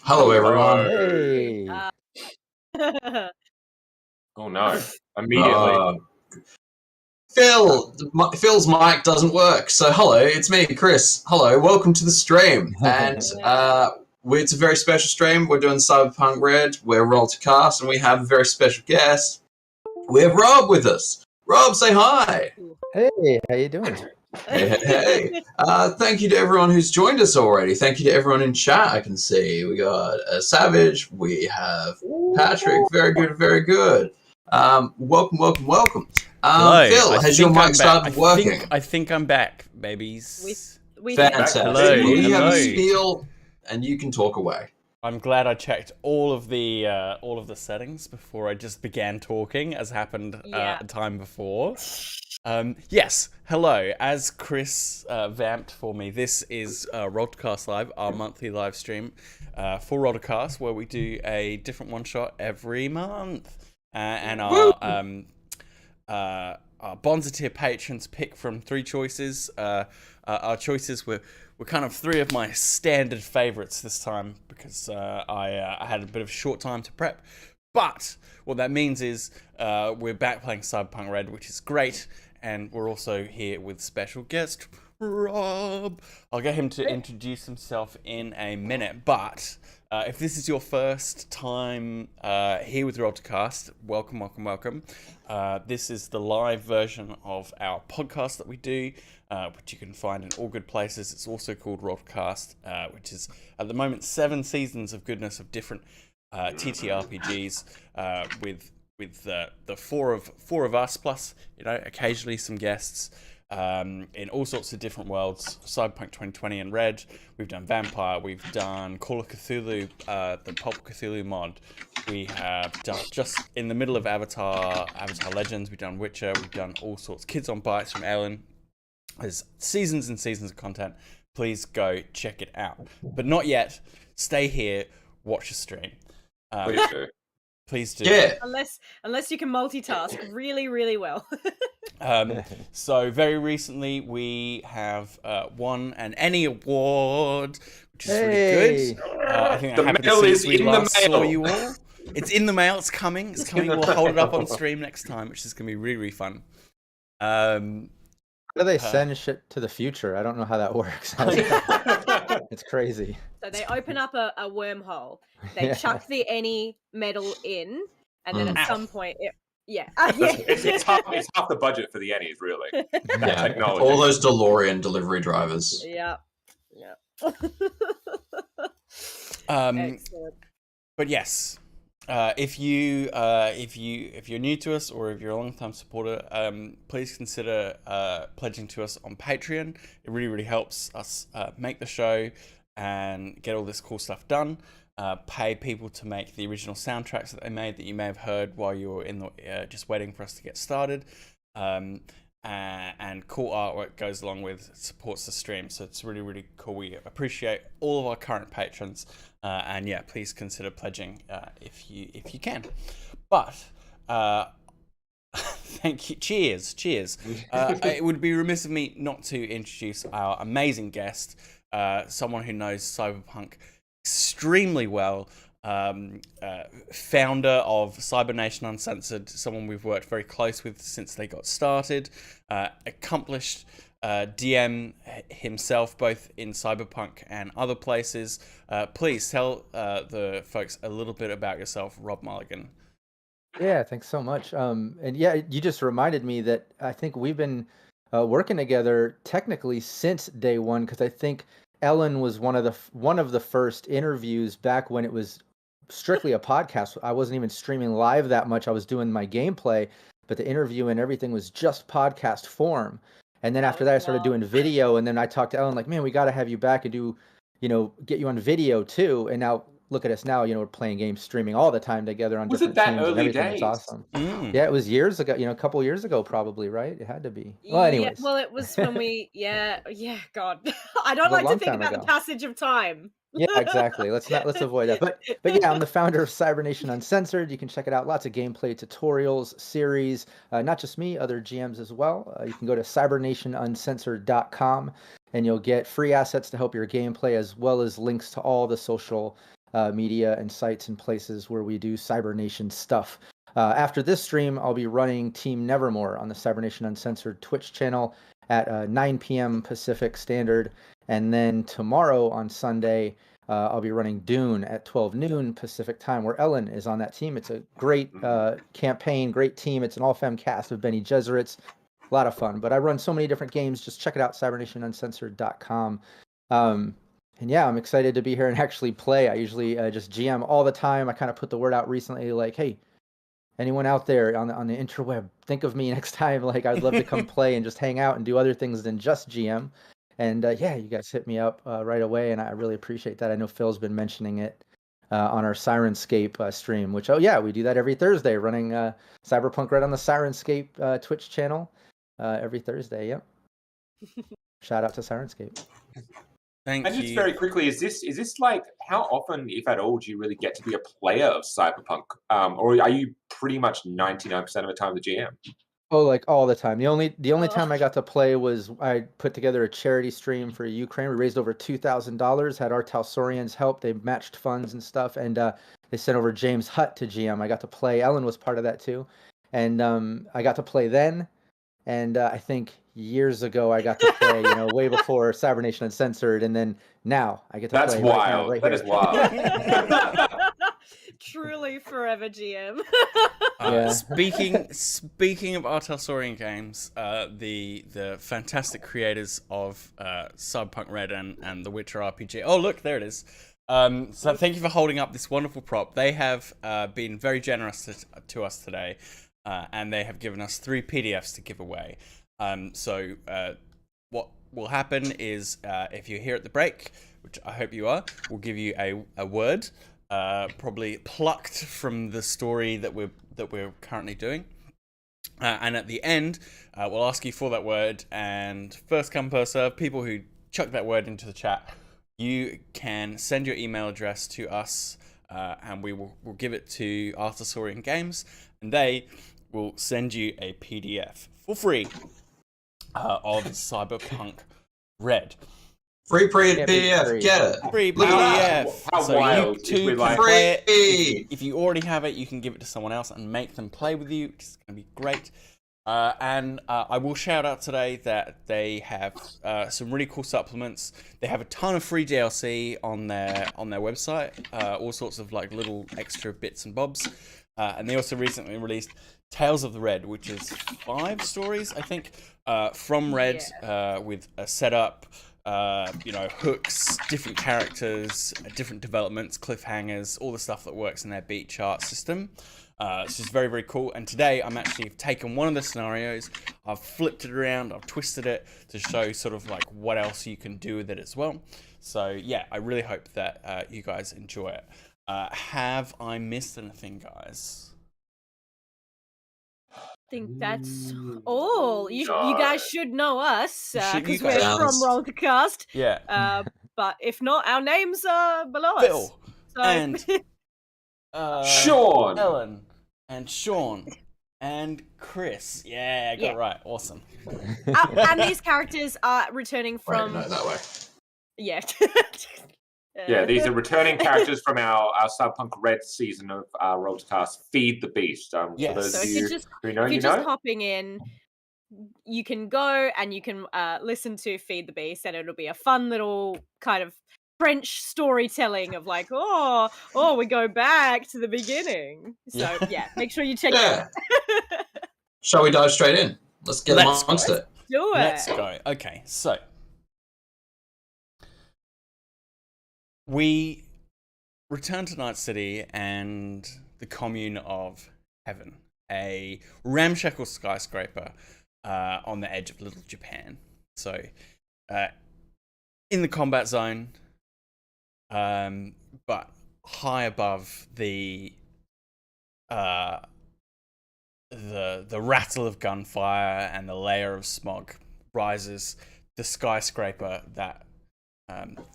Hello, everyone. Hey. Oh no! Immediately. Phil's mic doesn't work. So hello, it's me, Chris. Hello, welcome to the stream. And it's a very special stream. We're doing Cyberpunk RED. We're Roll to Cast, and we have a very special guest. We have Rob with us. Rob, say hi. Hey, how you doing? Hey. Thank you to everyone who's joined us already. Thank you to everyone in chat. I can see we got Savage. We have Patrick. Very good, very good. Welcome. Hello. Phil, has your mic started working? I think I'm back, babies. Fantastic. Hello. You have a Hello. spiel, and you can talk away. I'm glad I checked all of the settings before I just began talking, as happened a time before. Yes. Hello. As Chris vamped for me, this is Rollcast Live, our monthly live stream for Rollcast, where we do a different one shot every month, and our Bonza tier patrons pick from three choices. Our choices were kind of three of my standard favorites this time because I had a bit of a short time to prep. But what that means is we're back playing Cyberpunk RED, which is great, and we're also here with special guest Rob. I'll get him to introduce himself in a minute, but if this is your first time here with Rollcast, welcome. This is the live version of our podcast that we do, which you can find in all good places. It's also called Rollcast, which is at the moment 7 seasons of goodness of different TTRPGs with the four of us plus occasionally some guests. In all sorts of different worlds. Cyberpunk 2020 and RED. We've done Vampire. We've done Call of Cthulhu, the Pulp Cthulhu mod. We have done, just in the middle of Avatar Legends, we've done Witcher. We've done all sorts. Kids on Bikes from Ellen. There's seasons and seasons of content. Please go check it out. But not yet. Stay here. Watch the stream. Please do. Please do. Yeah. Unless you can multitask really, really well. So very recently we have won an Annie Award, which is really good. I think that happened since we last saw you all. It's in the mail. It's coming. We'll hold it up on stream next time, which is going to be really, really fun. How do they send shit to the future? I don't know how that works. It's crazy. So they open up a wormhole. They chuck the Any medal in, and then at some point, it's half the budget for the Ennies, really. Technology. All those DeLorean delivery drivers. Yeah. Excellent. But yes, if you're new to us or if you're a long-time supporter, please consider pledging to us on Patreon. It really, really helps us make the show and get all this cool stuff done. Pay people to make the original soundtracks that they made that you may have heard while you were in the just waiting for us to get started. And cool artwork goes along with, supports the stream, so it's really, really cool. We appreciate all of our current patrons, and yeah, please consider pledging if you can. But thank you. Cheers. It would be remiss of me not to introduce our amazing guest, someone who knows Cyberpunk extremely well. Founder of Cybernation Uncensored, someone we've worked very close with since they got started, accomplished DM himself both in Cyberpunk and other places. Please tell the folks a little bit about yourself, Rob Mulligan. Yeah, thanks so much. And yeah, you just reminded me that I think we've been working together technically since day one, because I think Ellen was one of the first interviews back when it was strictly a podcast. I wasn't even streaming live that much. I was doing my gameplay, but the interview and everything was just podcast form. And then after that, I started doing video. And then I talked to Ellen, like, man, we got to have you back and do, get you on video too. And now look at us now, we're playing games, streaming all the time together on different teams and everything. It's awesome. Yeah, it was years ago, a couple years ago, probably, right? It had to be. Well, anyways. Yeah, well, it was when we, God, I don't like to think about the passage of time. Yeah, exactly. Let's avoid that. But yeah, I'm the founder of Cybernation Uncensored. You can check it out. Lots of gameplay tutorials, series, not just me, other GMs as well. You can go to cybernationuncensored.com and you'll get free assets to help your gameplay, as well as links to all the social media and sites and places where we do Cybernation stuff. After this stream, I'll be running Team Nevermore on the Cybernation Uncensored Twitch channel at 9 p.m. Pacific Standard. And then tomorrow on Sunday, I'll be running Dune at 12 noon Pacific time, where Ellen is on that team. It's a great campaign, great team. It's an all-fem cast of Benny Gesserits. A lot of fun. But I run so many different games. Just check it out, cybernationuncensored.com. And yeah, I'm excited to be here and actually play. I usually just GM all the time. I kind of put the word out recently, like, hey, anyone out there on the interweb, think of me next time. Like, I'd love to come play and just hang out and do other things than just GM. And yeah, you guys hit me up right away, and I really appreciate that. I know Phil's been mentioning it on our Sirenscape stream, which, oh yeah, we do that every Thursday, running Cyberpunk RED on the Sirenscape Twitch channel every Thursday. Yep. Shout out to Sirenscape. Thank you. And just very quickly, is this like, how often, if at all, do you really get to be a player of Cyberpunk? Or are you pretty much 99% of the time the GM? Oh, like all the time. The only time I got to play was I put together a charity stream for Ukraine. We raised over $2,000, had our Talsorians help. They matched funds and stuff, and they sent over James Hutt to GM. I got to play. Ellen was part of that too, and I got to play then. And I think years ago I got to play, way before Cybernation Uncensored, and then now I get to play. That's wild. Right that is wild. Truly forever GM. Yeah. Speaking of Artelsorian games, the fantastic creators of Cyberpunk RED and The Witcher RPG. Oh, look, there it is. So thank you for holding up this wonderful prop. They have been very generous to us today, and they have given us 3 PDFs to give away. So what will happen is if you're here at the break, which I hope you are, we'll give you a word. Probably plucked from the story that we're currently doing, and at the end we'll ask you for that word, and first come first serve. People who chuck that word into the chat, you can send your email address to us, and we'll give it to Artelsorian Games, and they will send you a PDF for free of Cyberpunk RED. Free PDF, get it. Free PDF. How so wild. You too can play it. If you already have it, you can give it to someone else and make them play with you, which is going to be great. And I will shout out today that they have some really cool supplements. They have a ton of free DLC on their website, all sorts of like little extra bits and bobs. And they also recently released Tales of the Red, which is 5 stories, I think, from Red, with a setup. Hooks, different characters, different developments, cliffhangers, all the stuff that works in their beat chart system. It's just very, very cool. And today I'm actually taken one of the scenarios, I've flipped it around, I've twisted it to show sort of like what else you can do with it as well. So yeah, I really hope that you guys enjoy it. Have I missed anything, guys? I think that's all. You guys should know us because we're guys. from Rollcast. Yeah. But if not, our names are below Phil us. So... and Sean, Ellen, and Sean, and Chris. Yeah, I got it right. Awesome. And these characters are returning from. Wait, no, that way. Yeah. Yeah, these are returning characters from our Cyberpunk RED season of Rollcast Feed the Beast. Yes. For those So of if you you're just, who know, if you're you just know. hopping in, you can go and you can listen to Feed the Beast, and it'll be a fun little kind of French storytelling of like, oh, we go back to the beginning. So yeah, make sure you check it out. Shall we dive straight in? Let's get amongst it. Do it. Let's go. Okay, so we return to Night City and the commune of Heaven, a ramshackle skyscraper on the edge of Little Japan. So, in the combat zone, but high above the rattle of gunfire and the layer of smog rises the skyscraper that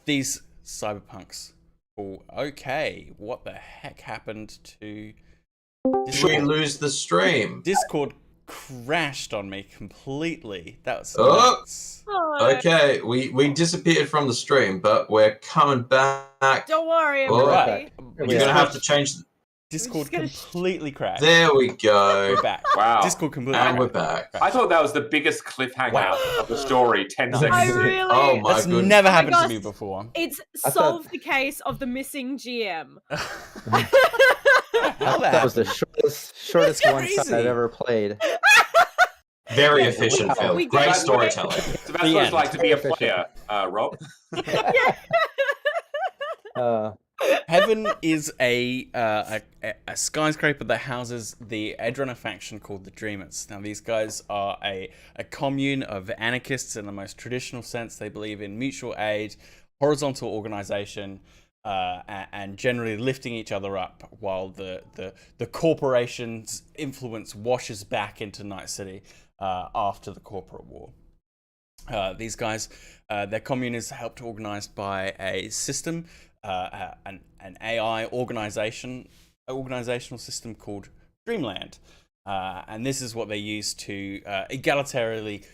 these cyberpunks call. Okay, what the heck happened to Did we lose the stream? Discord crashed on me completely. That was Oh! nuts. Oh, Okay, we disappeared from the stream, but we're coming back. don't worry, Oh. everybody. We're You're gonna have to change. Discord gonna completely crashed. There we go. We're back. Wow. Discord completely And we're crashed. back. I thought that was the biggest cliffhanger of the story. 10 seconds. I in. really. Oh my That's goodness. never Oh my happened to gosh. me before. It's I solved the case of the missing GM. How That was the shortest one shot crazy. I've ever played. Very efficient, Phil. We Great got- storytelling. So that's The what it's end. like to be a player, Rob. Heaven is a skyscraper that houses the Edrunner faction called the Dreamers. Now, these guys are a commune of anarchists in the most traditional sense. They believe in mutual aid, horizontal organization, and generally lifting each other up while the corporation's influence washes back into Night City after the corporate war. These guys, their commune is helped organized by a system, an AI organizational system called Dreamland, and this is what they use to egalitarily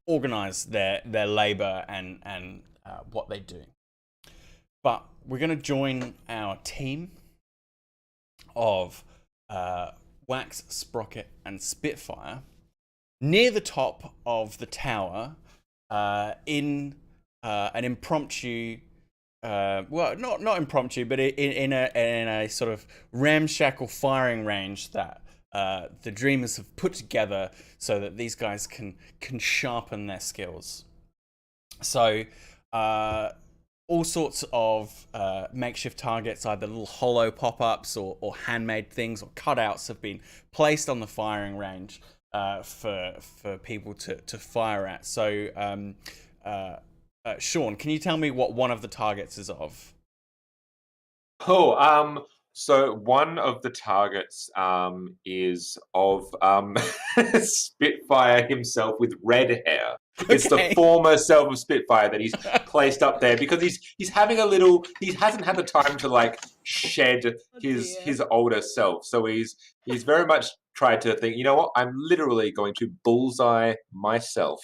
organize their labor and what they do. But we're going to join our team of Wax, Sprocket, and Spitfire near the top of the tower in an impromptu, well, not impromptu, but in a sort of ramshackle firing range that the Dreamers have put together so that these guys can sharpen their skills. So all sorts of makeshift targets, either little hollow pop-ups or handmade things or cutouts, have been placed on the firing range for people to fire at. So, Sean, can you tell me what one of the targets is of? Oh, so one of the targets is of Spitfire himself with red hair. It's the Okay. former self of Spitfire that he's placed up there because he's having a little. He hasn't had the time to like shed his older self, so he's very much tried to think. You know what? I'm literally going to bullseye myself,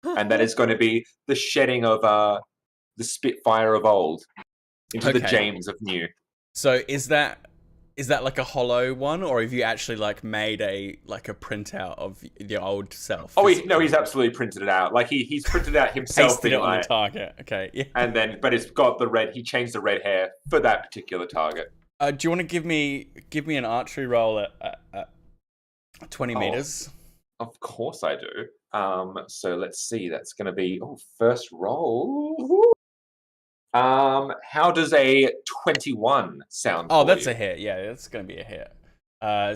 and that is going to be the shedding of the Spitfire of old into the Okay. James of new. So is that like a hollow one, or have you actually like made a printout of your old self? Oh, he's absolutely printed it out. Like he's printed out himself Pasted it on the target. Okay, yeah. and then, but it's got the red. He changed the red hair for that particular target. Do you want to give me an archery roll at 20 meters? Of course I do. So let's see. That's going to be first roll. How does a 21 sound? Oh, for that's you? a hit. Yeah, that's going to be a hit.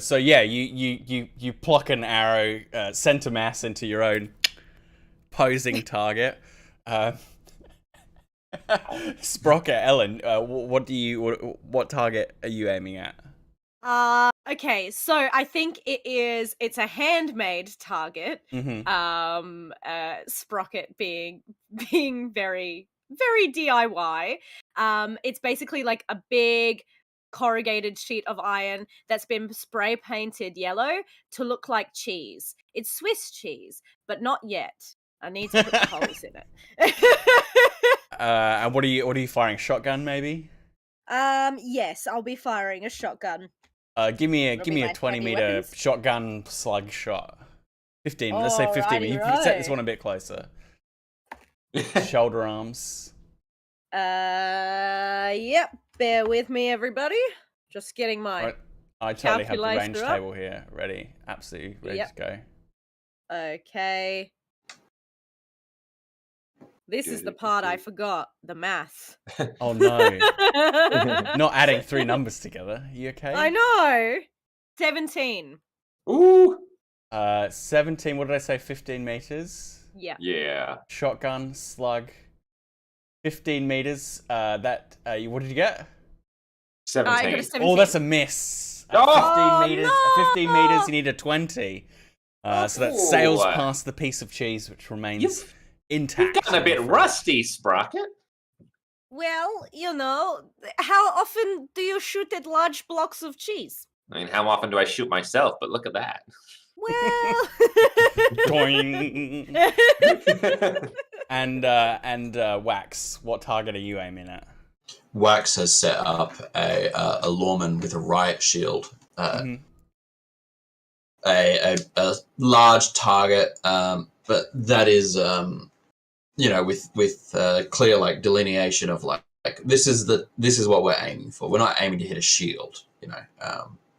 So yeah, you pluck an arrow, center mass into your own posing target. Sprocket, Ellen, what target are you aiming at? Okay, so I think it's a handmade target. Mm-hmm. Sprocket being very very DIY. It's basically like a big corrugated sheet of iron that's been spray painted yellow to look like cheese. It's Swiss cheese, but not yet. I need to put the holes in it. And what are you firing? Shotgun, maybe? Yes, I'll be firing a shotgun. Give me It'll be a my 20 heavy meter weapons. shotgun slug shot. 15. Let's say 15. You can set this one a bit closer. Shoulder arms. Yep. Bear with me, everybody. Just getting my Right. I totally have the range calculator up. table here ready. Absolutely ready to go. Okay. This is the part I forgot. The math. Oh no. Not adding 3 numbers together. You okay? I know. 17. Ooh. 17, what did I say? 15 meters. Yeah. Yeah. Shotgun, slug. 15 meters. What did you get? 17. I got a 17. Oh, that's a miss. At Oh, 15 meters. At 15 meters, you need a 20. So that sails past the piece of cheese, which remains intact. You've gotten a bit rusty, Sprocket. Well, how often do you shoot at large blocks of cheese? I mean, how often do I shoot myself? But look at that. Well. Doing. And Wax, what target are you aiming at? Wax has set up a lawman with a riot shield. A large target, but that is with clear like delineation of like this is what we're aiming for. We're not aiming to hit a shield,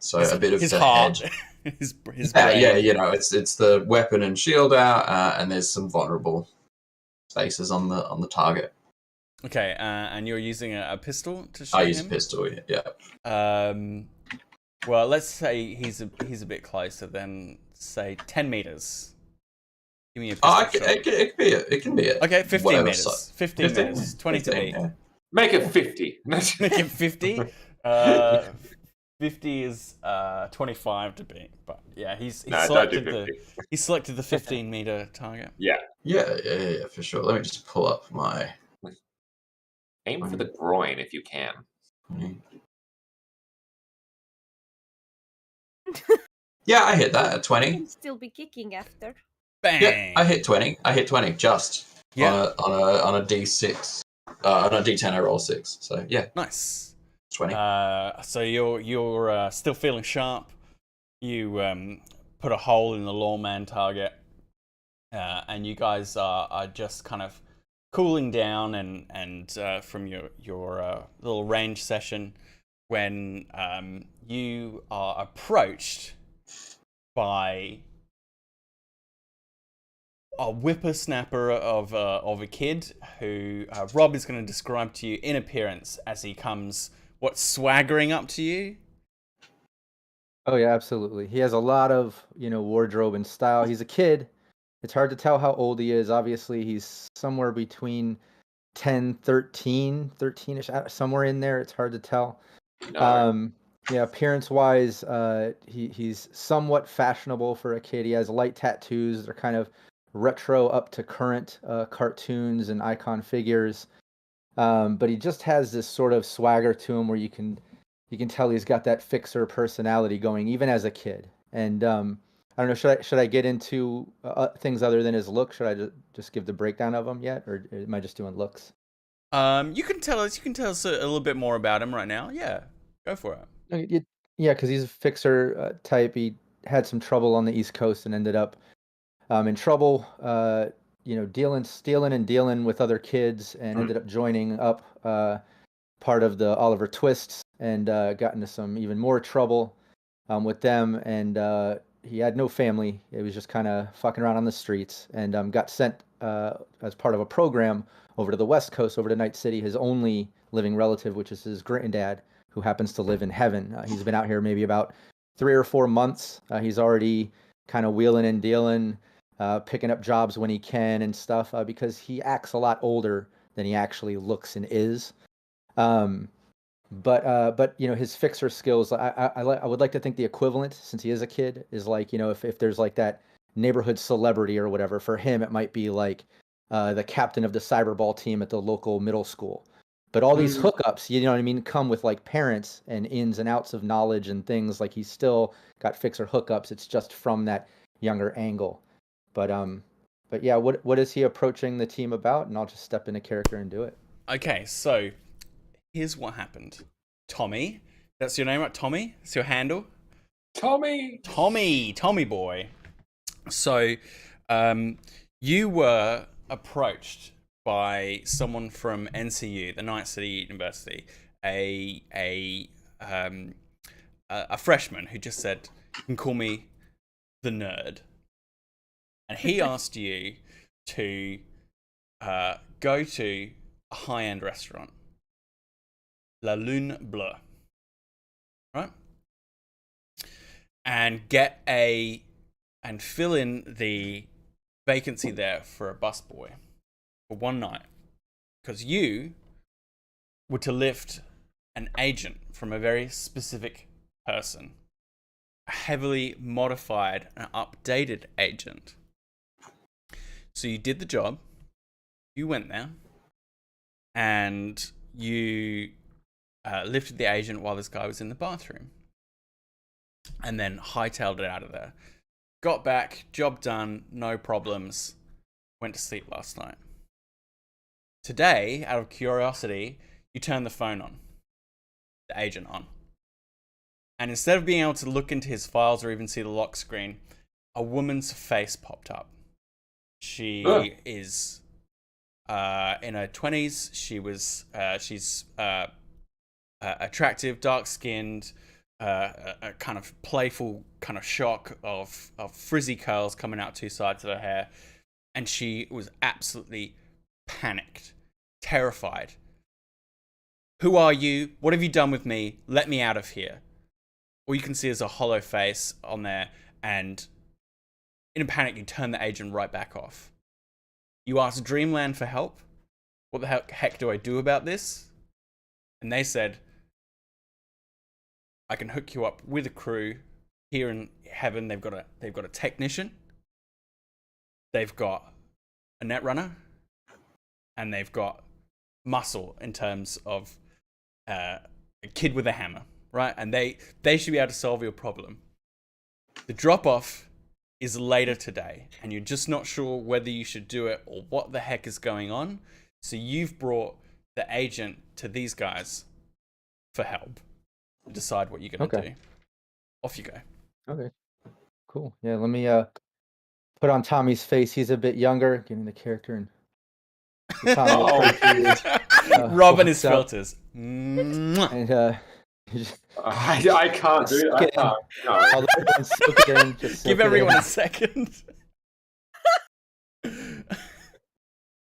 so a bit of his the heart, hedge. his brain. It's the weapon and shield out, and there's some vulnerable spaces on the target. Okay, and you're using a pistol to shoot I him? use a pistol, yeah. Well, let's say he's a bit closer than, say, 10 meters. Give me a pistol shot. It can be it. Okay, 15 whatever meters. size. 15 meters. 20 to 15, beat. yeah. Make it 50. Make it 50. 50 is 25 to beat. But yeah, he selected the 15-meter target. Yeah, for sure. Let me just pull up my. aim for the groin if you can. Yeah, I hit that at 20. Can still be kicking after. Bang! Yeah, I hit 20. just on a D6. On a D10 I roll 6. So yeah. Nice. 20. So you're still feeling sharp. You put a hole in the lawman target, and you guys are just kind of cooling down and from your little range session when you are approached by a whippersnapper of a kid who Rob is going to describe to you in appearance as he comes, swaggering up to you. Oh yeah, absolutely. He has a lot of, wardrobe and style. He's a kid. It's hard to tell how old he is. Obviously, he's somewhere between 10, 13-ish, somewhere in there. It's hard to tell. No. Yeah, appearance-wise, he's somewhat fashionable for a kid. He has light tattoos. They're kind of retro up to current cartoons and icon figures. But he just has this sort of swagger to him where you can tell he's got that fixer personality going, even as a kid. And I don't know, should I get into things other than his look? Should I just give the breakdown of him yet, or am I just doing looks? You can tell us a little bit more about him right now. Yeah, go for it. Yeah, because he's a fixer type. He had some trouble on the East Coast and ended up in trouble, stealing and dealing with other kids, and ended up joining up part of the Oliver Twists and got into some even more trouble with them. And he had no family. He was just kind of fucking around on the streets, and got sent as part of a program over to the West Coast, over to Night City. His only living relative, which is his granddad, who happens to live in heaven. He's been out here maybe about 3 or 4 months. He's already kind of wheeling and dealing, picking up jobs when he can and stuff, because he acts a lot older than he actually looks and is. But his fixer skills, I would like to think the equivalent, since he is a kid, is like, if there's like that neighborhood celebrity or whatever, for him it might be like the captain of the cyberball team at the local middle school. But all these hookups, you know what I mean, come with like parents and ins and outs of knowledge and things. Like he's still got fixer hookups. It's just from that younger angle. But yeah, what is he approaching the team about? And I'll just step into character and do it. Okay, so here's what happened. Tommy, that's your name, right? Tommy, that's your handle. Tommy boy. So, you were approached by someone from NCU, the Night City University, a freshman who just said, "You can call me the nerd," and he asked you to go to a high-end restaurant, La Lune Bleue, right? And and fill in the vacancy there for a busboy for one night, because you were to lift an agent from a very specific person, a heavily modified and updated agent. So you did the job, you went there, and you lifted the agent while this guy was in the bathroom, and then hightailed it out of there. got back, job done, no problems. Went to sleep last night. Today, out of curiosity, you turn the phone on, the agent on. And instead of being able to look into his files or even see the lock screen, a woman's face popped up. She is in her 20s. She's attractive, dark-skinned, a kind of playful kind of shock of frizzy curls coming out two sides of her hair. And she was absolutely panicked, terrified. Who are you? What have you done with me? Let me out of here. All you can see is a hollow face on there, and in a panic, you turn the agent right back off. You ask Dreamland for help. What the heck do I do about this? And they said, I can hook you up with a crew here in heaven. They've got a technician. They've got a netrunner, and they've got muscle in terms of a kid with a hammer, right? And they should be able to solve your problem. The drop-off is later today, and you're just not sure whether you should do it or what the heck is going on. So you've brought the agent to these guys for help. Decide what you're going to do. Off you go. Okay. Cool. Yeah, let me put on Tommy's face. He's a bit younger, getting the character and Rob and his filters. And I can't do it. I can't. No. I'll let everyone soak it in, just Give soak it everyone in. a second.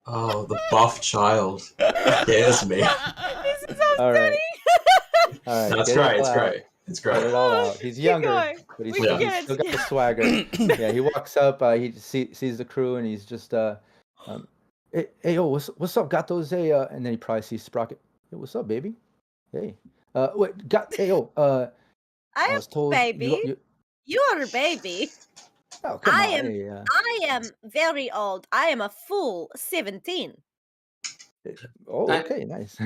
Oh, the buff child scares me. This is so All right. funny. All right. That's get it great. all It's out. great. It's Get it great. all out. He's younger, going. but he's We still, can he's get still it. got the swagger. Yeah, he walks up. He sees the crew, and he's just, hey, yo, what's up, gatos? Hey, and then he probably sees Sprocket. Hey, what's up, baby? Hey, hey, yo, I am was told baby. You are a baby. Oh, come I on. am- Hey, I am very old. I am a full 17. oh, okay, nice.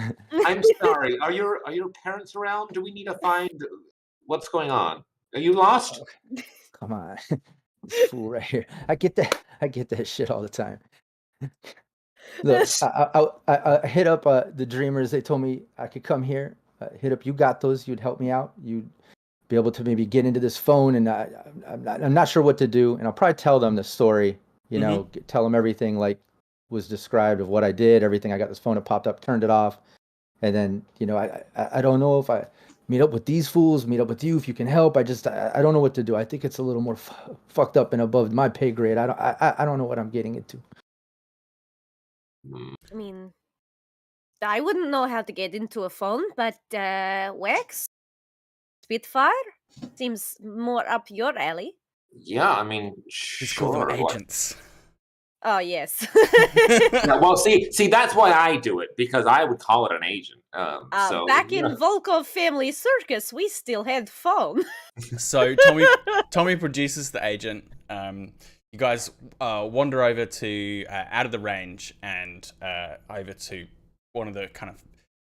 I'm sorry. Are your parents around? Do we need to find what's going on? Are you lost? Come on. This fool right here. I get that shit all the time. Look, I hit up the Dreamers. They told me I could come here. Hit up you got those. You'd help me out. You'd be able to maybe get into this phone, and I'm not sure what to do. And I'll probably tell them the story. You know, tell them everything like was described of what I did. Everything. I got this phone. It popped up. Turned it off. And then I don't know if I meet up with these fools. Meet up with you if you can help. I don't know what to do. I think it's a little more fucked up and above my pay grade. I don't know what I'm getting into. I mean, I wouldn't know how to get into a phone, but Wex, Spitfire seems more up your alley. Yeah, I mean, Just call them sure. agents. Oh yes. Yeah, well, see, that's why I do it, because I would call it an agent. So Back in Volkov Family Circus, we still had phone. So Tommy produces the agent. You guys wander over to out of the range and over to one of the kind of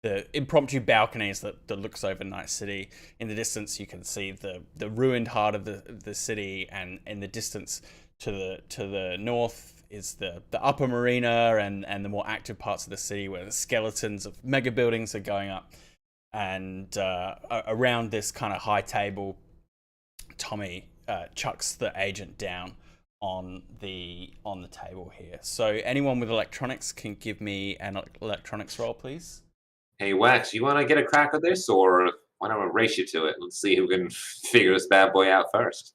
the impromptu balconies that looks over Night City. In the distance, you can see the ruined heart of the city, and in the distance to the north is the upper marina and the more active parts of the city where the skeletons of mega buildings are going up. And around this kind of high table, Tommy chucks the agent down on the table here. So anyone with electronics can give me an electronics roll, please. Hey, Wax, you want to get a crack at this, or why don't I race you to it? Let's see who can figure this bad boy out first.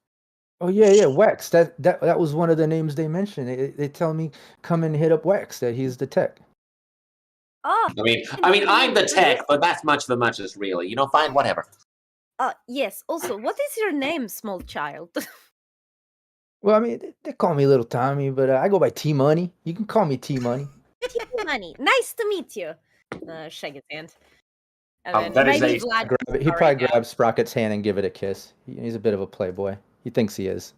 Oh yeah, Wex. That was one of the names they mentioned. They tell me come and hit up Wex. That he's the tech. Oh, I mean, I'm the tech, but that's much the muchest, really. You know, fine, whatever. yes. Also, what is your name, small child? Well, I mean, they call me Little Tommy, but I go by T Money. You can call me T Money. Money. Nice to meet you. Shake his hand. And then that is maybe a- Vlad. He probably grabs Sprocket's hand and give it a kiss. He's a bit of a playboy. He thinks he is.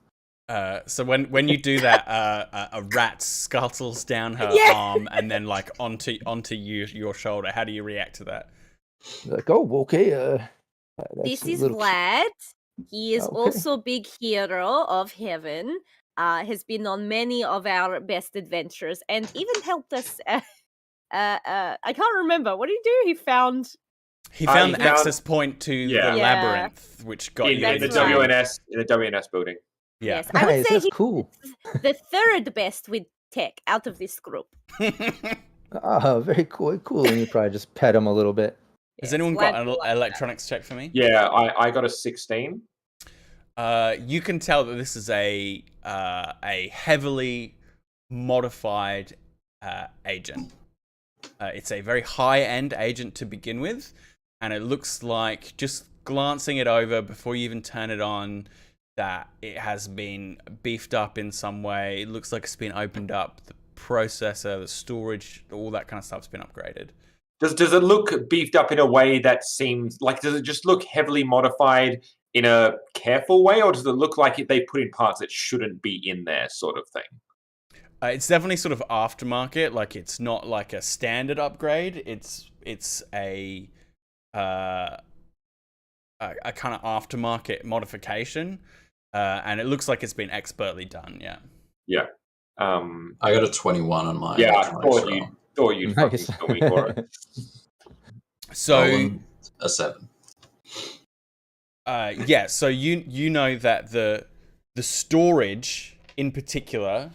So when you do that, a rat scuttles down her arm and then like onto your shoulder. How do you react to that? Like, oh, okay. This that's a is little Vlad. He is Okay. also big hero of heaven. Has been on many of our best adventures and even helped us. I can't remember. What did he do? He found. He found the found- access point to Yeah. the Yeah. labyrinth, which got you in the That's right. WNS in the WNS building. Yeah. Yes, I would Nice, say that's he's cool. the third best with tech out of this group. Oh, very cool. Cool. And you probably just pet him a little bit. Has Yes, anyone glad got an you like that. electronics check for me? Yeah, I got a 16. You can tell that this is a heavily modified agent. It's a very high-end agent to begin with, and it looks like, just glancing it over before you even turn it on, that it has been beefed up in some way. It looks like it's been opened up. The processor, the storage, all that kind of stuff's been upgraded. Does it look beefed up in a way that seems like, does it just look heavily modified in a careful way, or does it look like they put in parts that shouldn't be in there, sort of thing? It's definitely sort of aftermarket. Like, it's not like a standard upgrade. It's a kind of aftermarket modification, and it looks like it's been expertly done. Yeah. Yeah. I got a 21 on my Yeah, I electronics thought you'd fucking Nice. kill me for it. So roll. A 7. yeah, so you know that the storage in particular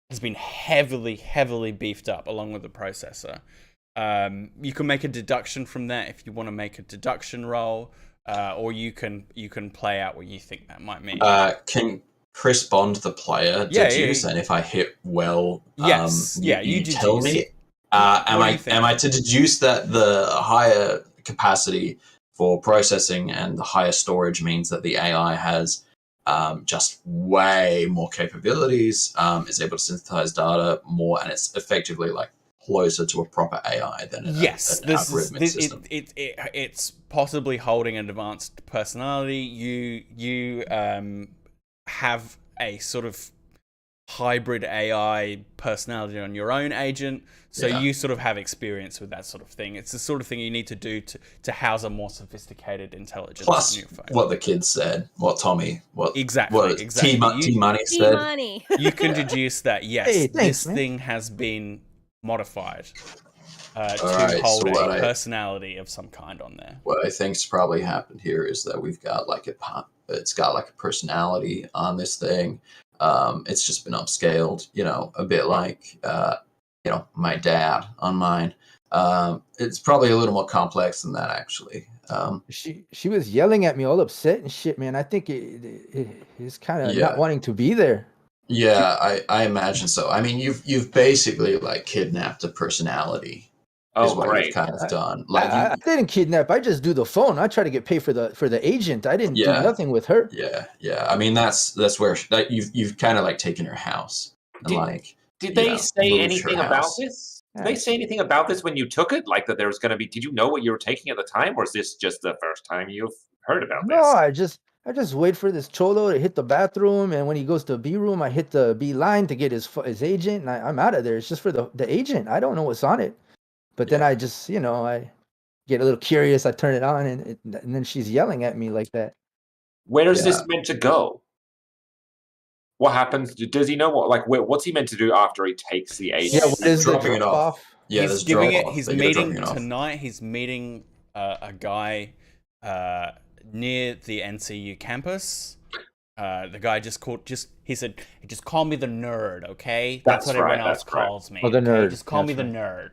has been heavily beefed up along with the processor. You can make a deduction from that if you want to make a deduction roll, or you can play out what you think that might mean. Can Chris Bond, the player, Yeah, deduce? yeah. And if I hit well, Yes, yeah, you tell deduce. me. What do you Am think? I to deduce that the higher capacity for processing and the higher storage means that the AI has just way more capabilities, is able to synthesize data more, and it's effectively like closer to a proper AI than an algorithmic system? It's possibly holding an advanced personality. You have a sort of hybrid AI personality on your own agent, so Yeah. you sort of have experience with that sort of thing. It's the sort of thing you need to do to house a more sophisticated intelligence Plus, on your phone. what the kids said, what Tommy, Exactly. T Money said. money. You can deduce that, yes, Hey, thanks, this man. thing has been modified to Alright, hold so a personality of some kind on there. What I think's probably happened here is that we've got like it's got like a personality on this thing. It's just been upscaled, a bit like my dad on mine. It's probably a little more complex than that, actually. She was yelling at me, all upset and shit, man. I think it's kind of Yeah. not wanting to be there. Yeah, I imagine so. I mean, you've basically like kidnapped a personality. Is Oh, what great. you've kind of done. Like I didn't kidnap. I just do the phone. I try to get paid for the agent. I didn't do Yeah. nothing with her. yeah. I mean, that's where you've kind of like taken her house and Did- like. Did they say moved her anything about house. this? Did they say anything about this when you took it? Like that there was going to be, did you know what you were taking at the time? Or is this just the first time you've heard about No, this? I just wait for this cholo to hit the bathroom, and when he goes to B room, I hit the B line to get his agent, and I'm out of there. It's just for the agent. I don't know what's on it, but then I just I get a little curious. I turn it on, and then she's yelling at me like that. Where is Yeah. this meant to go? What happens? Does he know what's he meant to do after he takes the agent? Yeah, what is the Dropping it drop off. off? Yeah, he's there's giving drop it. off. He's They gotta drop meeting it off. tonight. He's meeting a guy near the NCU campus. The guy he said, just call me the nerd, okay? That's what everyone else calls me. Oh, the okay? nerd. Just call me That's the nerd.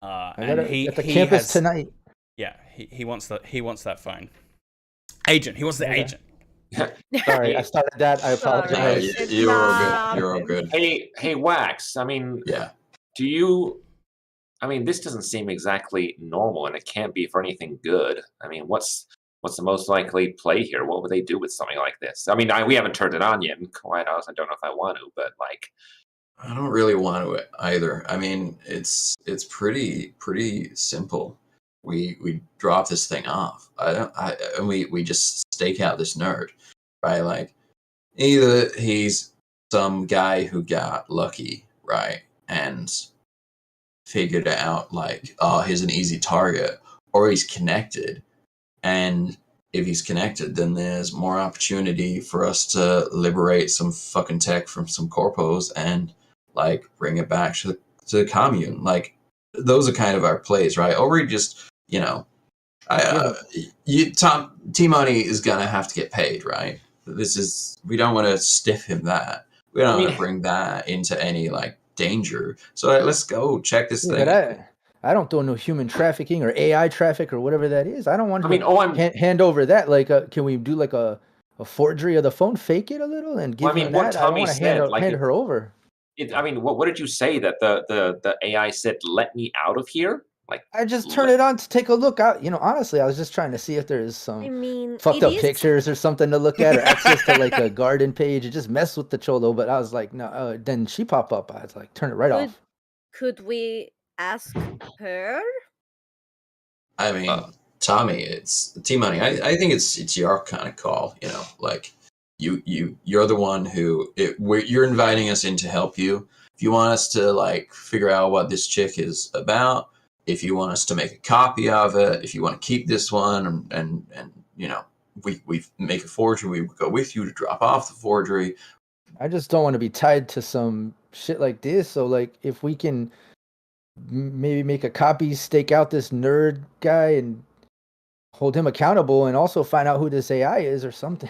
I And gotta at the campus tonight. Yeah, he wants that phone. Agent. He wants the Yeah. agent. Sorry, I started that. I Sorry. apologize. It's You're all not- good. You're all good. Hey, Wax. I mean, Yeah. do you? I mean, this doesn't seem exactly normal, and it can't be for anything good. I mean, what's the most likely play here? What would they do with something like this? I mean, we haven't turned it on yet, and quite honestly, I don't know if I want to, but like, I don't really want to either. I mean, it's pretty simple. We drop this thing off. And we just stake out this nerd, right? Like either he's some guy who got lucky, right, and figured out like, oh, here's an easy target, or he's connected and if he's connected, then there's more opportunity for us to liberate some fucking tech from some corpos and like bring it back to the commune. Like those are kind of our plays, right? Or we just, you know, T-Money is gonna have to get paid, right? We don't want to stiff him that. We don't want to bring that into any like danger. So let's go check this thing. But I don't do no human trafficking or AI traffic or whatever that is. I don't want to hand over that. Like, can we do like a forgery of the phone, fake it a little, and give him that? I don't want to hand her over. What did you say that the AI said? Let me out of here. Like I just turn it on to take a look out. You know, honestly, I was just trying to see if there's some fucked up pictures or something to look at, or access to like a garden page. It just messed with the cholo, but I was like, no. Then she pop up. I was like, turn it right off. Could we ask her? I mean, Tommy, it's T-Money. I think it's your kind of call. You know, like you're the one who you're inviting us in to help you. If you want us to like figure out what this chick is about, if you want us to make a copy of it, if you want to keep this one, and you know, we make a forgery, we go with you to drop off the forgery. I just don't want to be tied to some shit like this. So like, if we can maybe make a copy, stake out this nerd guy and hold him accountable, and also find out who this AI is or something.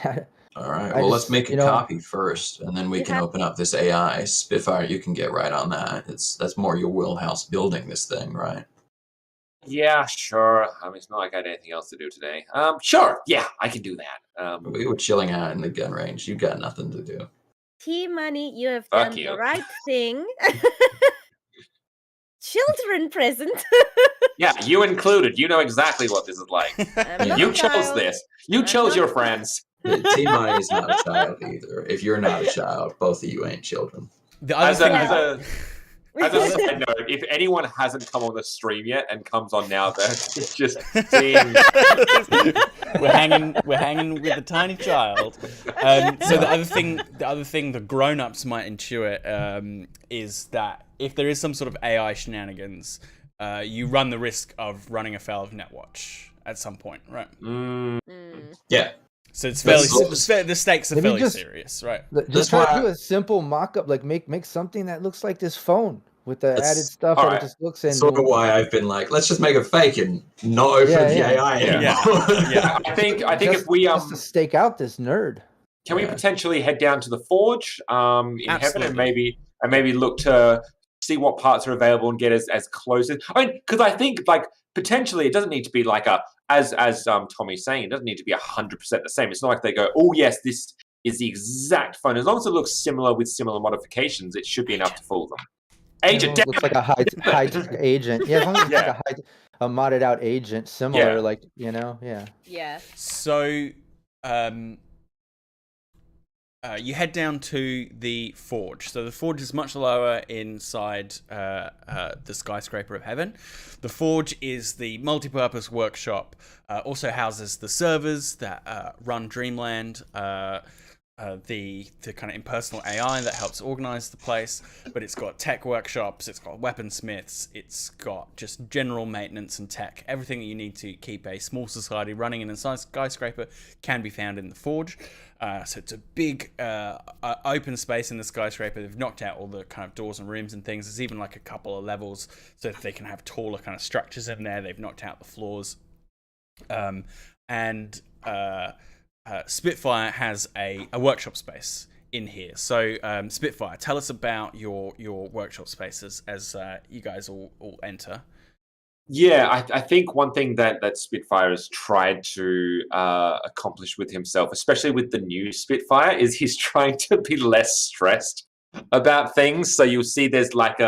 All right. Well, let's make a copy first, and then we can open up this AI. Spitfire, you can get right on that. That's more your wheelhouse, building this thing, right? Yeah, sure. I mean, it's not like I had anything else to do today. Sure. Yeah, I can do that. We were chilling out in the gun range. You got nothing to do. T-Money, you have done the right thing. Children present. Yeah, you included. You know exactly what this is like. You chose this. You chose your friends. T-Money is not a child either. If you're not a child, both of you ain't children. As a side note, if anyone hasn't come on the stream yet and comes on now, they're just seeing. we're hanging with a tiny child. So the other thing the grown-ups might intuit is that if there is some sort of AI shenanigans, you run the risk of running afoul of Netwatch at some point, right? Yeah. So it's the stakes are fairly serious, right? Just try to do a simple mock-up, like make something that looks like this phone with the added stuff that it just looks in. Sort of why I've been like, let's just make a fake and not open the AI anymore. Yeah. I think if we just to stake out this nerd. Can we potentially head down to the forge in heaven and maybe look to see what parts are available and get as close as because I think like potentially it doesn't need to be like as Tommy's saying, it doesn't need to be 100% the same. It's not like they go, oh yes, this is the exact phone. As long as it looks similar with similar modifications, it should be enough to fool them. Agent, looks like a high agent. Yeah, as long as it's like a modded out agent, similar, like Yeah. So, you head down to the forge. So the forge is much lower inside the skyscraper of heaven. The forge is the multi-purpose workshop. Also houses the servers that run Dreamland. The kind of impersonal AI that helps organize the place, but it's got tech workshops, it's got weaponsmiths, it's got just general maintenance and tech. Everything that you need to keep a small society running in a skyscraper can be found in the forge. So it's a big open space in the skyscraper. They've knocked out all the kind of doors and rooms and things. There's even like a couple of levels so that they can have taller kind of structures in there. They've knocked out the floors. Spitfire has a workshop space in here. So Spitfire, tell us about your workshop spaces as you guys all enter. Yeah, I think one thing that Spitfire has tried to accomplish with himself, especially with the new Spitfire, is he's trying to be less stressed about things. So you'll see there's like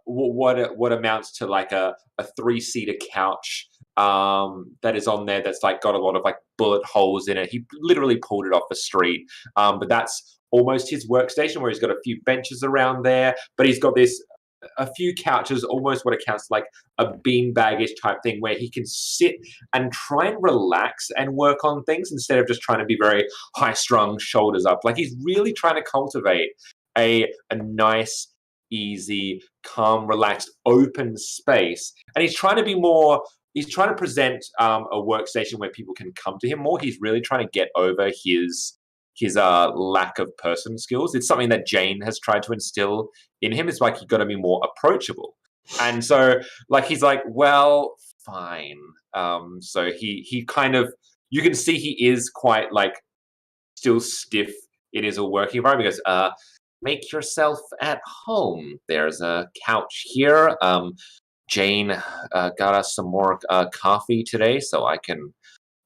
what amounts to like a 3-seater couch that is on there that's like got a lot of like bullet holes in it. He literally pulled it off the street, but that's almost his workstation where he's got a few benches around there, but he's got a few couches, almost what accounts like a beanbag-ish type thing where he can sit and try and relax and work on things instead of just trying to be very high-strung, shoulders up. Like he's really trying to cultivate a nice, easy, calm, relaxed, open space. And he's trying to be more he's trying to present a workstation where people can come to him more. He's really trying to get over his lack of person skills. It's something that Jane has tried to instill in him. It's like, you got to be more approachable. And so, like, he's like, well, fine. So he kind of, you can see he is quite, like, still stiff in his working environment. He goes, make yourself at home. There's a couch here. Jane got us some more coffee today, so I can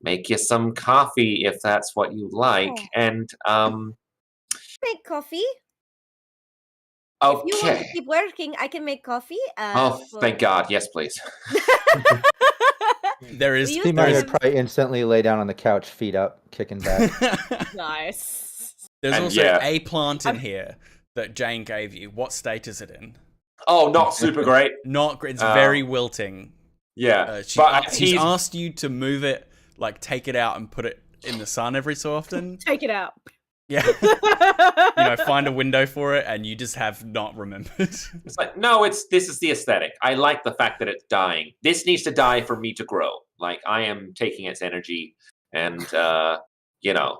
make you some coffee if that's what you like. Oh. And Make coffee. If you want to okay. keep working, I can make coffee. Oh, thank God. Yes, please. There is. You He might there have probably instantly lay down on the couch, feet up, kicking back. Nice. There's And also yeah. a plant in here that Jane gave you. What state is it in? Oh, not super great. Not great. It's very wilting. Yeah. She's asked you to move it, like take it out and put it in the sun every so often. Take it out. Yeah. Find a window for it, and you just have not remembered. It's like, no, this is the aesthetic. I like the fact that it's dying. This needs to die for me to grow. Like, I am taking its energy, and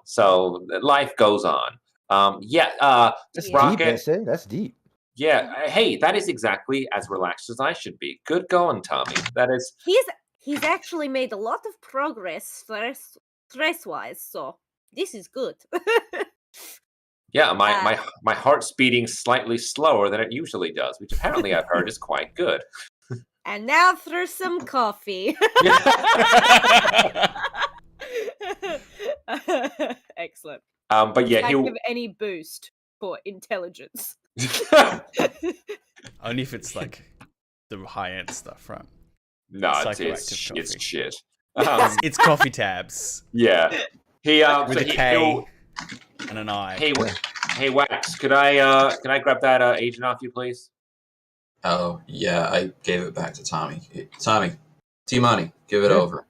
so life goes on. That's Rocket. deep, I say. That's deep. Yeah, hey, that is exactly as relaxed as I should be. Good going, Tommy. That is. He's actually made a lot of progress stress-wise, so this is good. Yeah, my heart's beating slightly slower than it usually does, which apparently I've heard is quite good. And now through some coffee. Excellent. But yeah, Can't give any boost for intelligence. Only if it's like the high end stuff, right? No, Psychoactive it's coffee. shit. It's coffee tabs. Yeah. He with a K and an I. Hey, Wax, could I grab that agent off you, please? Oh, yeah, I gave it back to Tommy. Tommy, T-Money, give it over.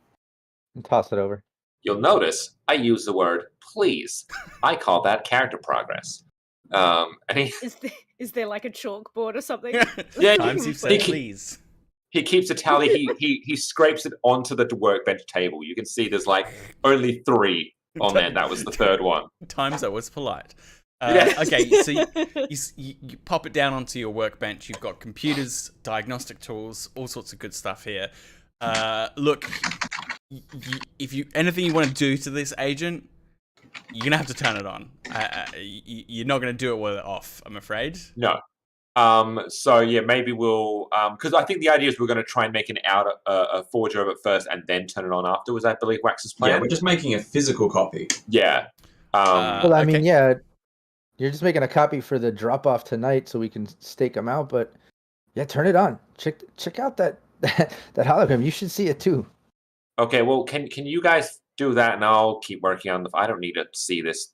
And toss it over. You'll notice I use the word please. I call that character progress. And he, Is there like a chalkboard or something? Yeah, Times you've said please. He keeps a tally. He scrapes it onto the workbench table. You can see there's like only 3 on there. That was the 3rd one. Times I was polite. Yeah. Okay, so you pop it down onto your workbench. You've got computers, diagnostic tools, all sorts of good stuff here. Look, if anything you want to do to this agent, you're gonna have to turn it on. You're not gonna do it with it off, I'm afraid. No. So yeah, maybe we'll because I think the idea is we're going to try and make a forger of it first and then turn it on afterwards. I believe Wax's plan. Yeah, we're just making a physical copy. Yeah. Well, I mean, okay. yeah, you're just making a copy for the drop off tonight so we can stake them out. But yeah, turn it on. Check out that hologram. You should see it too. Okay. Well, can you guys do that, and I'll keep working on I don't need to see this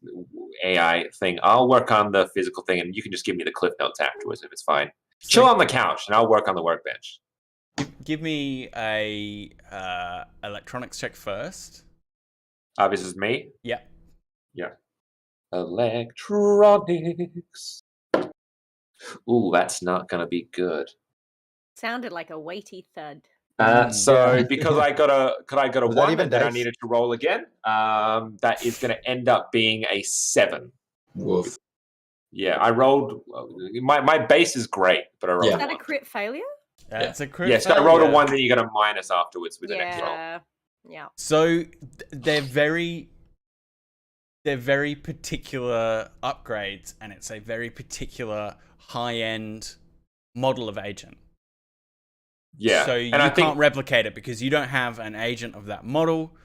AI thing. I'll work on the physical thing, and you can just give me the cliff notes afterwards if it's fine. Chill on the couch, and I'll work on the workbench. Give me a electronics check first. This is me. Yeah. Yeah. Electronics. Ooh, that's not gonna be good. Sounded like a weighty thud. So because I got a Was that 1 even and then I dice? needed to roll again, that is going to end up being a 7. Woof. Yeah, I rolled. My base is great, but I rolled. Is Yeah. that a crit failure? It's a crit. Yeah, so I rolled a failure. 1, then you get a minus afterwards with the next roll. Yeah. So they're very particular upgrades, and it's a very particular high-end model of agent. Yeah, So you and I can't think replicate it because you don't have an agent of that model.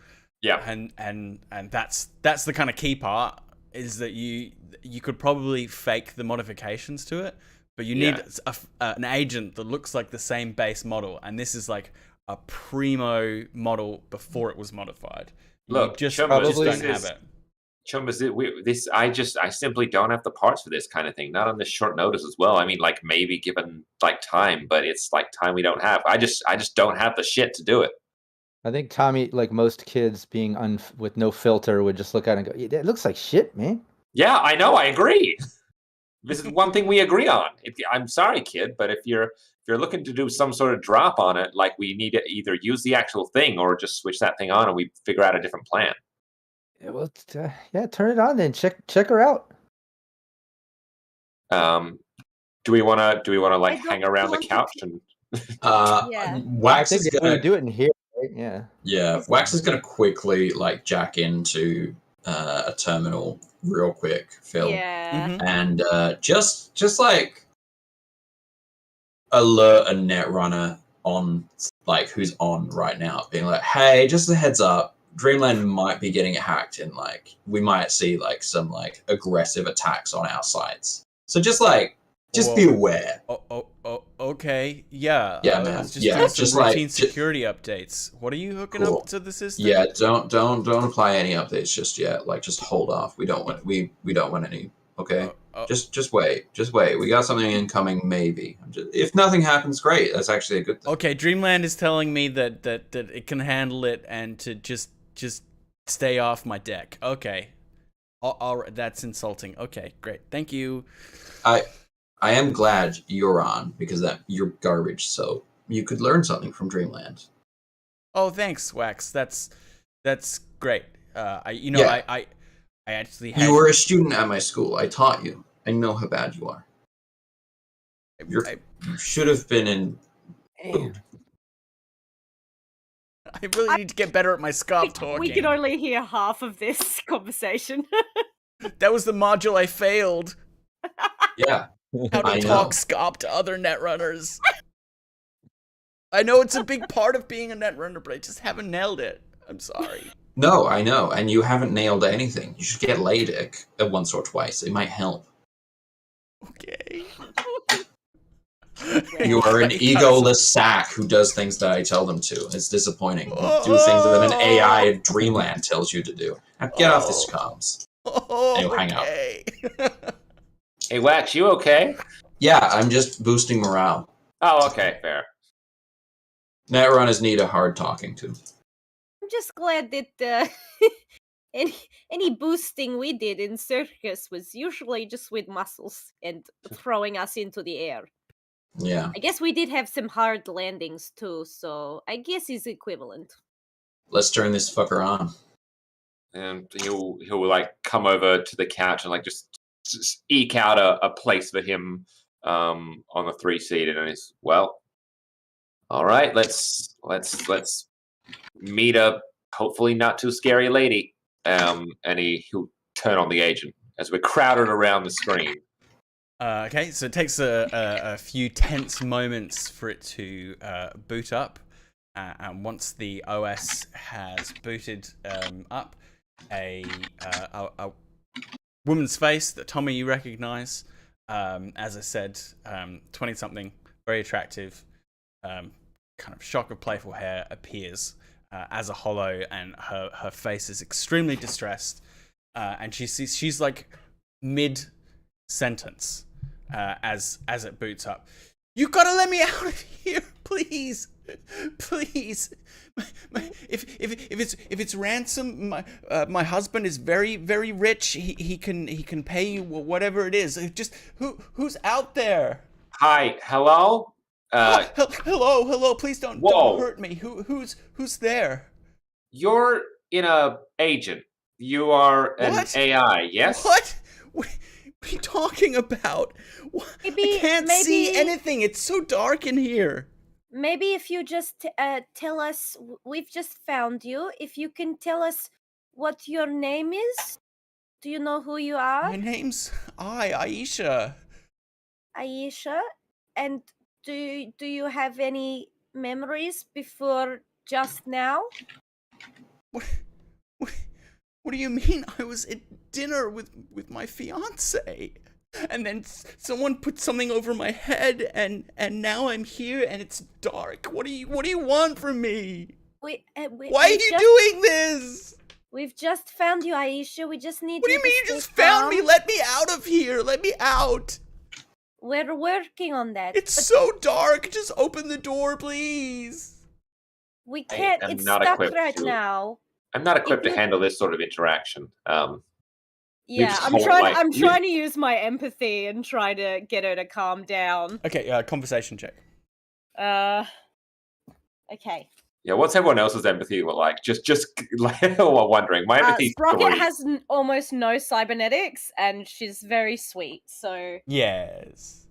yeah, And that's the kind of key part, is that you could probably fake the modifications to it, but you need an agent that looks like the same base model, and this is like a primo model before it was modified. Look, you just Chumbers, don't have it. Chumbers, I simply don't have the parts for this kind of thing. Not on this short notice as well. I mean, like maybe given like time, but it's like time we don't have. I just don't have the shit to do it. I think Tommy, like most kids, being with no filter, would just look at it and go, "Yeah, it looks like shit, man." Yeah, I know. I agree. this is one thing we agree on. I'm sorry, kid, but if you're looking to do some sort of drop on it, like we need to either use the actual thing or just switch that thing on and we figure out a different plan. Yeah, well, yeah, turn it on then. Check her out. Do we want to like I hang don't around the want to couch and? Yeah. Wax I is think we gonna would do it in here, right? Yeah. yeah. Wax is gonna quickly like jack into a terminal real quick, Phil, Yeah. Mhm. and just like alert a netrunner on like who's on right now, being like, hey, just a heads up. Dreamland might be getting hacked, and like we might see like some like aggressive attacks on our sites. So just be Whoa. aware. Okay. Yeah. Yeah, I man. was just Yeah, doing some just like- routine security updates. What are you hooking Cool. up to the system? Yeah, don't apply any updates just yet. Like just hold off. We don't want any. Okay. Just wait. We got something incoming. Maybe. If nothing happens, great. That's actually a good thing. Okay, Dreamland is telling me that it can handle it and to just stay off my deck. Okay. All right, that's insulting. Okay, great. Thank you. I am glad you're on because that you're garbage. So you could learn something from Dreamland. Oh, thanks, Wax. That's great. Yeah. I actually had You were a student at my school. I taught you. I know how bad you are. You should have been in. I really need to get better at my scarf talking. We can only hear half of this conversation. That was the module I failed. Yeah. How to I talk know. Scarp to other netrunners. I know it's a big part of being a netrunner, but I just haven't nailed it. I'm sorry. No, I know, and you haven't nailed anything. You should get LADIC once or twice. It might help. Okay. You are an egoless sack who does things that I tell them to. It's disappointing. You do things that an AI in Dreamland tells you to do. Now get off this comms. And you hang out. Hey, Wax, you okay? Yeah, I'm just boosting morale. Oh, okay, fair. Netrunners need a hard talking to. I'm just glad that any boosting we did in circus was usually just with muscles and throwing us into the air. Yeah. I guess we did have some hard landings too, so I guess it's equivalent. Let's turn this fucker on. And he'll like come over to the couch and like just eke out a place for him on the 3-seater, and he's all right, let's meet a hopefully not too scary lady. And he'll turn on the agent as we're crowded around the screen. Okay, so it takes a few tense moments for it to boot up, and once the OS has booted up, a woman's face that Tommy you recognize, as I said, 20-something, very attractive, kind of shock of playful hair appears as a holo, and her face is extremely distressed, and she's like mid-sentence. As it boots up, you gotta let me out of here, please. If it's ransom, my husband is very very rich. He can pay you whatever it is. Just who's out there? Hi, hello. Hello. Please don't hurt me. Who's there? You're an agent. You are an What? AI, yes? What are you talking about? I can't see anything. It's so dark in here. Maybe if you just tell us, we've just found you. If you can tell us what your name is. Do you know who you are? My name's Aisha. Aisha? And do you have any memories before just now? What do you mean? I was at dinner with my fiance, and then someone put something over my head, and now I'm here, and it's dark. What do you want from me? Why are you doing this? We've just found you, Aisha. We just need. What do you mean you just found me? Let me out of here. Let me out. We're working on that. It's so dark. Just open the door, please. We can't. It's not stuck equipped right to- now. I'm not equipped to handle this sort of interaction. Yeah, just I'm hold, trying. like, I'm you- trying to use my empathy and try to get her to calm down. Okay, conversation check. Okay. Yeah, what's everyone else's empathy like? Just like wondering. My empathy Sprocket 3. has almost no cybernetics, and she's very sweet. So, Yes.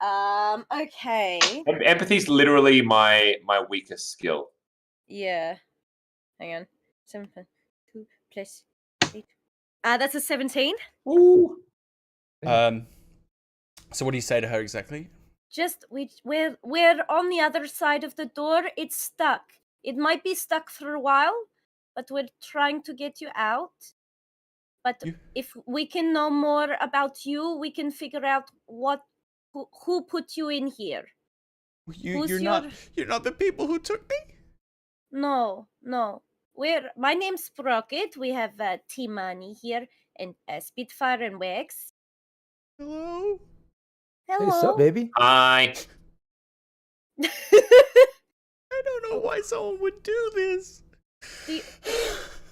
okay. Empathy's literally my weakest skill. Yeah. Hang on. 7+2 plus 8. That's a 17. Ooh. So what do you say to her exactly? Just we're on the other side of the door. It's stuck. It might be stuck for a while, but we're trying to get you out. But if we can know more about you, we can figure out who put you in here. You're not the people who took me? No. My name's Sprocket. We have T-Money here and Spitfire and Wax. Hello? Hey, Hello. what's up, baby? Hi. I don't know why someone would do this.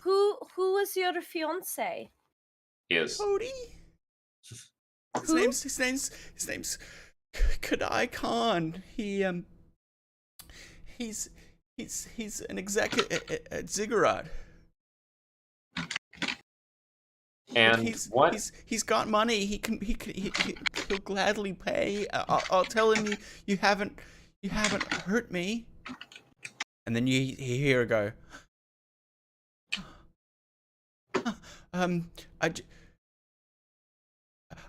Who was your fiance? Is. Cody? Who? His name's Kadai Khan. He's an exec at Ziggurat. And he's got money. He'll gladly pay. I'll tell him you haven't hurt me. And then you hear her go.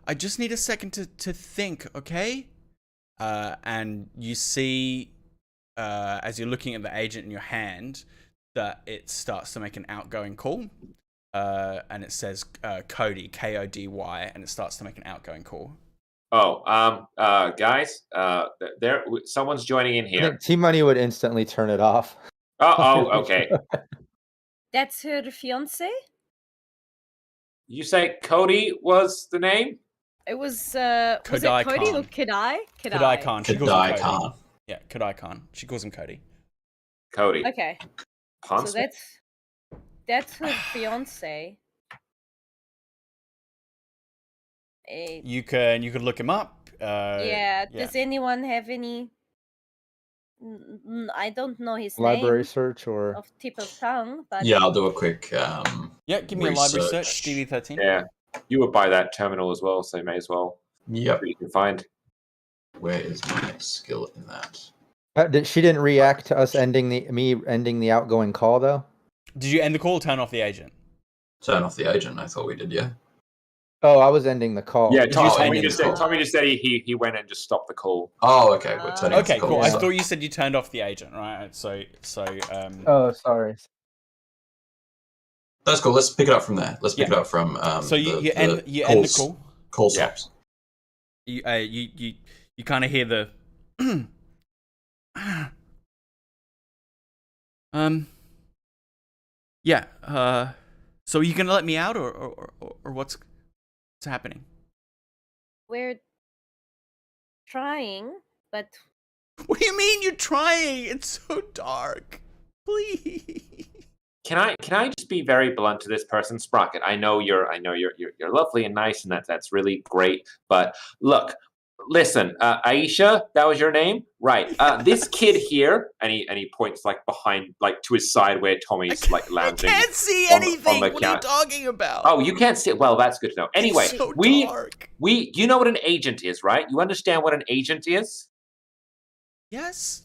I just need a second to think, okay? And you see, as you're looking at the agent in your hand, that it starts to make an outgoing call. And it says Cody, K-O-D-Y, and it starts to make an outgoing call. Oh, guys, there someone's joining in I here. think T-Money would instantly turn it off. Oh, okay. That's her fiance? You say Cody was the name? It was it Kodai Cody Khan. or Kadai? Kadai Khan. She calls him Kadai Cody. Khan. Yeah, Kadai Khan. She calls him Cody. Cody. Okay. Ponce? So that's her fiance. You could look him up. Yeah. Does anyone have any? I don't know his Library name search or off tip of tongue, but Yeah, I'll do a quick. Yeah, give me a library search. DD13. Yeah. You were by that terminal as well, so you may as well. Yep. See what you can find. Where is my skill in that? she didn't react to us ending the outgoing call though. Did you end the call or turn off the agent? Turn off the agent. I thought we did. Yeah. Oh, I was ending the call. Yeah, Did you Tommy end just the said, call? Tommy just said he went and just stopped the call. Oh, okay. We're turning off Okay, the call, cool. I so- thought you said you turned off the agent, right? So Oh, sorry. That's cool. Let's pick it up from there. Let's pick Yeah. it up from. so you end the call. Call Yeah. stops. You kind of hear the yeah. So are you gonna let me out or what's happening? we're trying. But What do you mean you're trying? It's so dark. Please. Can I just be very blunt to this person, Sprocket? I know you're lovely and nice, and that's really great. But look, listen, Aisha, that was your name, right? This kid here, and he points like behind, like to his side where Tommy's like lounging. I can't see on the anything. What are you couch. talking about? Oh, you can't see it. Well, that's good to know. Anyway, It's so we dark. you know what an agent is, right? You understand what an agent is? Yes.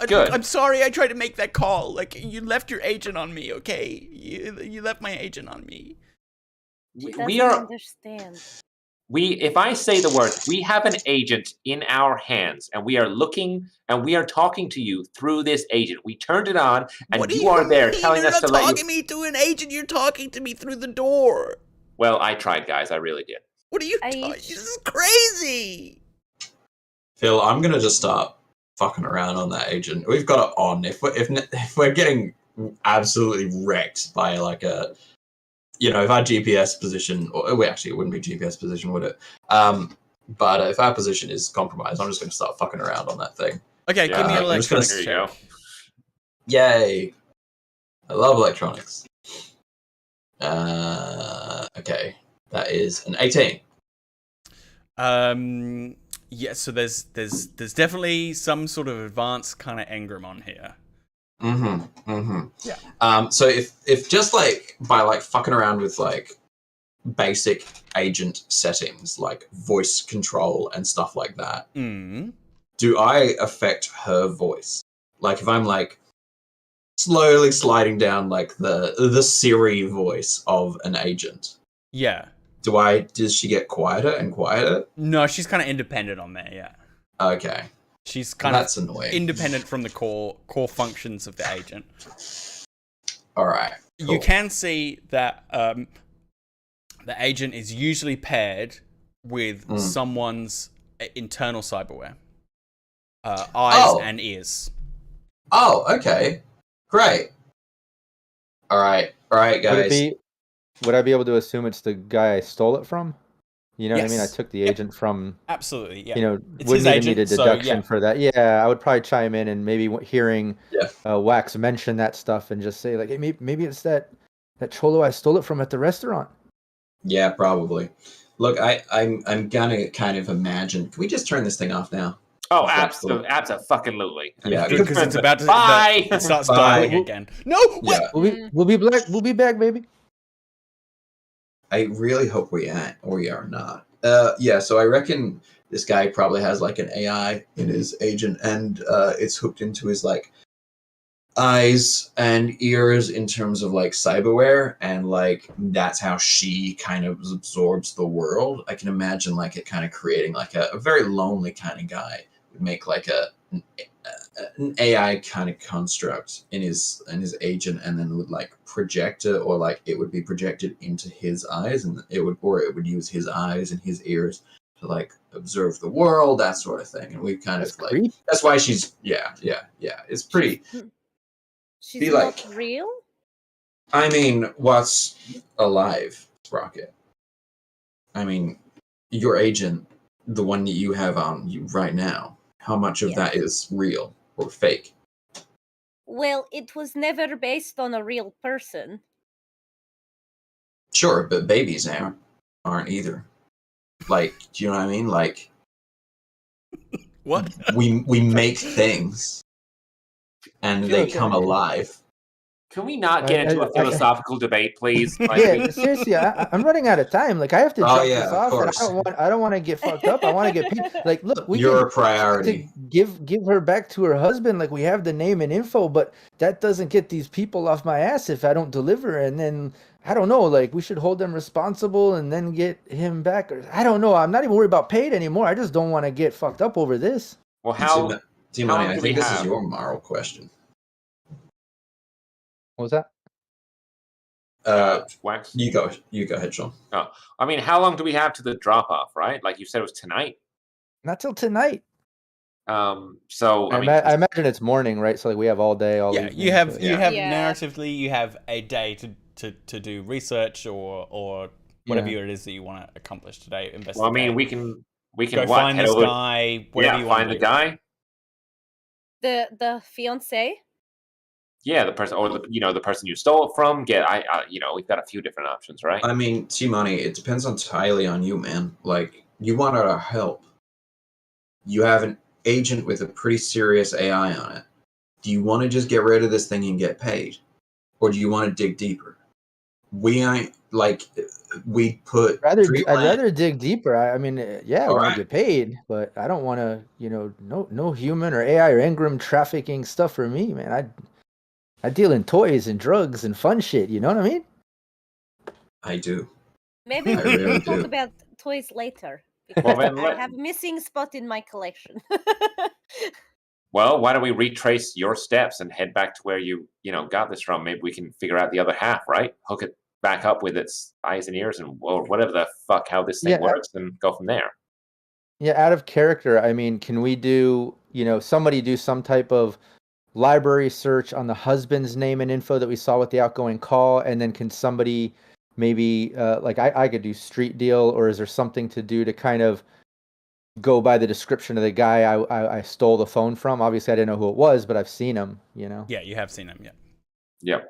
Good. I'm sorry I tried to make that call. Like, you left your agent on me, okay? You left my agent on me. she We doesn't are understand. if I say the word, we have an agent in our hands, and we are looking and we are talking to you through this agent. We turned it on, and What do you are there mean? telling You're us not to let talking you. me to an agent. You're talking to me through the door. Well, I tried, guys. I really did. What are you I- talking? This is crazy. Phil, I'm gonna just start fucking around on that agent. We've got it on. If we're getting absolutely wrecked by like a, if our GPS position, or it wouldn't be GPS position, would it? But if our position is compromised, I'm just gonna start fucking around on that thing. Okay, Yeah, give me an I'm just gonna- electronics Here you check. go. Yay! I love electronics. Okay. That is an 18. Yeah, so there's definitely some sort of advanced kind of engram on here. Yeah. So if just like by like fucking around with like basic agent settings like voice control and stuff like that, do I affect her voice? Like if I'm like slowly sliding down like the Siri voice of an agent. Yeah. Does she get quieter and quieter? No, she's kind of independent on there, yeah. Okay. She's kind That's of annoying. independent from the core functions of the agent. All right. Cool. You can see that the agent is usually paired with someone's internal cyberware. Eyes and ears. Oh, okay. Great. All right, guys. Would I be able to assume it's the guy I stole it from? You know what I mean? I Yes. took the agent from... Absolutely, yeah. You know, It's wouldn't his even need a agent, so, deduction yeah. for that. Yeah, I would probably chime in and maybe hearing Wax mention that stuff and just say like, hey, maybe it's that cholo I stole it from at the restaurant. Yeah, probably. Look, I'm gonna kind of imagine. Can we just turn this thing off now? Oh, absolutely. Yeah, Because it's about to... Bye! It starts Bye. dialing again. No! Wait! Yeah. We'll be back, baby. I really hope we are not. Yeah, so I reckon this guy probably has like an AI in his agent, and it's hooked into his like eyes and ears in terms of like cyberware, and like that's how she kind of absorbs the world. I can imagine like it kind of creating like a very lonely kind of guy would make like an AI kind of construct in his agent, and then would like project it, or like it would be projected into his eyes, and it would use his eyes and his ears to like observe the world, that sort of thing. And we kind of like creepy. that's why she's it's pretty. She's not real? I mean, what's alive, Sprocket? I mean, your agent, the one that you have on you right now, how much of that is real or fake? Well, it was never based on a real person. Sure, but babies aren't either. Like, do you know what I mean? Like, What? we make things, and they come alive. Can we not get into a philosophical debate, please? Yeah, seriously, I'm running out of time. Like, I have to drop this off, and I don't want to get fucked up. I want to get paid. Like, look, you're a priority. Give her back to her husband. Like, we have the name and info, but that doesn't get these people off my ass if I don't deliver. And then I don't know. Like, we should hold them responsible and then get him back. Or I don't know. I'm not even worried about paid anymore. I just don't want to get fucked up over this. Well, how? T-Money, I think this is your moral question. What was that? Wax. You go ahead, Sean. Oh, I mean, how long do we have to the drop off? Right, like you said, it was tonight. Not till tonight. So I imagine it's morning, right? So like we have all day. You have narratively, you have a day to do research or whatever it is that you want to accomplish today. Investigate. Well, I mean, we can go find this guy. Whatever you want find the guy. The fiance. Yeah, the person, or the person you stole it from. We've got a few different options, right? I mean, T-Money, it depends entirely on you, man. Like, you want our help. You have an agent with a pretty serious AI on it. Do you want to just get rid of this thing and get paid? Or do you want to dig deeper? I'd rather dig deeper. I mean, I want to get paid, but I don't want to, no human or AI or engram trafficking stuff for me, man. I deal in toys and drugs and fun shit. You know what I mean? I do. Maybe we can talk about toys later. Because I have a missing spot in my collection. Well, why don't we retrace your steps and head back to where you got this from? Maybe we can figure out the other half, right? Hook it back up with its eyes and ears or whatever the fuck how this thing works, and go from there. Yeah, out of character. I mean, can we do somebody do some type of library search on the husband's name and info that we saw with the outgoing call, and then can somebody maybe I could do street deal, or is there something to do to kind of go by the description of the guy I stole the phone from? Obviously I didn't know who it was, but I've seen him. Yeah, you have seen him.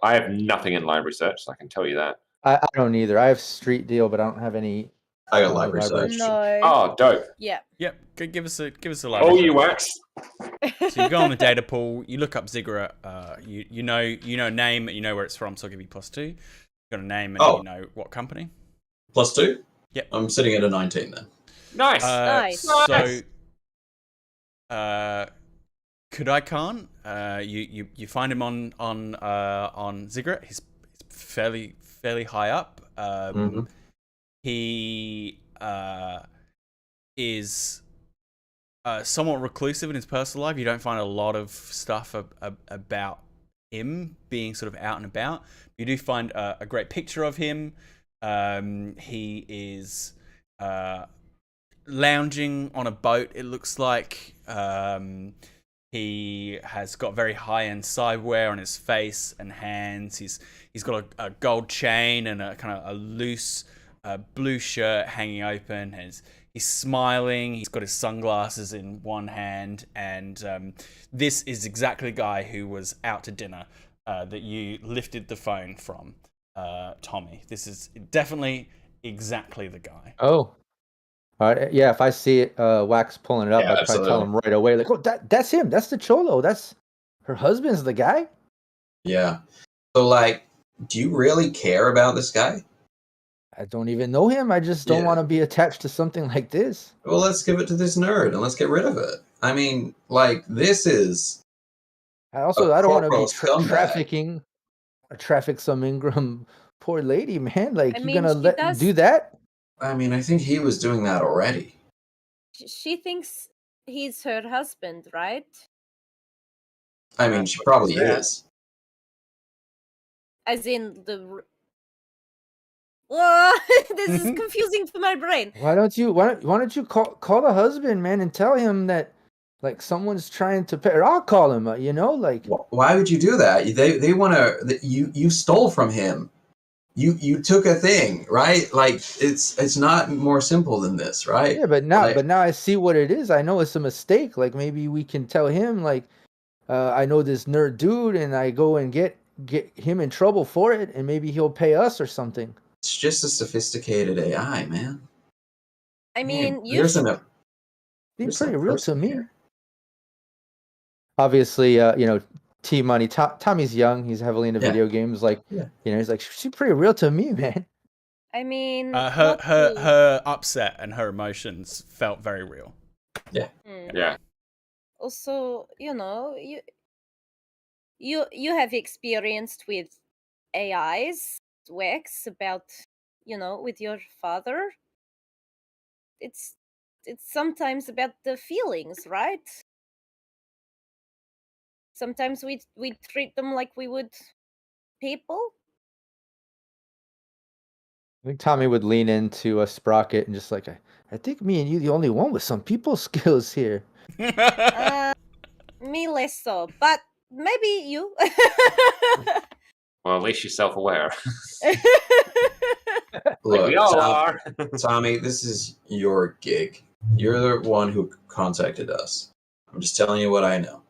I have nothing in library search, so I can tell you that. I don't either. I have Street Deal, but I don't have any. I got library search. No. Oh, dope. Yeah. Yep. Give us a Oh, library. you search. wax. So you go on the data pool, you look up Ziggurat, you know a name, you know where it's from, so I'll give you +2. You got a name and you know what company. +2? Yep. I'm sitting at a 19 then. Nice. Nice. So Kudai Khan, you find him on Ziggurat. He's fairly high up. Mhm. He is somewhat reclusive in his personal life. You don't find a lot of stuff about him being sort of out and about. You do find a great picture of him. He is lounging on a boat, it looks like. He has got very high-end cyberware on his face and hands. He's got a gold chain and a kind of a loose blue shirt hanging open. He's smiling. He's got his sunglasses in one hand, and this is exactly the guy who was out to dinner that you lifted the phone from, Tommy. This is definitely exactly the guy. Oh. All right. Yeah, if I see it, Wax pulling it up, Yeah, I'd probably tell absolutely. him right away, like, oh, that's him. That's the Cholo. That's her husband's the guy. Yeah. So, like, do you really care about this guy? I don't even know him. I just don't Yeah. want to be attached to something like this. Well, let's give it to this nerd and let's get rid of it. I mean, like, this is I don't want to corporal be scumbag. traffic some Ingram poor lady, man. Like, I you mean, gonna she let does- do that? I mean, I think he was doing that already. She thinks he's her husband, right? I mean, she probably Yeah. is. As in the. Oh, this is confusing for my brain. Why don't you call the husband, man, and tell him that like someone's trying to pay, or I'll call him, like Why would you do that? They want to. You stole from him. You took a thing, right? Like it's not more simple than this, right? yeah, but now Like, I see what it is. I know it's a mistake. Like maybe we can tell him like I know this nerd dude and I go and get him in trouble for it and maybe he'll pay us or something. it's just a sophisticated AI, man. I mean, you there's should. an Seems there's a pretty real to person me. here. Obviously, T Money. Tommy's young. He's heavily into Yeah. video games. Like, Yeah. He's like, she's pretty real to me, man. I mean, Her upset and her emotions felt very real. Yeah. Also, you have experienced with AIs, Wax, about with your father. It's sometimes about the feelings, right? Sometimes we treat them like we would people. I think Tommy would lean into a Sprocket and just like, I think me and you the only one with some people skills here. Me less so, but maybe you. Well, at least you're self-aware. Look, we all are. Tommy, this is your gig. You're the one who contacted us. I'm just telling you what I know.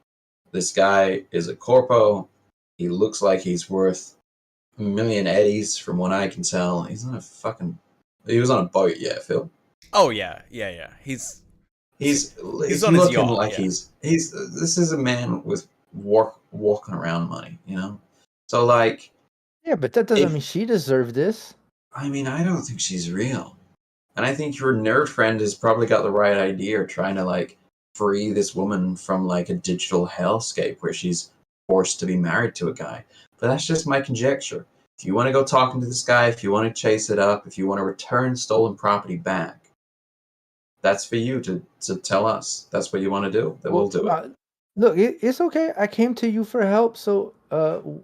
This guy is a corpo. He looks like he's worth a million eddies, from what I can tell. He's on a fucking. He was on a boat, yeah, Phil. Oh yeah. He's on his looking yacht, like yeah. he's. This is a man with walking around money, you know. So like, Yeah, but that doesn't If- mean she deserved this. I mean, I don't think she's real, and I think your nerd friend has probably got the right idea, trying to like free this woman from like a digital hellscape where she's forced to be married to a guy. But that's just my conjecture. If you want to go talking to this guy, if you want to chase it up, if you want to return stolen property back, that's for you to tell us. That's what you want to do. Then we'll do it. Look, it's okay. I came to you for help, so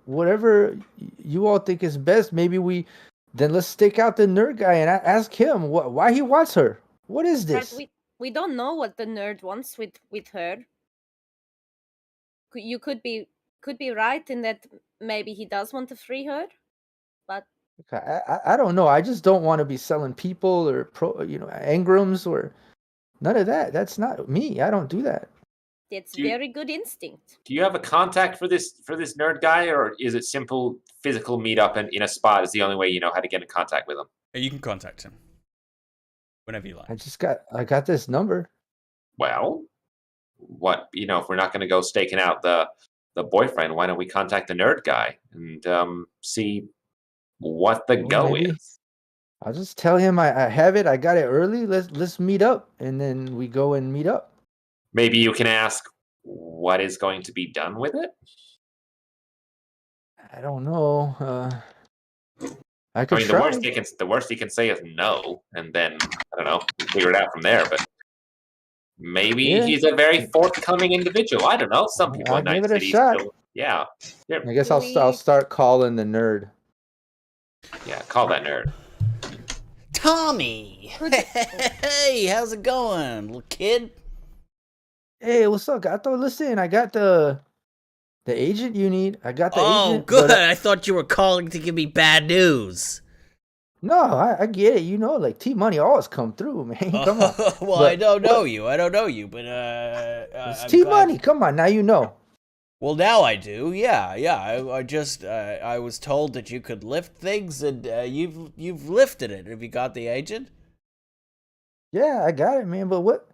whatever you all think is best, maybe then let's stake out the nerd guy and ask him why he wants her. What is this? Right, we don't know what the nerd wants with her. You could be right in that maybe he does want to free her, but I don't know. I just don't want to be selling people or engrams or none of that. That's not me. I don't do that. That's Do you- very good instinct. Do you have a contact for this nerd guy, or is it simple physical meetup and in a spot is the only way you know how to get in contact with him? You can contact him whenever you like. I got this number. Well, what if we're not going to go staking out the boyfriend, why don't we contact the nerd guy and see what the go maybe. is? I'll just tell him I have it. I got it early. Let's meet up, and then we go and meet up. Maybe you can ask what is going to be done with it. I don't know. I I could mean, try. the worst he can say is no, and then I don't know, figure it out from there. But maybe he's a very forthcoming individual. I don't know. Some people I'll in Night give it a City shot. still, yeah. I guess I'll start calling the nerd. Yeah, call that nerd. Tommy! Hey, how's it going, little kid? Hey, what's up, Gato? Listen, I got the agent you need. I got the agent. Good. but, I thought you were calling to give me bad news. No, I get it. Like T-Money always come through, man. Come on. Well, But- I don't know you, but It's I'm T-Money. glad- Come on, now you know. Well, now I do. Yeah. I just I was told that you could lift things, and you've lifted it. Have you got the agent? Yeah, I got it, man. But what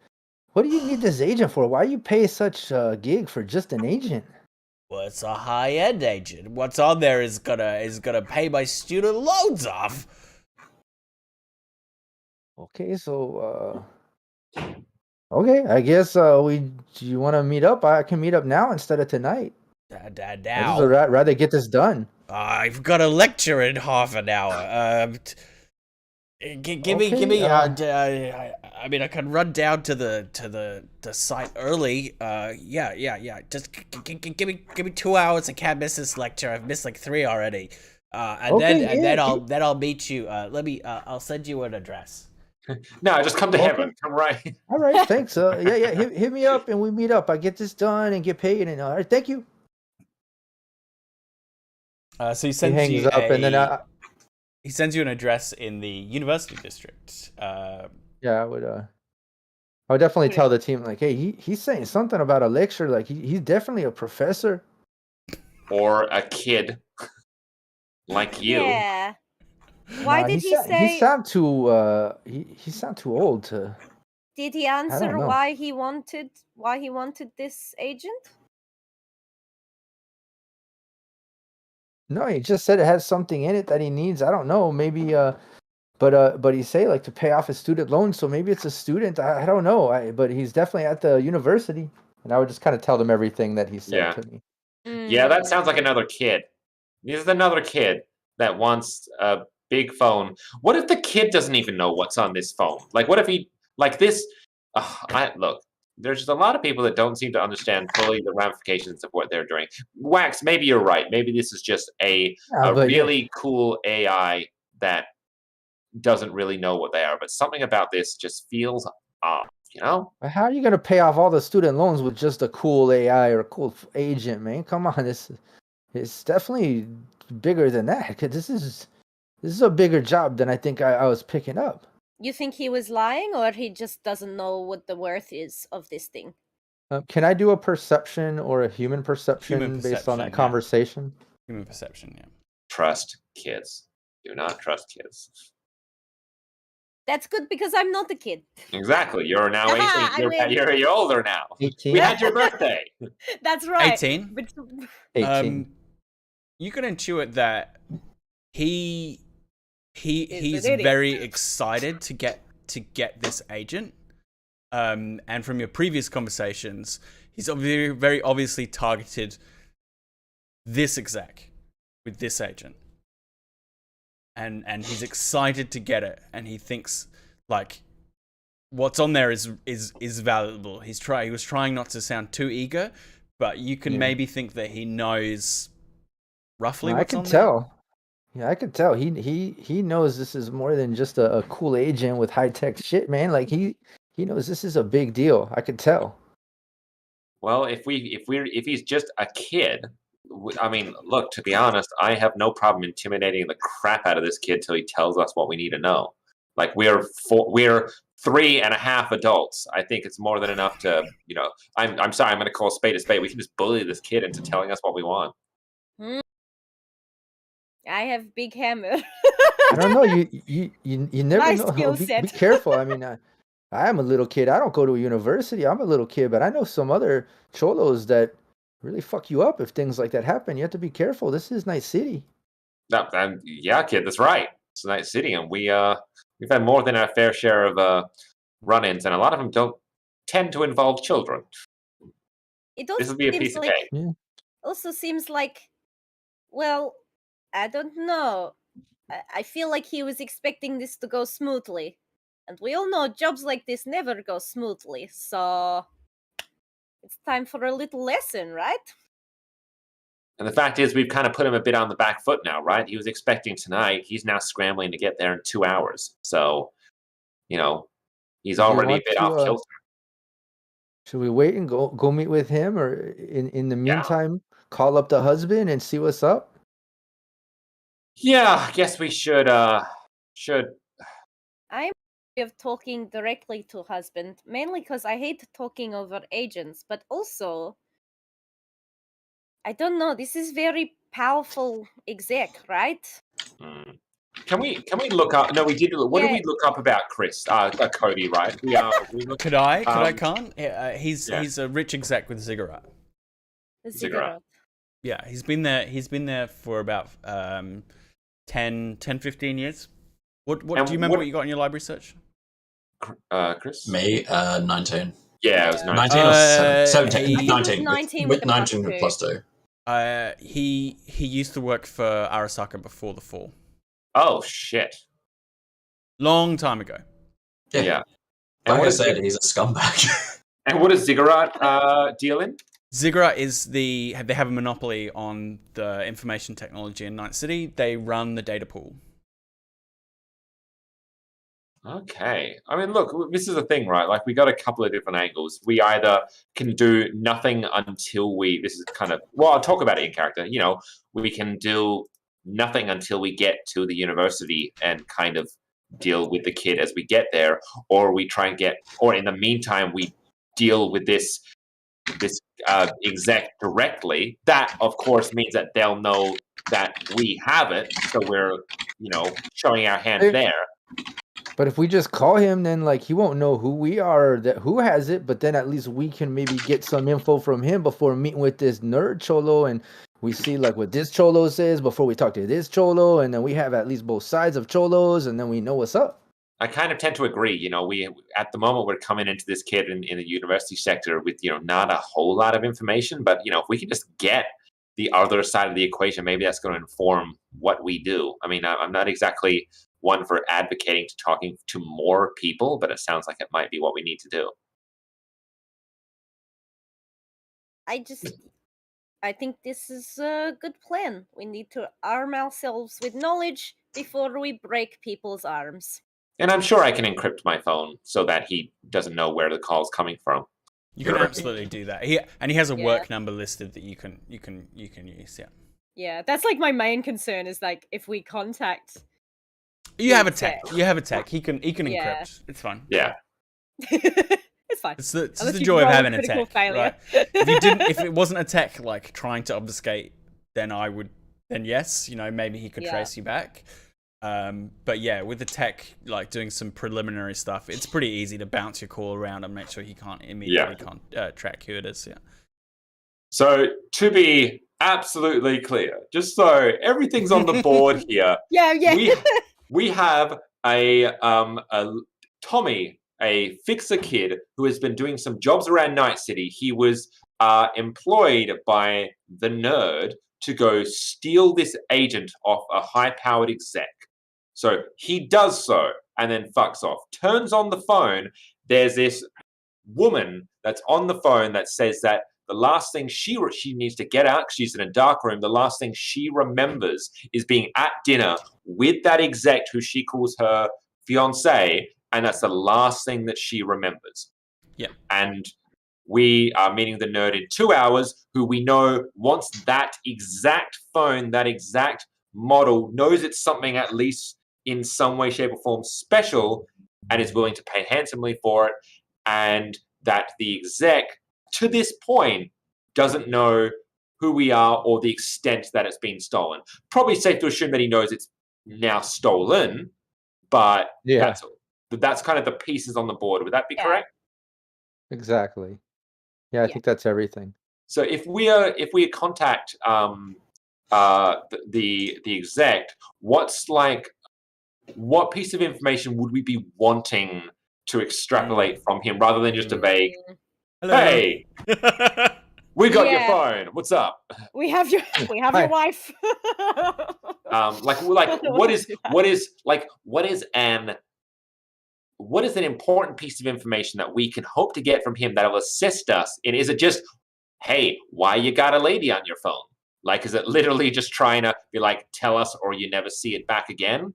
do you need this agent for? Why you pay such a gig for just an agent? Well, it's a high-end agent. What's on there is gonna pay my student loans off. Okay, so okay, I guess you want to meet up? I can meet up now instead of tonight. I just Now, rather get this done. I've got a lecture in half an hour. Give me. I mean, I can run down to the site early. Yeah. Just give me 2 hours. I can't miss this lecture. I've missed like 3 already. Then I'll meet you. I'll send you an address. No, just come to heaven. Come right. All right, thanks. Yeah. Hit me up and we meet up. I get this done and get paid. And all right, thank you. So he He sends hangs you up and then he sends you an address in the university district. yeah, I would definitely tell the team like, hey, he's saying something about a lecture. Like he's definitely a professor. Or a kid like you. Yeah. Why Nah, did he say? He sound too he sound too old to. Did he answer know. why he wanted this agent? No, he just said it has something in it that he needs. I don't know. Maybe but he say like to pay off his student loans. So maybe it's a student. I don't know. But he's definitely at the university. And I would just kind of tell them everything that he said to me. Yeah, that sounds like another kid. This is another kid that wants a big phone. What if the kid doesn't even know what's on this phone? Like, what if he like this? Look, there's just a lot of people that don't seem to understand fully the ramifications of what they're doing. Wax, maybe you're right. Maybe this is just a really cool AI that doesn't really know what they are. But something about this just feels off. You know? But how are you gonna pay off all the student loans with just a cool AI or a cool agent, man? Come on, it's definitely bigger than that. 'Cause this is a bigger job than I think I was picking up. You think he was lying, or he just doesn't know what the worth is of this thing? Can I do a perception or a human perception based on that perception, yeah. conversation? Human perception, yeah. Trust kids. Do not trust kids. That's good because I'm not a kid. Exactly. You're now Aha, 18. You're older now. 18. We had your birthday. That's right. 18. But 18. You can intuit that he's an idiot. very excited to get this agent. And from your previous conversations, he's very, very obviously targeted this exec with this agent. And he's excited to get it, and he thinks like what's on there is valuable. He was trying not to sound too eager, but you can maybe think that he knows roughly what's on there. I can tell. Yeah, I could tell. He knows this is more than just a cool agent with high tech shit, man. Like he knows this is a big deal. I could tell. Well, if he's just a kid, I mean, look, to be honest, I have no problem intimidating the crap out of this kid till he tells us what we need to know. Like we're 3.5 adults. I think it's more than enough to, I'm sorry, I'm going to call a spade a spade. We can just bully this kid into telling us what we want. I have big hammer. I don't know. You never My know. skill Be set. careful. I mean, I am a little kid. I don't go to a university. I'm a little kid, but I know some other cholos that really fuck you up if things like that happen. You have to be careful. This is Night City. No, yeah, kid, that's right. It's Night City, and we've had more than our fair share of run-ins, and a lot of them don't tend to involve children. It This also will be a seems piece of like cake. also seems like, well, I don't know. I feel like he was expecting this to go smoothly, and we all know jobs like this never go smoothly. So it's time for a little lesson, right? And the fact is, we've kind of put him a bit on the back foot now, right? He was expecting tonight. He's now scrambling to get there in 2 hours. So, he's already a bit off kilter. Should we wait and go meet with him, or in the meantime, call up the husband and see what's up? Yeah, I guess we should. I'm of talking directly to husband, mainly because I hate talking over agents, but also, I don't know, this is very powerful exec, right? Can we look up? No, we did. What did we look up about Chris? Cody, right? Could I can't? He's a rich exec with Ziggurat. Ziggurat. Yeah, he's been there for about 10, 15 years. What do you remember what you got in your library search? Chris? Me, 19. Yeah, it was 19 or 17. 19. 19 with 19 plus 2. He used to work for Arasaka before the fall. Oh shit! Long time ago. Yeah. And like I said, he's a scumbag. And what does Ziggurat deal in? Ziggurat is they have a monopoly on the information technology in Night City. They run the data pool. Okay. I mean, look, this is the thing, right? Like, we got a couple of different angles. We either can do nothing until this is kind of, well, I'll talk about it in character. We can do nothing until we get to the university and kind of deal with the kid as we get there, or we try and or in the meantime, we deal with this exec directly. That, of course, means that they'll know that we have it, so we're, showing our hand there. But if we just call him, then he won't know who we are, or who has it. But then at least we can maybe get some info from him before meeting with this nerd cholo, and we see what this cholo says before we talk to this cholo, and then we have at least both sides of cholos, and then we know what's up. I kind of tend to agree. We at the moment we're coming into this kid in the university sector with not a whole lot of information, but if we can just get the other side of the equation, maybe that's going to inform what we do. I mean, I'm not exactly one for advocating to talking to more people, but it sounds like it might be what we need to do. I think this is a good plan. We need to arm ourselves with knowledge before we break people's arms. And I'm sure I can encrypt my phone so that he doesn't know where the call's coming from. You can absolutely do that. He has a work number listed that you can use. Yeah. Yeah, that's my main concern is if we contact. You have a tech. He can encrypt. It's fine. Yeah. It's fine. It's the joy of having a tech. Right? If it wasn't a tech trying to obfuscate, then yes, maybe he could trace you back. But yeah, with the tech doing some preliminary stuff, it's pretty easy to bounce your call around and make sure he can't immediately track who it is. Yeah. So to be absolutely clear, just so everything's on the board here. Yeah. We have a Tommy, a fixer kid who has been doing some jobs around Night City. He was employed by the nerd to go steal this agent off a high-powered exec. So he does so and then fucks off. Turns on the phone. There's this woman that's on the phone that says that the last thing she needs to get out, because she's in a dark room, the last thing she remembers is being at dinner with that exec who she calls her fiancé, and that's the last thing that she remembers. Yeah. And we are meeting the nerd in 2 hours, who we know wants that exact phone, that exact model, knows it's something at least in some way, shape, or form special, and is willing to pay handsomely for it, and that the exec, to this point, doesn't know who we are or the extent that it's been stolen. Probably safe to assume that he knows it's now stolen, but that's kind of the pieces on the board. Would that be correct? Exactly. Yeah, I think that's everything. So if we contact the exec, what piece of information would we be wanting to extrapolate from him rather than just a vague, "Hey, we got your phone. What's up? We have your wife." What is an important piece of information that we can hope to get from him that'll assist us? And is it just, hey, why you got a lady on your phone? Like, is it literally just trying to be like, tell us or you never see it back again?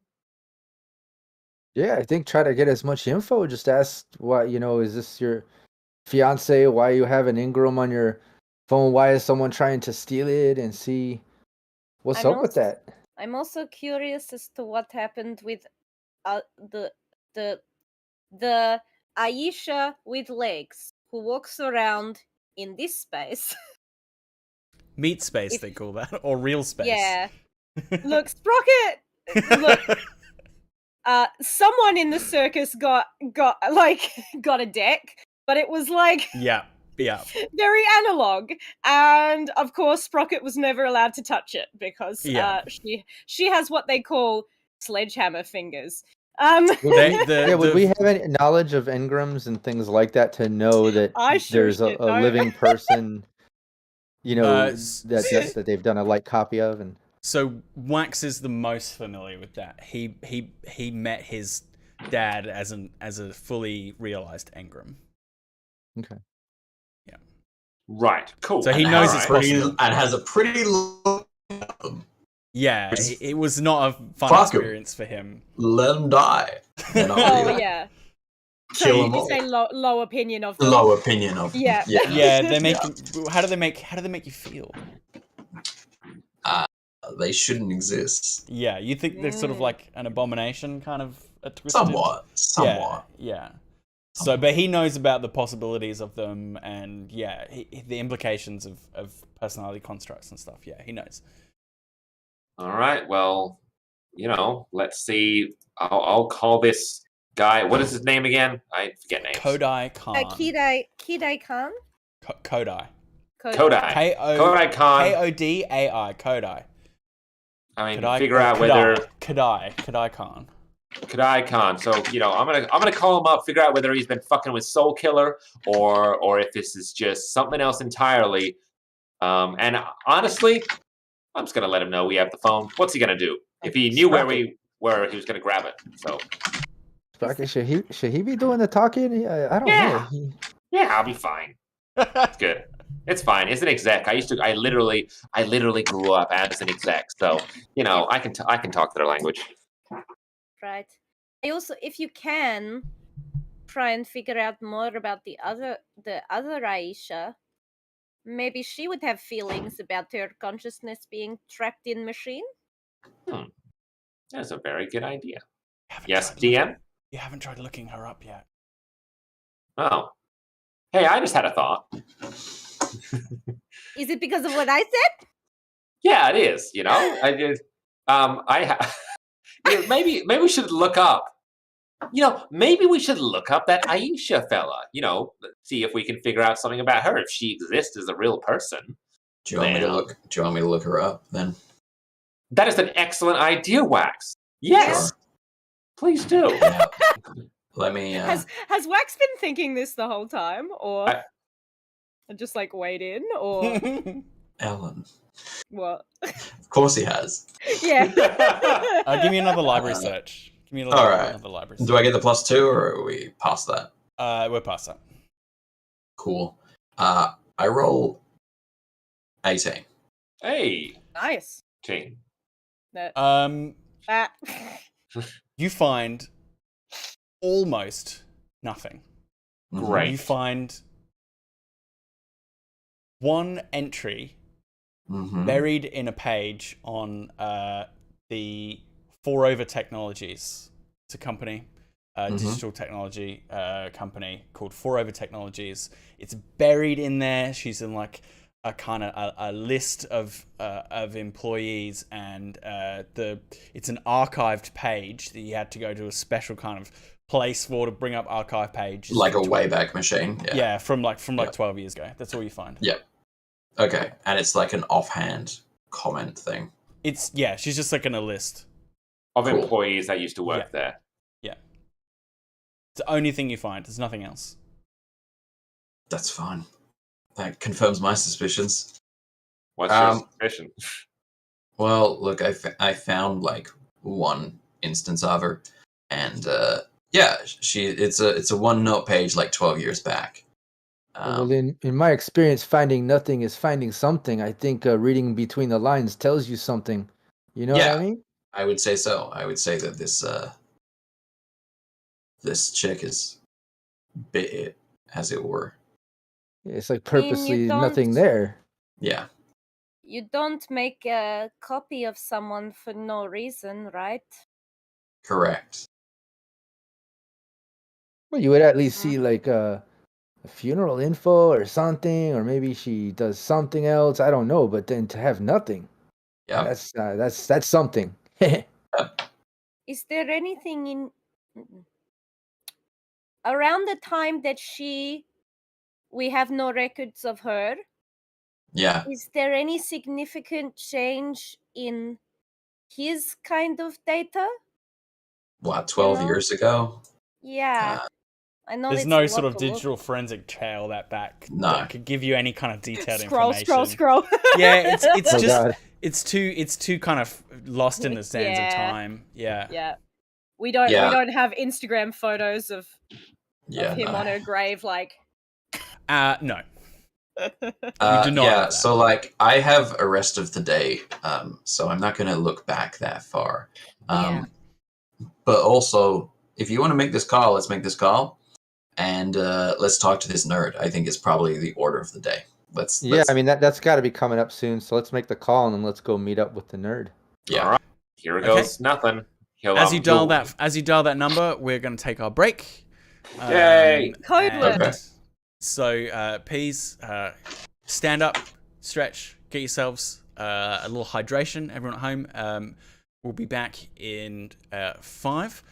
Yeah, I think try to get as much info. Just ask, what, is this your fiance? Why you have an Ingram on your phone? Why is someone trying to steal it? And see what's up with that. I'm also curious as to what happened with the Aisha with legs who walks around in this space. Meat space, they call that, or real space. Yeah. Look, Sprocket. Look. Someone in the circus got a deck, but it was like very analog, and of course Sprocket was never allowed to touch it because she has what they call sledgehammer fingers. Would we have any knowledge of engrams and things like that to know that there's a living person, that they've done a light copy of? And so Wax is the most familiar with that. He met his dad as a fully realized engram. Okay. Yeah. Right. Cool. So he knows it's possible and has a pretty look at them. Yeah, it was not a fun experience for him. Let him die. Yeah. Kill them all. Say low opinion of them. Low opinion of them. Yeah. Yeah. They make. How do they make you feel? They shouldn't exist. Yeah, you think they're sort of like an abomination, kind of a twisted. Somewhat. Yeah. So, but he knows about the possibilities of them, and the implications of personality constructs and stuff. Yeah, he knows. All right. Well, let's see. I'll call this guy. What is his name again? I forget names. Kodai Khan. Kodai Khan. Kodai. Kodai. Kodai Khan. Kodai. Kodai. I mean, figure out whether Kodai Khan. Kodai Khan. So I'm gonna call him up, figure out whether he's been fucking with Soul Killer or if this is just something else entirely. And honestly, I'm just gonna let him know we have the phone. What's he gonna do if he knew where he was gonna grab it? So, should he be doing the talking? I don't know. Yeah, I'll be fine. It's good. It's fine. It's an exec. I literally grew up as an exec, so I can talk their language. Right. I also, if you can, try and figure out more about the other Aisha. Maybe she would have feelings about her consciousness being trapped in machine. That's a very good idea. Yes, DM? You haven't tried looking her up yet. Oh. Hey, I just had a thought. Is it because of what I said? Yeah, it is. I did. Maybe we should look up. Maybe we should look up that Aisha fella. See if we can figure out something about her if she exists as a real person. Do you want me to look her up then? That is an excellent idea, Wax. Yes, please do. Yeah. Let me. Has Wax been thinking this the whole time, or just like weighed in, or Ellen? What? Of course he has. Yeah. Give me another library search. Give me another library search. Do I get the +2 or are we past that? We're past that. Cool. I roll 18. Hey. Nice. Team. You find almost nothing. Great. You find one entry buried in a page on the 4 Over Technologies. It's a company. digital technology company called Forever Technologies. It's buried in there. She's in like a kind of a list of employees, and it's an archived page that you had to go to a special kind of place for to bring up archive pages, like a Wayback Machine. Yeah, from 12 years ago. That's all you find. Yeah. Okay, and it's like an offhand comment thing. She's just like in a list of employees that used to work there. Yeah. It's the only thing you find. There's nothing else. That's fine. That confirms my suspicions. What's your suspicion? Well, look, I found like one instance of her, and it's a one-note page like 12 years back. Well, in my experience, finding nothing is finding something. I think reading between the lines tells you something. You know what I mean? I would say so. I would say that this chick is bit it, as it were. It's like purposely nothing there. Yeah. You don't make a copy of someone for no reason, right? Correct. Well, you would at least see like a funeral info or something, or maybe she does something else. I don't know, but then to have nothing, that's something. Is there anything in around the time that we have no records of her? Yeah. Is there any significant change in his kind of data? What, 12 years ago? Yeah. I know there's no sort of digital forensic trail that could give you any kind of detailed information. Scroll. Yeah, it's too kind of lost in the sands of time. Yeah. We don't have Instagram photos of him on her grave, like. No. We do not have that. So like I have a rest of the day, so I'm not going to look back that far. But also, if you want to make this call, let's make this call, and let's talk to this nerd. I think it's probably the order of the day. Let's I mean that's got to be coming up soon. So let's make the call and then let's go meet up with the nerd. Yeah. All right. Here goes nothing. As you dial that number, we're going to take our break. Yay! Code word. Okay. So, please stand up, stretch, get yourselves a little hydration. Everyone at home. We'll be back in 5.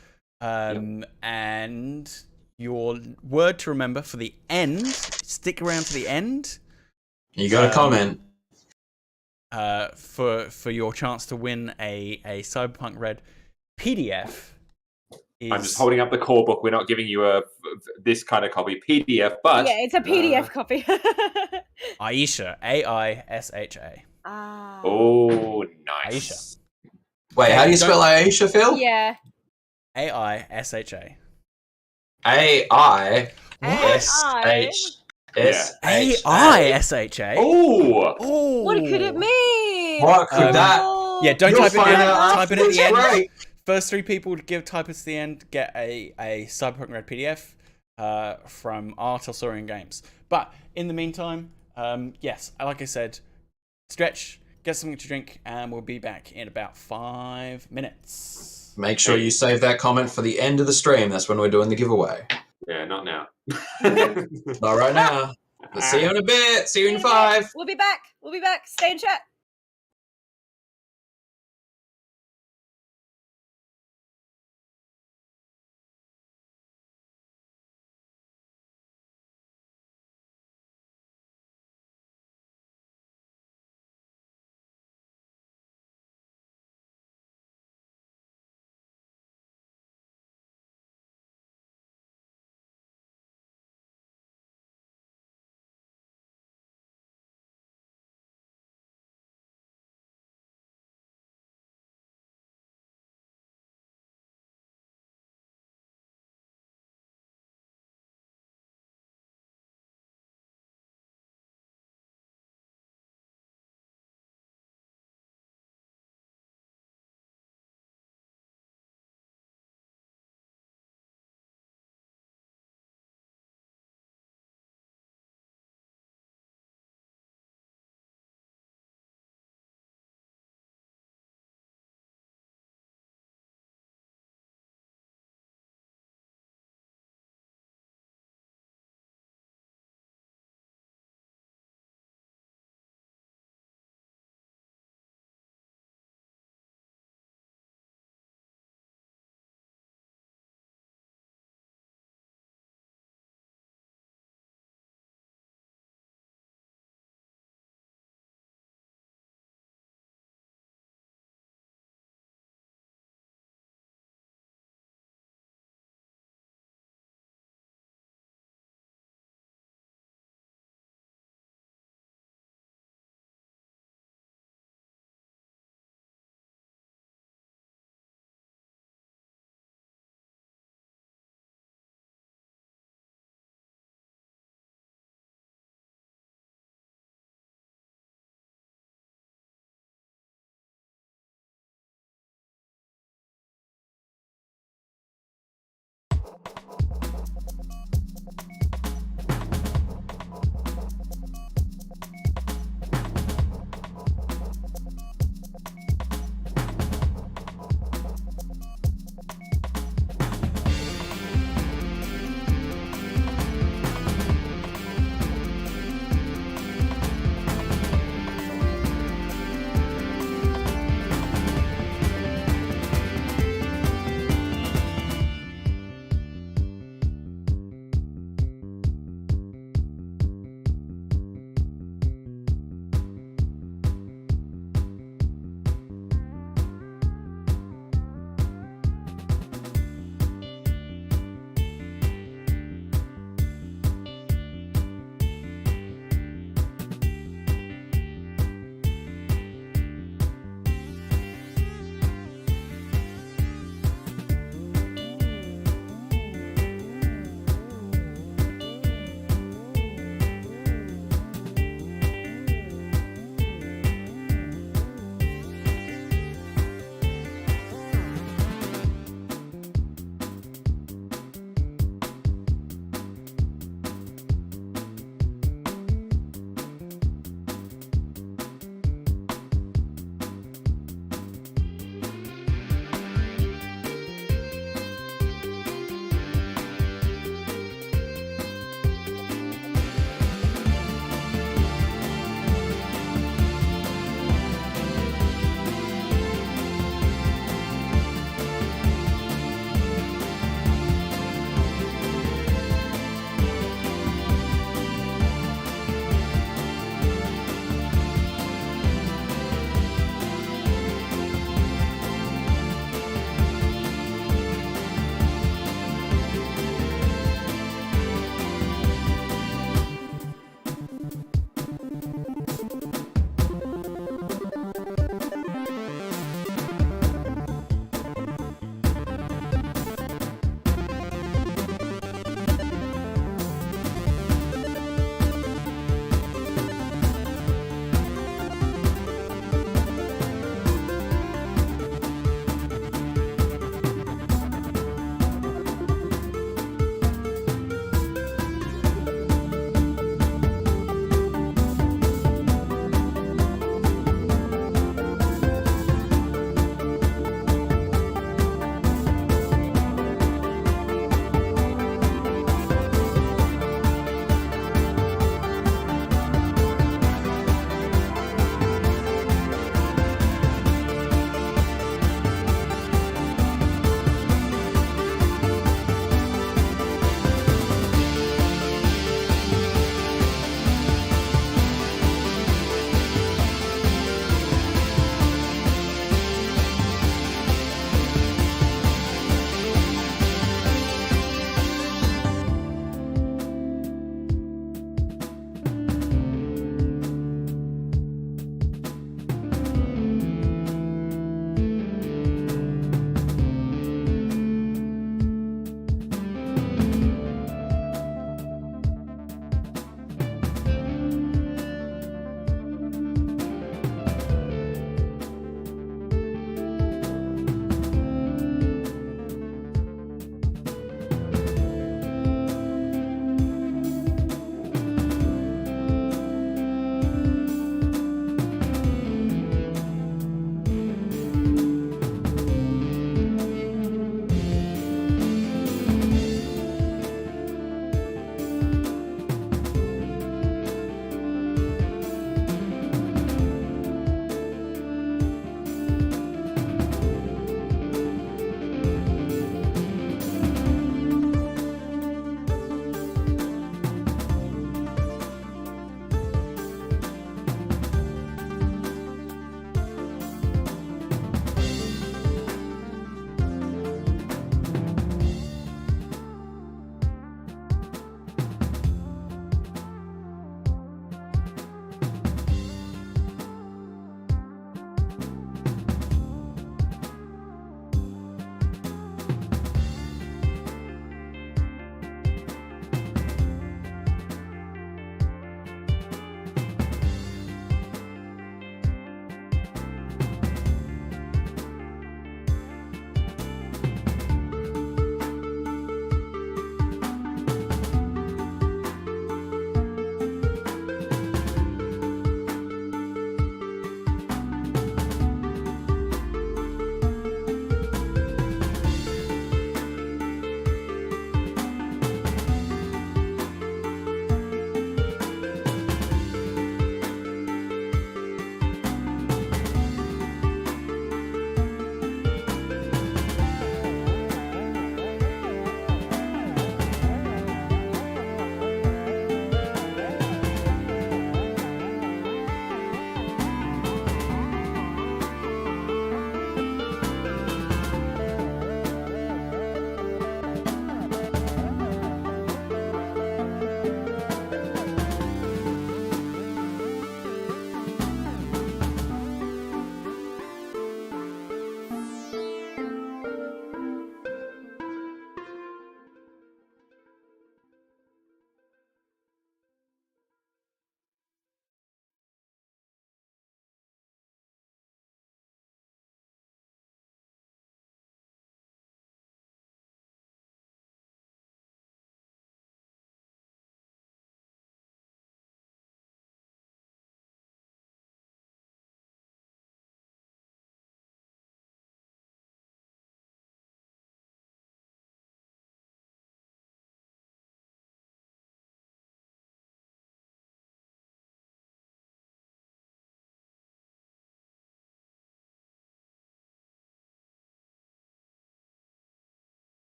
And your word to remember for the end, stick around to the end. You got a comment. For your chance to win a Cyberpunk RED PDF. I'm just holding up the core book. We're not giving you this kind of copy PDF, but it's a PDF copy. Aisha, Aisha. Oh, nice. Aisha. Wait, how do you spell Aisha, Phil? Yeah. Aisha. Aisha. Oh. What could it mean? What could that? Yeah, don't type it in. Type it at the end. Right. First 3 people to type it to the end get a Cyberpunk RED PDF from our Telsorian Games. But in the meantime, yes, like I said, stretch, get something to drink, and we'll be back in about 5 minutes. Make sure you save that comment for the end of the stream. That's when we're doing the giveaway. Yeah, not now. Not right now. Let's see you in a bit. See you in 5. We'll be back. Stay in chat.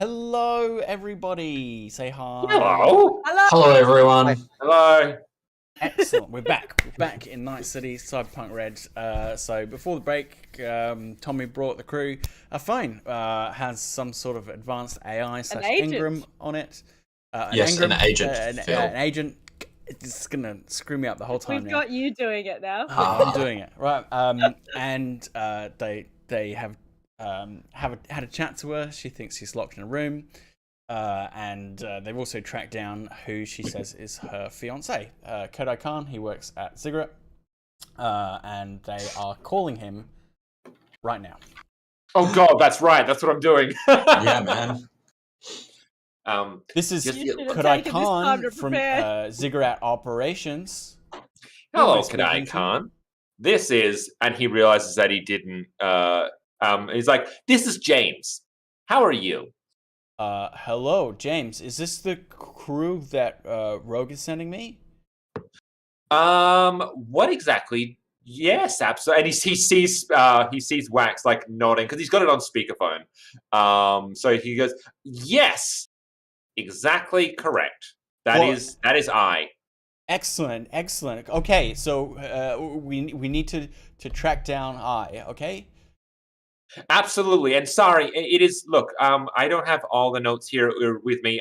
Hello, everybody. Say hi. Hello. Hello. Hello, everyone. Hello. Excellent. We're back. We're back in Night City, Cyberpunk RED. So before the break, Tommy brought the crew a phone. Has some sort of advanced AI / agent. engram on it. Yes, an agent, Phil. An agent. It's gonna screw me up the whole time. We've got you doing it now. I'm doing it right. And they have had a chat to her. She thinks she's locked in a room. And they've also tracked down who she says is her fiance, Kodai Khan. He works at Ziggurat, and they are calling him right now. Oh God, that's right. That's what I'm doing. Yeah, man. This is Just- You Kodai taken this time Khan to from prepare. Ziggurat Operations. Hello, Nice speaking Kodai to Khan. This is, and he realizes that he didn't. He's like, "This is James. How are you?" Hello, James. Is this the crew that Rogue is sending me? What exactly? Yes, absolutely. And he sees Wax like nodding because he's got it on speakerphone. So he goes, "Yes, exactly correct. That Well- is I." Excellent, excellent. Okay, so we need to track down I. Okay. Absolutely. And sorry, it is. Look, I don't have all the notes here with me.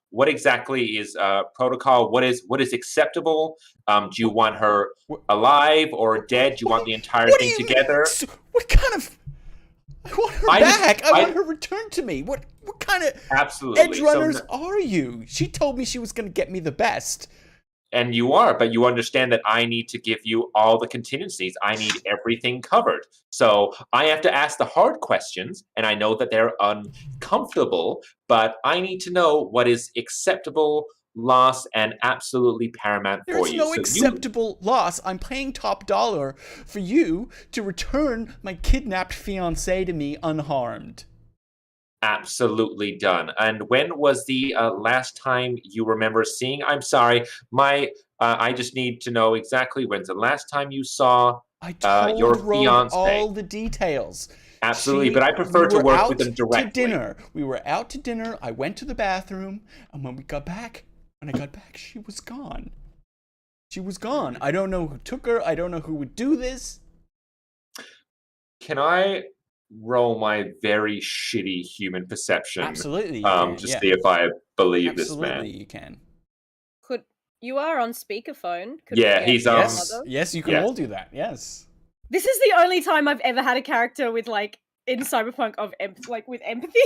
What exactly is protocol? What is acceptable? Do you want her alive or dead? Do you want the entire What thing do you- together? What kind of? I want her back. I want her returned to me. What kind of Absolutely. edge runners are you? She told me she was going to get me the best. And you are, but you understand that I need to give you all the contingencies. I need everything covered. So I have to ask the hard questions, and I know that they're uncomfortable, but I need to know what is acceptable, loss, and absolutely paramount for There's you. no So acceptable loss. I'm paying top dollar for you to return my kidnapped fiancée to me unharmed. Absolutely done. And when was the last time you remember seeing? I'm sorry, I just need to know exactly when's the last time you saw I told your Rogue fiance. all the details. Absolutely, but I prefer to were work out with them to directly. dinner. We were out to dinner. I went to the bathroom, and when I got back, she was gone. She was gone. I don't know who took her. I don't know who would do this. Can I roll my very shitty human perception? Absolutely, you can. To Yeah. see if I believe Absolutely, this man. you can. You are on speakerphone. Could Yeah, we get he's Yes, another? yes, you can Yes. all do that. Yes. This is the only time I've ever had a character with like in Cyberpunk of with empathy.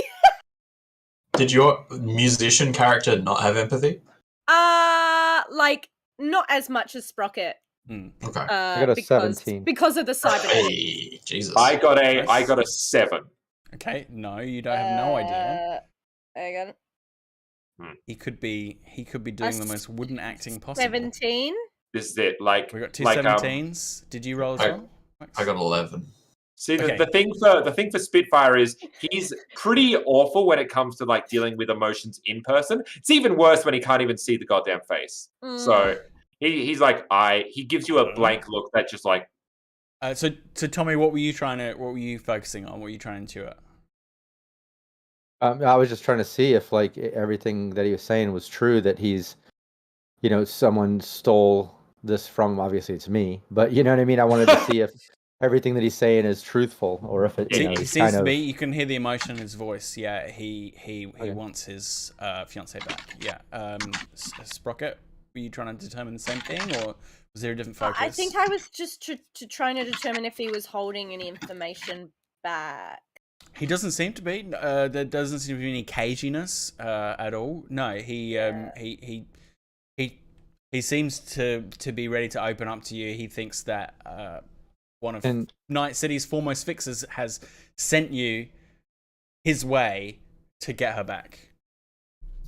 Did your musician character not have empathy? Like not as much as Sprocket. Okay. I got a 17. because of the Cybernation. Hey, Jesus. I got Nice. a 7. Okay. No, you don't have no idea. Hang on. He could be doing the most wooden acting possible. 17. This is it. Like We got two like, 17s. Did you roll as well? I got 11. See, Okay. the thing for Spitfire is he's pretty awful when it comes to like dealing with emotions in person. It's even worse when he can't even see the goddamn face. So he's like, he gives you a blank look that just like. So Tommy, what were you focusing on? What were you trying to intuit? I was just trying to see if like everything that he was saying was true. That he's, someone stole this from him. Obviously, it's me, but you know what I mean. I wanted to see if everything that he's saying is truthful, or if it, Yeah, It is seems kind to of. be. You can hear the emotion in his voice. Yeah, he Okay. wants his fiance back. Yeah. Sprocket, were you trying to determine the same thing, or was there a different focus? I think I was just trying to determine if he was holding any information back. He doesn't seem to be. There doesn't seem to be any caginess at all. No, he seems to be ready to open up to you. He thinks that one of Night City's foremost fixers has sent you his way to get her back.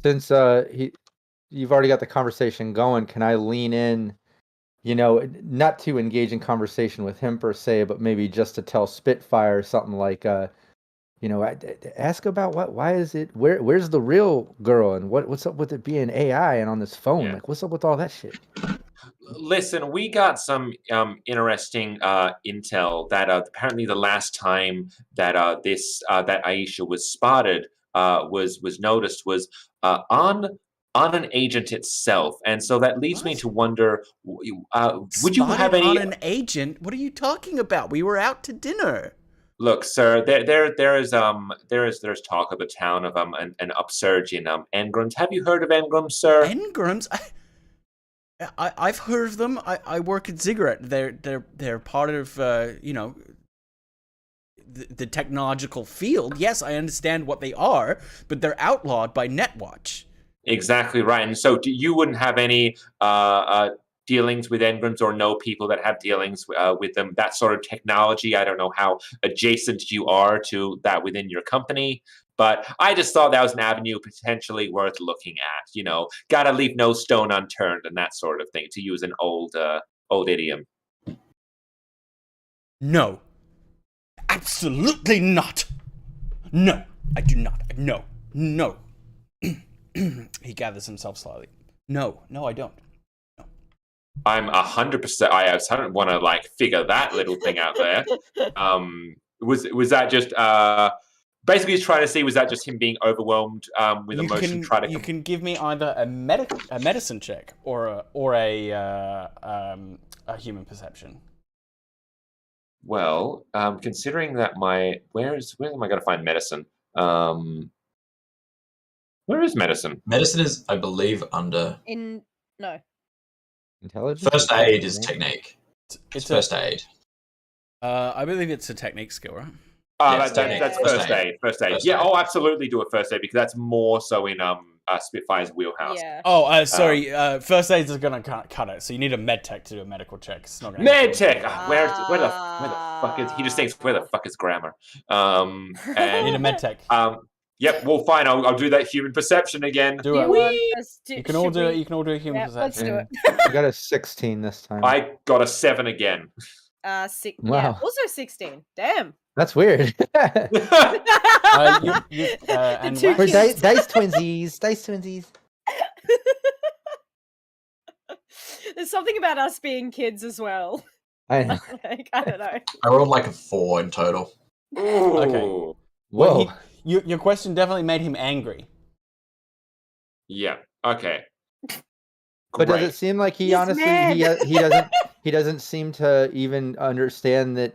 Since you've already got the conversation going, can I lean in? Not to engage in conversation with him per se, but maybe just to tell Spitfire something like, ask about why is it, where's the real girl, and what's up with it being AI and on this phone? Yeah. Like, what's up with all that shit? Listen, we got some interesting intel that apparently the last time that that Aisha was spotted was noticed was on an agent itself, and so that leads me to wonder: would you have Spotted any? on an agent? What are you talking about? We were out to dinner. Look, sir, there's talk of the town of an upsurge in engrams. Have you heard of engrams, sir? Engrams? I've heard of them. I work at Ziggurat. They're part of the technological field. Yes, I understand what they are, but they're outlawed by Netwatch. Exactly right. And so you wouldn't have any dealings with engrams or know people that have dealings with them, that sort of technology. I don't know how adjacent you are to that within your company, but I just thought that was an avenue potentially worth looking at. Gotta leave no stone unturned and that sort of thing, to use an old idiom. No. Absolutely not. No, I do not. No. He gathers himself slightly. No, I don't. No. I'm 100%. I want to figure that little thing out there. Was that just basically he's trying to see, was that just him being overwhelmed with emotion? You can give me either a medicine check or a human perception. Well, considering that where am I going to find medicine? Where is medicine? Medicine is, I believe, under No. Intelligence. First aid is technique. It's first aid. I believe it's a technique skill, right? Oh, Yes, that's first aid. First aid. First Yeah. aid. Oh, absolutely do a first aid, because that's more so in Spitfire's wheelhouse. Yeah. Oh, sorry. First aid is gonna cut it. So you need a med tech to do a medical check. It's not gonna Med tech. Where the fuck is? He just thinks, where the fuck is grammar? You need a med tech. Yep. Well, fine. I'll do that human perception again. Do it. Want us You can all do it. You can all do a human Yeah, let's perception. do it. I got a 16 this time. I got a 7 again. Wow. Yeah, also 16. Damn. That's weird. And two We're kids. dice twinsies. Dice twinsies. There's something about us being kids as well. I know. I don't know. I rolled a 4 in total. Ooh. Okay. Whoa. Your question definitely made him angry. Yeah. Okay. But does Great. it seem like he He's honestly mad. he doesn't seem to even understand that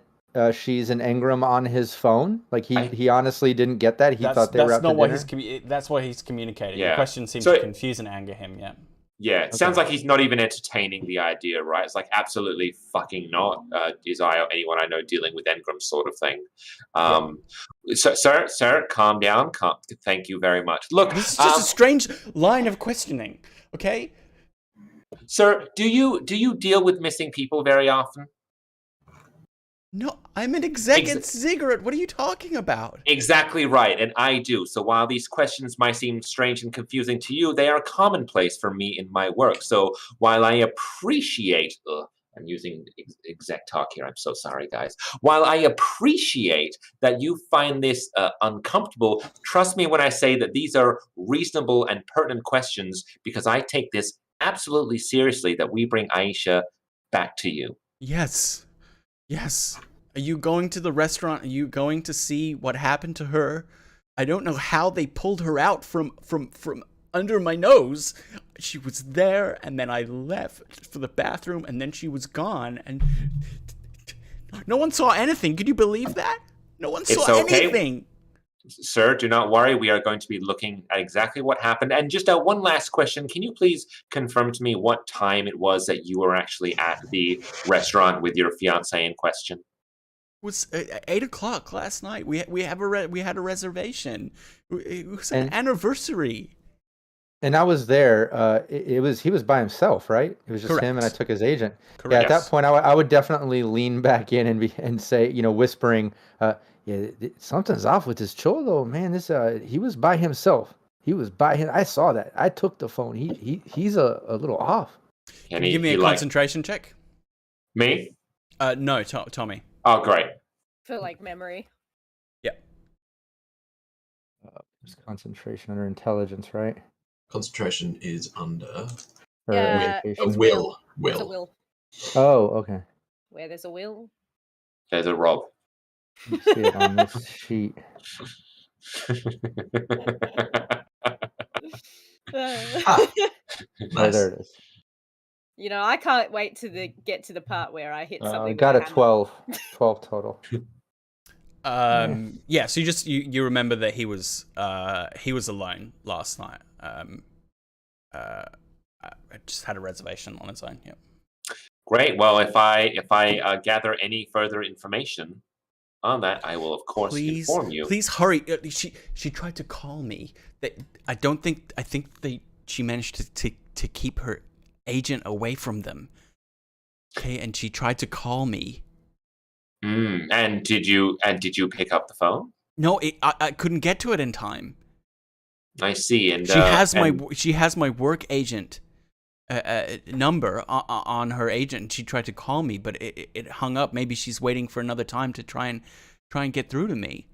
she's an engram on his phone? Like he honestly didn't get that. He thought they were out to dinner. That's what he's communicating. Yeah. The question seems So- to confuse and anger him. Yeah. Yeah, it sounds like he's not even entertaining the idea, right? It's absolutely fucking not. Is anyone I know dealing with engrams sort of thing? So, sir, calm down. Thank you very much. Look, This is just a strange line of questioning. Okay. sir, do you deal with missing people very often? No, I'm an exec at Ziggurat. What are you talking about? Exactly right, and I do. So while these questions might seem strange and confusing to you, they are commonplace for me in my work. So while I appreciate... I'm using exec talk here. I'm so sorry, guys. While I appreciate that you find this uncomfortable, trust me when I say that these are reasonable and pertinent questions, because I take this absolutely seriously, that we bring Aisha back to you. Yes. Are you going to the restaurant? Are you going to see what happened to her? I don't know how they pulled her out from under my nose. She was there, and then I left for the bathroom, and then she was gone, and no one saw anything. Could you believe that? No one saw anything. Sir, do not worry. We are going to be looking at exactly what happened. And just one last question. Can you please confirm to me what time it was that you were actually at the restaurant with your fiancée in question? It was 8 o'clock last night. We had a reservation. It was an anniversary. And I was there. He was by himself, right? It was just Correct. him, and I took his agent. Correct. Yeah, at that point, I would definitely lean back in and say, whispering, something's off with this cholo, man. He was by himself. He was by him. I saw that. I took the phone. He's a little off. Can you give me a concentration check? Me? No, Tommy. Oh, great. For memory. Yeah. There's concentration under intelligence, right? Concentration is under Or Yeah, education? it's will. It's a will. Oh, okay. Where there's a will. There's a Rob. Let's see it on this sheet. Ah, Oh, nice. there it is. You know, I can't wait to get to the part where I hit I something. got with a hammer. 12 total. Yeah. So you remember that he was alone last night. I just had a reservation on his own. Yep. Great. Well, if I gather any further information on that, I will of course inform you. Please hurry. She tried to call me. I think she managed to keep her agent away from them. Okay, and she tried to call me. And did you pick up the phone? No, I couldn't get to it in time. I see. And she has my work agent number on her agent. She tried to call me, but it hung up. Maybe she's waiting for another time to try and get through to me.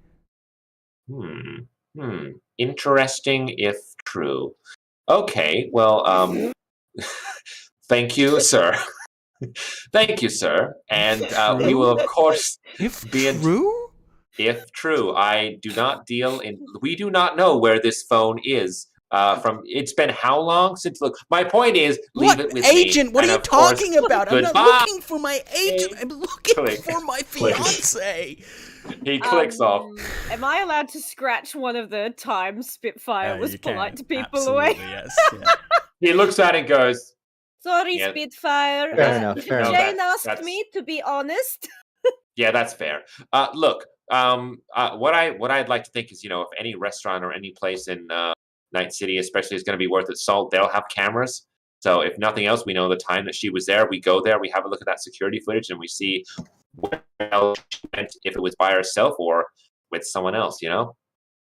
Interesting, if true. Okay. Well, thank you, sir. Thank you, sir. And we will, of course, If be true. If true, I do not deal in. We do not know where this phone is. From it's been how long since? Look, my point is, leave it with agent? me. What are you talking about? I'm not goodbye. looking for my agent. I'm looking for my fiance. He clicks off. Am I allowed to scratch one of the times Spitfire was You polite can. to people Absolutely, away? yes. Yeah. He looks at it and goes, Sorry, Yeah. Spitfire. Fair enough, fair enough. Jane That's- asked me to be honest. Yeah, that's fair. Look, what I'd like to think is, if any restaurant or any place in Night City, especially, is going to be worth its salt, they'll have cameras. So if nothing else, we know the time that she was there. We go there, we have a look at that security footage, and we see where else she went, if it was by herself or with someone else.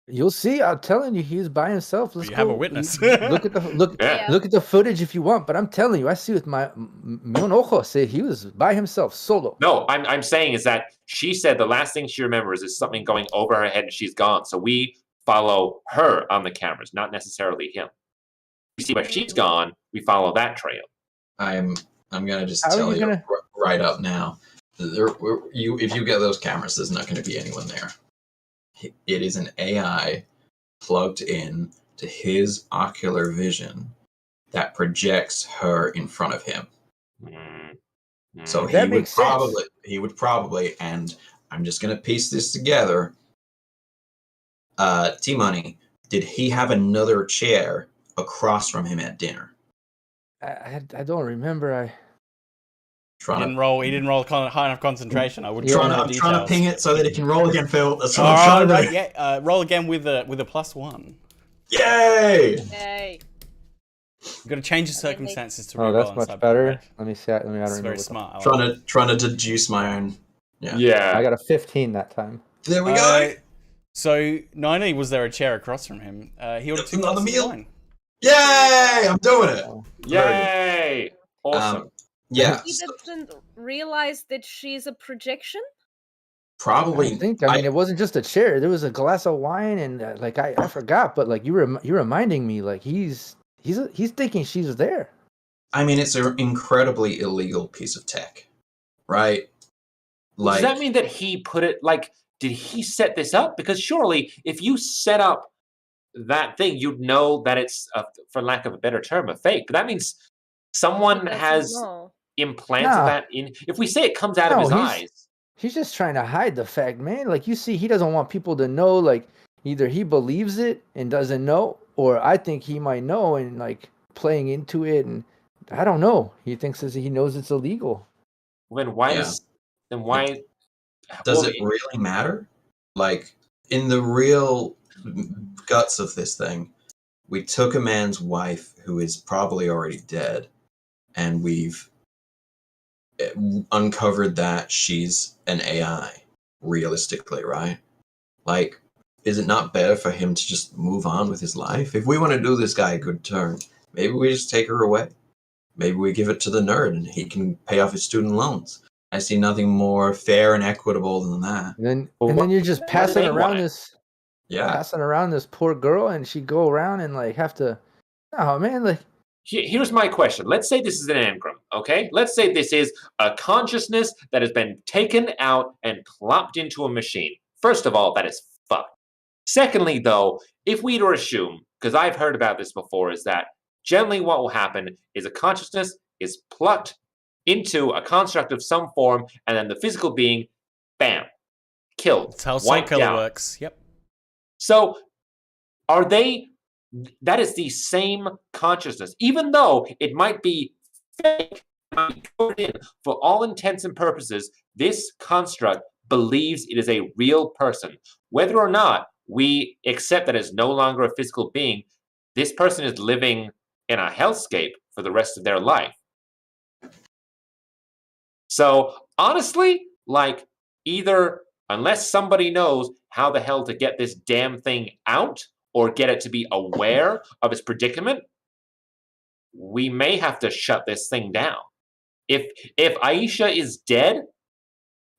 You'll see. I'm telling you, he's by himself. Let's You go. have a witness. Look at the Yeah. look at the footage if you want. But I'm telling you, I see with my own ojos. Say he was by himself, solo. No, I'm saying is that she said the last thing she remembers is something going over her head and she's gone. So we follow her on the cameras, not necessarily him. We see where she's gone, we follow that trail. I'm gonna just How are tell you you gonna- right up now. If you get those cameras, there's not going to be anyone there. It is an AI plugged in to his ocular vision that projects her in front of him. So That he makes sense. would probably, and I'm just gonna piece this together. T-Money, did he have another chair across from him at dinner? I don't remember. He didn't roll high enough concentration. I would Yeah. I'm trying to ping it so that it can roll again, Phil. That's what All I'm trying right, to do. yeah. Roll again with a +1. Yay! Hey. You've got to change the circumstances to Oh, reroll that's in much Cyberpunk better. Red. Let me see. I don't It's remember. very smart. I like it. Trying to deduce my own. Yeah. Yeah. I got a 15 that time. There we go. So, 90, was there a chair across from him? He ordered 2 Another glasses of meal? wine. Yay! I'm doing it. Yay! Awesome. Yeah. He doesn't realize that she's a projection. Probably. I mean, it wasn't just a chair. There was a glass of wine, and I forgot. But like you're reminding me, like he's thinking she's there. I mean, it's an incredibly illegal piece of tech, right? Does that mean that he put it, did he set this up? Because surely, if you set up that thing, you'd know that it's, for lack of a better term, a fake. But that means someone has implanted that in. If we say it comes out of his eyes. He's just trying to hide the fact, man. Like, you see, he doesn't want people to know, like, either he believes it and doesn't know, or I think he might know and, like, playing into it, and I don't know. He thinks he knows it's illegal. Then why does it really matter? Like, in the real guts of this thing, we took a man's wife who is probably already dead, and we've uncovered that she's an AI, realistically, right? Like, is it not better for him to just move on with his life? If we want to do this guy a good turn, maybe we just take her away. Maybe we give it to the nerd and he can pay off his student loans. I see nothing more fair and equitable than that. And then you're just passing around this poor girl, and she go around and like have to. Oh man, like. Here's my question. Let's say this is an engram, okay? Let's say this is a consciousness that has been taken out and plopped into a machine. First of all, that is fucked. Secondly, though, if we were to assume, because I've heard about this before, is that generally what will happen is a consciousness is plucked into a construct of some form, and then the physical being, bam, killed, That's how wiped Killer out. works. Yep. So are they, that is the same consciousness, even though it might be fake, might be coded in, for all intents and purposes, this construct believes it is a real person. Whether or not we accept that it's no longer a physical being, this person is living in a hellscape for the rest of their life. So honestly, like, either unless somebody knows how the hell to get this damn thing out or get it to be aware of its predicament, we may have to shut this thing down. If Aisha is dead,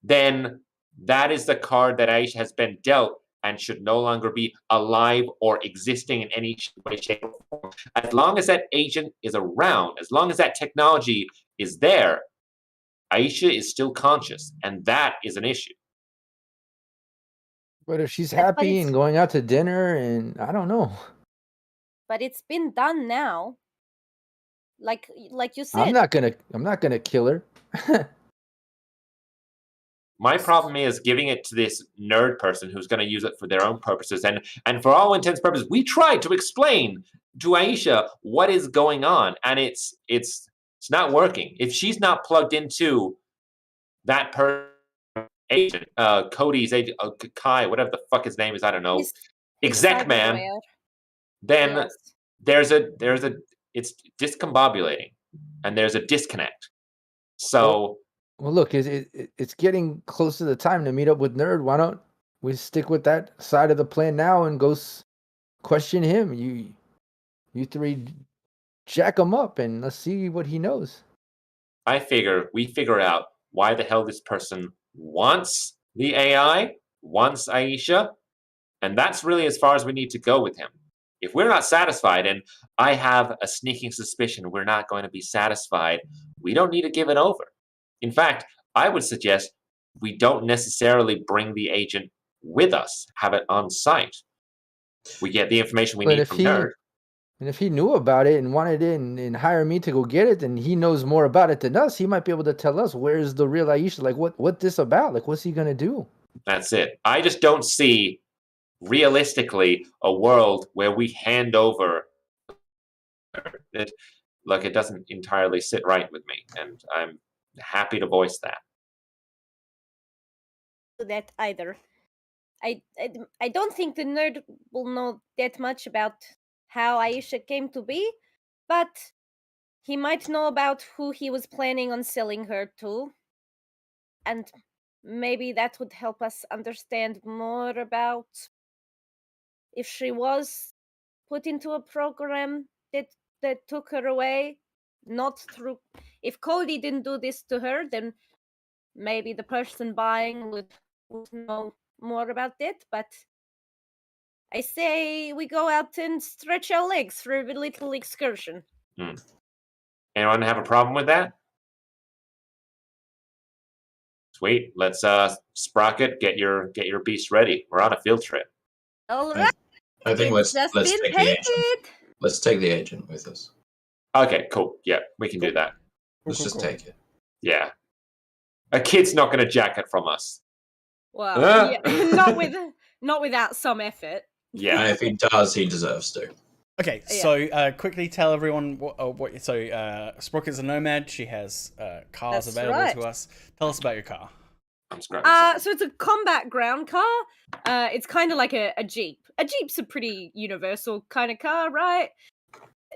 then that is the card that Aisha has been dealt and should no longer be alive or existing in any way, shape, or form. As long as that agent is around, as long as that technology is there, Aisha is still conscious, and that is an issue. But if she's But happy it's- and going out to dinner, and I don't know. But it's been done now. Like you said. I'm not gonna kill her. My problem is giving it to this nerd person who's going to use it for their own purposes. And for all intents and purposes, we tried to explain to Aisha what is going on, and it's not working. If she's not plugged into that agent, Cody's agent, Kai, whatever the fuck his name is, I don't know, He's exec man, cyberware. then Yes. there's a it's discombobulating, and there's a disconnect. So Well, look, it's getting close to the time to meet up with Nerd. Why don't we stick with that side of the plan now and go question him? You three jack him up and let's see what he knows. I figure we figure out why the hell this person wants the AI, wants Aisha, and that's really as far as we need to go with him. If we're not satisfied, and I have a sneaking suspicion we're not going to be satisfied, we don't need to give it over. In fact, I would suggest we don't necessarily bring the agent with us, have it on site. We get the information we need from Nerd. And if he knew about it and wanted it and hire me to go get it, then he knows more about it than us. He might be able to tell us where's the real Aisha. Like, what this about? Like, what's he gonna do? That's it. I just don't see, realistically, a world where we hand over it. Look, it doesn't entirely sit right with me, and I'm happy to voice that. That either. I don't think the nerd will know that much about how Aisha came to be, but he might know about who he was planning on selling her to. And maybe that would help us understand more about if she was put into a program that took her away, not through. If Cody didn't do this to her, then maybe the person buying would know more about it. But I say we go out and stretch our legs for a little excursion. Anyone have a problem with that? Sweet. Let's Sprocket, get your beast ready. We're on a field trip. All right. I think It's let's just been take the agent. painted. Let's take the agent with us. Okay, cool. Yeah, we can do that. Let's just take it. Yeah. A kid's not going to jack it from us. Well, yeah, not without some effort. Yeah. And if he does, he deserves to. Okay, Yeah. so quickly tell everyone what. So Sprocket's a nomad. She has cars That's available right. to us. Tell us about your car. I'm scratching. So it's a combat ground car. It's kind of like a Jeep. A Jeep's a pretty universal kind of car, right?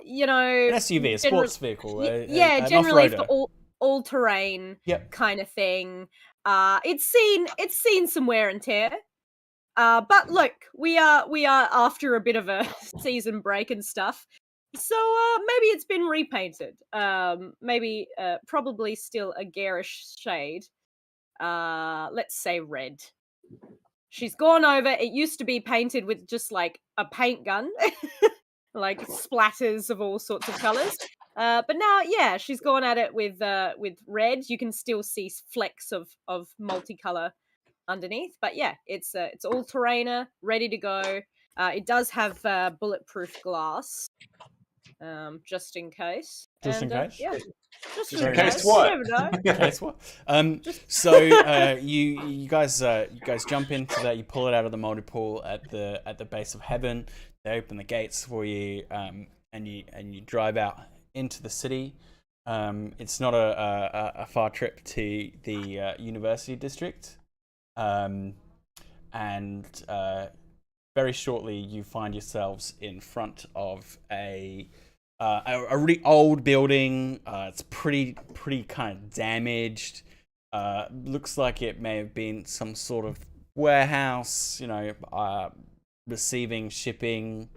You know, An SUV, a sports vehicle. yeah, an generally off-roader. for all terrain Yep. kind of thing. It's seen some wear and tear. But look, we are after a bit of a season break and stuff. So maybe it's been repainted. Maybe probably still a garish shade. Let's say red. She's gone over. It used to be painted with just like a paint gun, like splatters of all sorts of colors. But now, yeah, she's gone at it with red. You can still see flecks of multicolor underneath. But yeah, it's all terrainer, ready to go. It does have bulletproof glass, just in case. Just in case? Yeah, just in in case case. what? You never know. Case what? So you guys jump into that. You pull it out of the multi pool at the base of heaven. They open the gates for you, and you drive out into the city. It's not a far trip to the university district, and very shortly you find yourselves in front of a really old building. It's pretty kind of damaged. Looks like it may have been some sort of warehouse, receiving, shipping,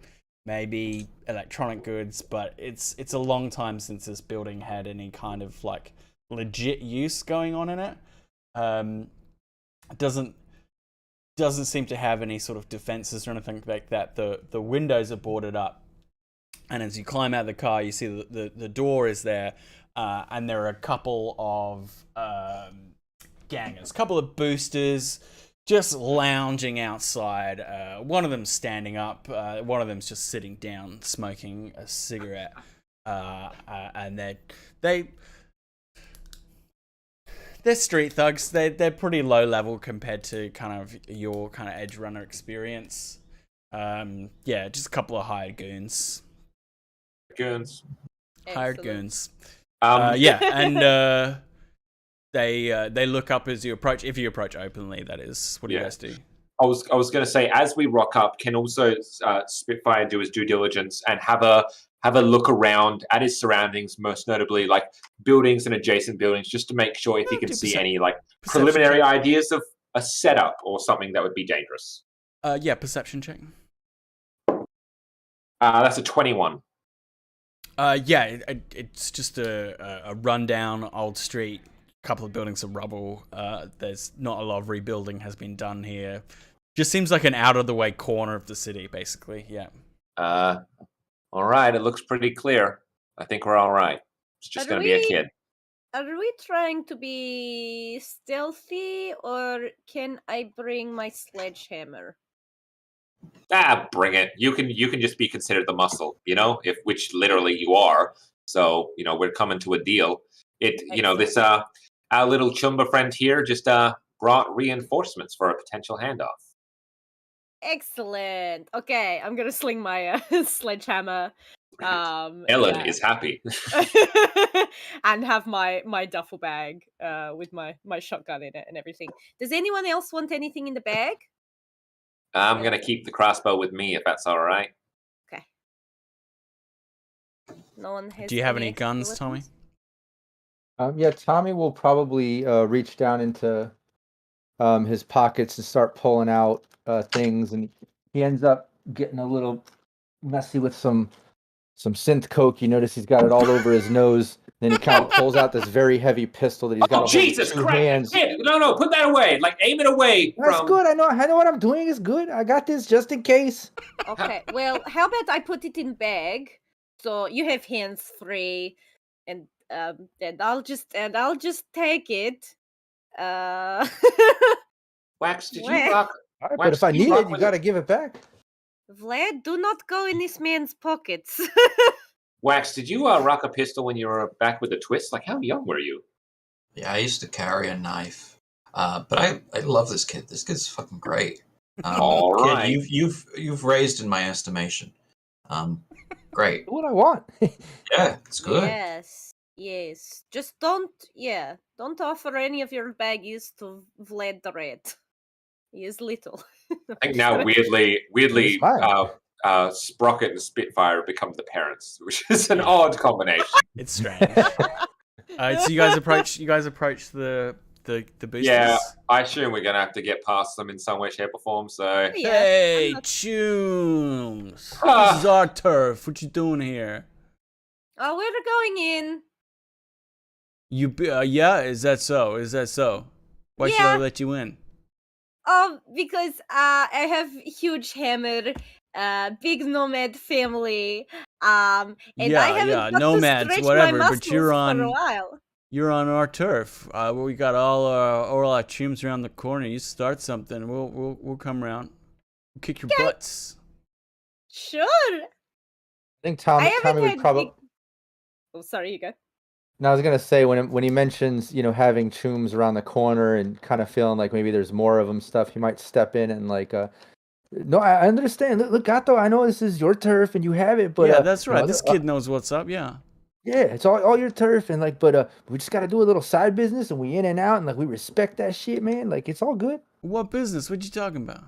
maybe electronic goods, but it's a long time since this building had any kind of like legit use going on in it. Doesn't seem to have any sort of defenses or anything like that. The windows are boarded up, and as you climb out of the car, you see the door is there, and there are a couple of gangers, a couple of boosters, just lounging outside. One of them's standing up. One of them's just sitting down, smoking a cigarette. And they're street thugs. They're pretty low level compared to kind of your kind of edge runner experience. Yeah, just a couple of hired goons. Hired goons. Yeah, and they look up as you approach. If you approach openly, that is. What do you guys do? I was going to say, as we rock up, can also Spitfire do his due diligence and have a look around at his surroundings, most notably like buildings and adjacent buildings, just to make sure if he can see any like preliminary ideas of a setup or something that would be dangerous. Yeah, perception check. That's a 21. Yeah, it's just a rundown old street. Couple of buildings of rubble. There's not a lot of rebuilding has been done here. Just seems like an out of the way corner of the city, basically. Yeah. All right. It looks pretty clear. I think we're all right. It's just going to be a kid. Are we trying to be stealthy, or can I bring my sledgehammer? Bring it. You can just be considered the muscle, which literally you are. So, we're coming to a deal. This our little Chumba friend here just brought reinforcements for a potential handoff. Excellent. Okay, I'm gonna sling my sledgehammer. Ellen is happy. And have my duffel bag with my shotgun in it and everything. Does anyone else want anything in the bag? I'm gonna keep the crossbow with me if that's all right. Okay. No one has. Do you have any guns, Tommy? Yeah, Tommy will probably reach down into his pockets and start pulling out things, and he ends up getting a little messy with some synth coke. You notice he's got it all over his nose. Then he kind of pulls out this very heavy pistol that he's got. Jesus Christ! No, put that away. Like aim it away. That's good. I know what I'm doing is good. I got this just in case. Okay. Well, how about I put it in bag, so you have hands free, and I'll just take it. Wax, did you rock? All right, but if I need it, you got to give it back. Vlad, do not go in this man's pockets. Wax, did you rock a pistol when you were back with the twist? Like, how young were you? Yeah, I used to carry a knife. But I love this kid. This kid's fucking great. All right, kid, you've raised in my estimation. Great. What I want. Yeah, it's good. Yes. Just don't offer any of your baggies to Vlad the Red. He is little. I think now weirdly, Sprocket and Spitfire become the parents, which is an odd combination. It's strange. So you guys approach the boosters. Yeah, I assume we're gonna have to get past them in some way, shape, or form. So hey, Chooms, this is our turf. What you doing here? Oh, we're going in. You yeah? Is that so? Why should I let you in? Because I have huge hammer, big nomad family, and I haven't got nomads, to stretch whatever. my But you're muscles on. for a while. You're on our turf. We got all our chums around the corner. You start something, we'll come around. We'll kick your butts. Sure. I think Tommy would probably. Oh, sorry, you go. No, I was gonna say when he mentions having chooms around the corner and kind of feeling like maybe there's more of them stuff, he might step in and like no, I understand. Look, Gato, I know this is your turf and you have it, but yeah, that's right. this kid knows what's up. Yeah. Yeah, it's all your turf and like, but we just gotta do a little side business and we in and out and like we respect that shit, man. Like it's all good. What business? What you talking about?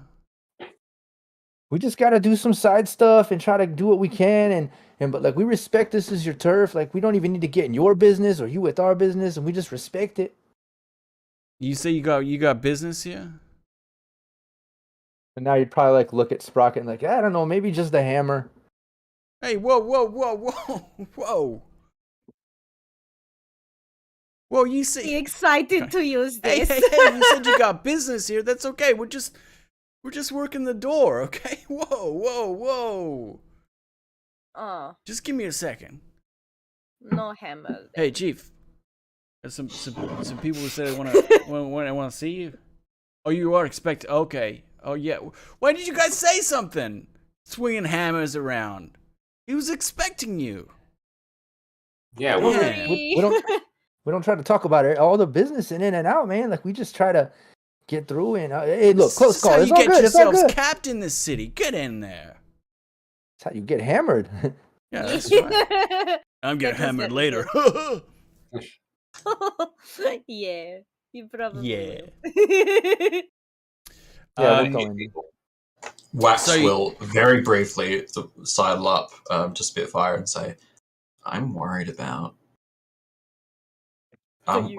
We just gotta do some side stuff and try to do what we can and but like we respect this is your turf. Like we don't even need to get in your business or you with our business, and we just respect it. You say you got business here? And now you'd probably like look at Sprocket and like, I don't know, maybe just the hammer. Hey, whoa. Well, you say Be excited to use hey, this. hey, you said you got business here. That's okay. We're just working the door, okay? Whoa. Oh, Just give me a second. no hammer. Hey, Chief. There's some people who said they want to see you. Oh, you are expected. Okay. Oh yeah. Why did you guys say something? Swinging hammers around. He was expecting you. Yeah, Yeah. We don't try to talk about it. All the business and in and out, man. Like we just try to get through and hey, look, close This call. is It's how all you get good. It's all yourselves good. capped in this city. Get in there. That's how you get hammered. Yeah, that's right. I'm getting hammered later. Yeah, you probably Yeah. will. Yeah, we'll go in. Wax So you- will very briefly sidle up to Spitfire and say, I'm worried about. I'm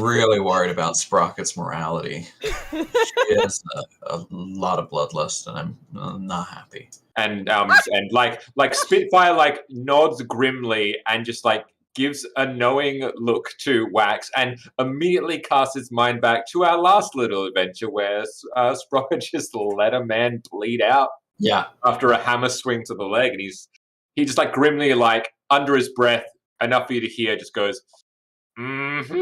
really worried about Sprocket's morality. She has a lot of bloodlust, and I'm not happy. and like Spitfire like nods grimly and just like gives a knowing look to Wax and immediately casts his mind back to our last little adventure where Sprocket just let a man bleed out Yeah. after a hammer swing to the leg, and he just like grimly like under his breath enough for you to hear just goes mm-hmm.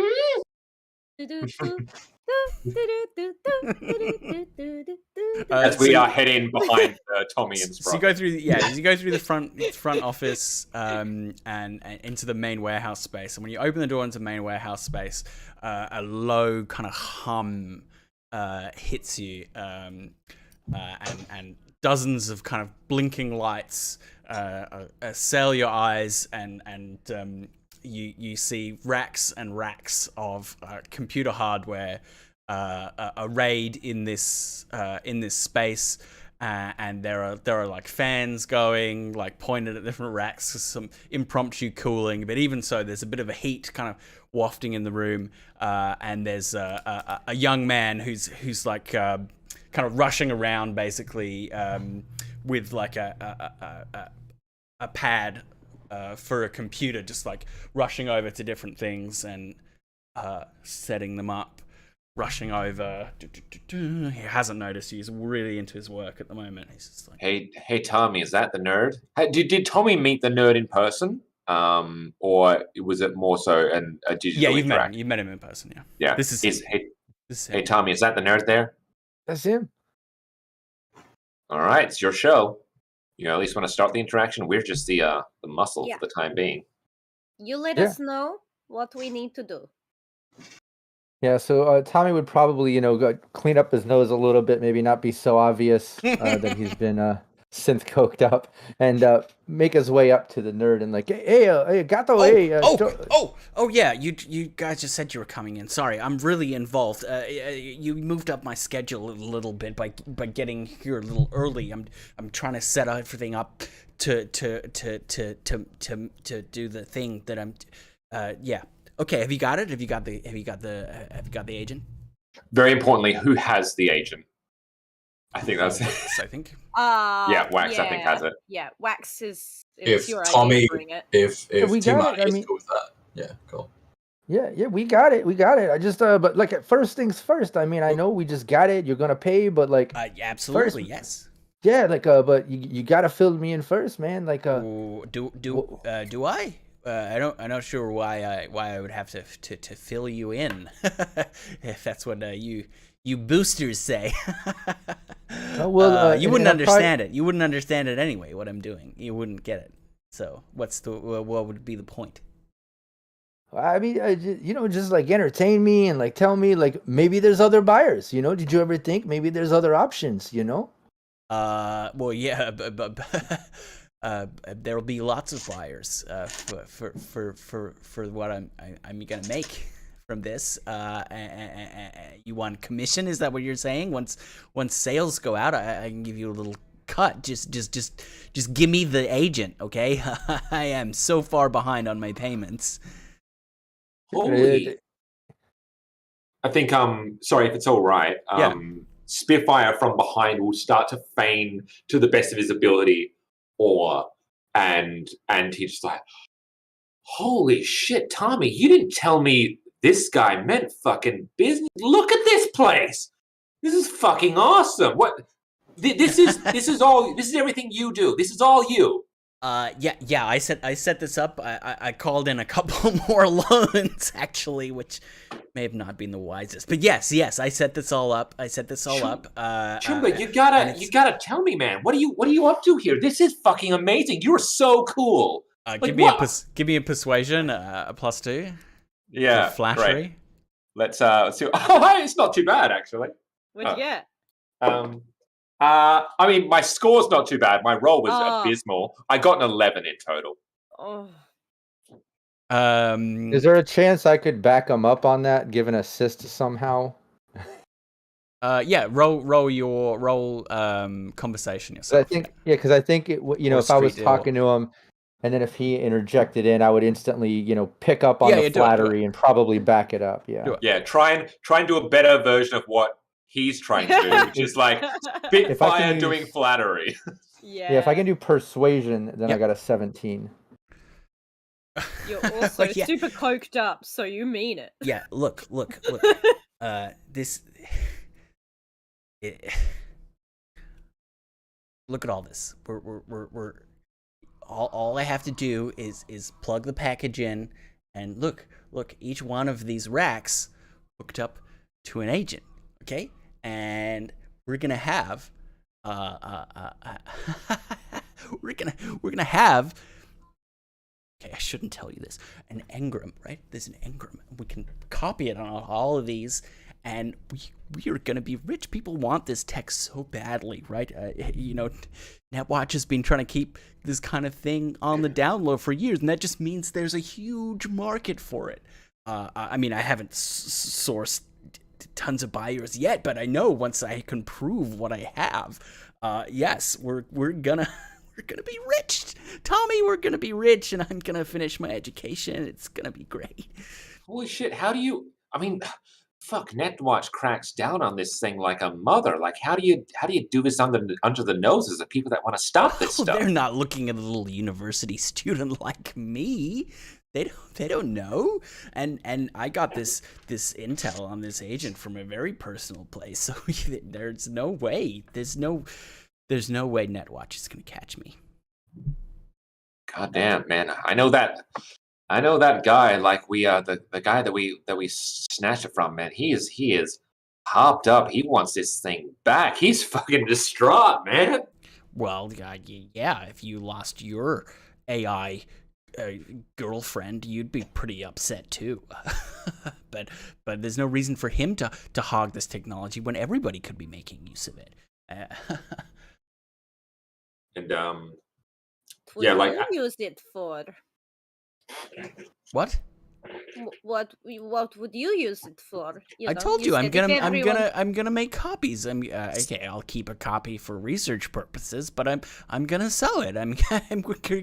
As we are heading behind Tommy and So you Sprocket. go through, as you go through the front office and into the main warehouse space. And when you open the door into the main warehouse space, a low kind of hum hits you, and dozens of kind of blinking lights assail your eyes, and you see racks and racks of computer hardware arrayed in this space, and there are like fans going, like pointed at different racks, some impromptu cooling. But even so, there's a bit of a heat kind of wafting in the room, and there's a young man who's like kind of rushing around, basically with like a pad for a computer, just like rushing over to different things and setting them up. Rushing over. He hasn't noticed. He's really into his work at the moment. He's just like, Hey, Tommy, is that the nerd? Hey, did Tommy meet the nerd in person, or was it more so a digital? yeah, interaction? you've met him in person. Yeah. Yeah. This is Hey, Tommy, is that the nerd there? That's him. All right, it's your show. You at least want to start the interaction. We're just the muscle Yeah. for the time being. You let Yeah. us know what we need to do. Yeah, so Tommy would probably, go clean up his nose a little bit, maybe not be so obvious that he's been synth coked up, and make his way up to the nerd and like, hey, Gato, oh, yeah. You guys just said you were coming in. Sorry, I'm really involved. You moved up my schedule a little bit by getting here a little early. I'm trying to set everything up to do the thing that I'm. Yeah. Okay, have you got it? Have you got the agent? Very importantly, who has the agent? I think that's. I think. Yeah, Wax, I think, has it. Yeah, Wax is. If your Tommy, idea, bring it. if we Tim got it, is cool with that, yeah, cool. Yeah, we got it. I just, but like at first things first. I mean, I know we just got it. You're gonna pay, but like, Absolutely, first, yes. yeah, like, but you gotta fill me in first, man. Like, Do I? I'm not sure why I would have to fill you in if that's what you boosters say. You wouldn't understand it. You wouldn't understand it anyway. What I'm doing, you wouldn't get it. So what would be the point? I mean, just like entertain me and like tell me like maybe there's other buyers. Did you ever think maybe there's other options? Well, yeah, but there will be lots of buyers for what I'm gonna make from this. You want commission? Is that what you're saying? Once sales go out, I can give you a little cut. Just give me the agent, okay? I am so far behind on my payments. Holy. I think sorry if it's all right. Yeah. Spitfire from behind will start to feign to the best of his ability and he's just like, holy shit, Tommy, you didn't tell me this guy meant fucking business. Look at this place. This is fucking awesome. What this is everything you do. This is all you. Yeah. I set this up. I called in a couple more loans actually, which may have not been the wisest. But yes, I set this all up. Chumba, you gotta tell me, man. What are you up to here? This is fucking amazing. You're so cool. Give me a persuasion, a +2. Yeah, flashery. Great. Let's see. Oh, it's not too bad actually. What'd you get? I mean, my score's not too bad. My roll was abysmal. I got an 11 in total. Oh. Is there a chance I could back him up on that, give an assist somehow? Yeah, roll conversation yourself. Because I think if I was talking to him, and then if he interjected in, I would instantly pick up on the flattery and probably back it up. Yeah. Try and do a better version of what he's trying to do, which is like Spitfire doing flattery. Yeah. If I can do persuasion, then I got a 17. You're also super coked up, so you mean it. Yeah, look. This. Look at all this. We're all I have to do is plug the package in, and look. Each one of these racks hooked up to an agent. Okay, and we're gonna have we're gonna have. Okay, I shouldn't tell you this. An engram, right? There's an engram. We can copy it on all of these, and we are going to be rich. People want this tech so badly, right? NetWatch has been trying to keep this kind of thing on the down low for years, and that just means there's a huge market for it. I mean, I haven't sourced tons of buyers yet, but I know once I can prove what I have, yes, we're gonna be rich, Tommy. We're gonna be rich, and I'm gonna finish my education. It's gonna be great. Holy shit! How do you? I mean, fuck. NetWatch cracks down on this thing like a mother. Like, how do you do this under the noses of people that want to stop this stuff? They're not looking at a little university student like me. They don't know. And I got this intel on this agent from a very personal place. So there's no way. There's no way NetWatch is gonna catch me. God damn, man! I know that guy. Like the guy that we snatched it from, man. He is hopped up. He wants this thing back. He's fucking distraught, man. Well, yeah. If you lost your AI girlfriend, you'd be pretty upset too. but there's no reason for him to hog this technology when everybody could be making use of it. And What do you use it for? What? What would you use it for? I told you I'm gonna make copies. Okay, I'll keep a copy for research purposes, but I'm gonna sell it.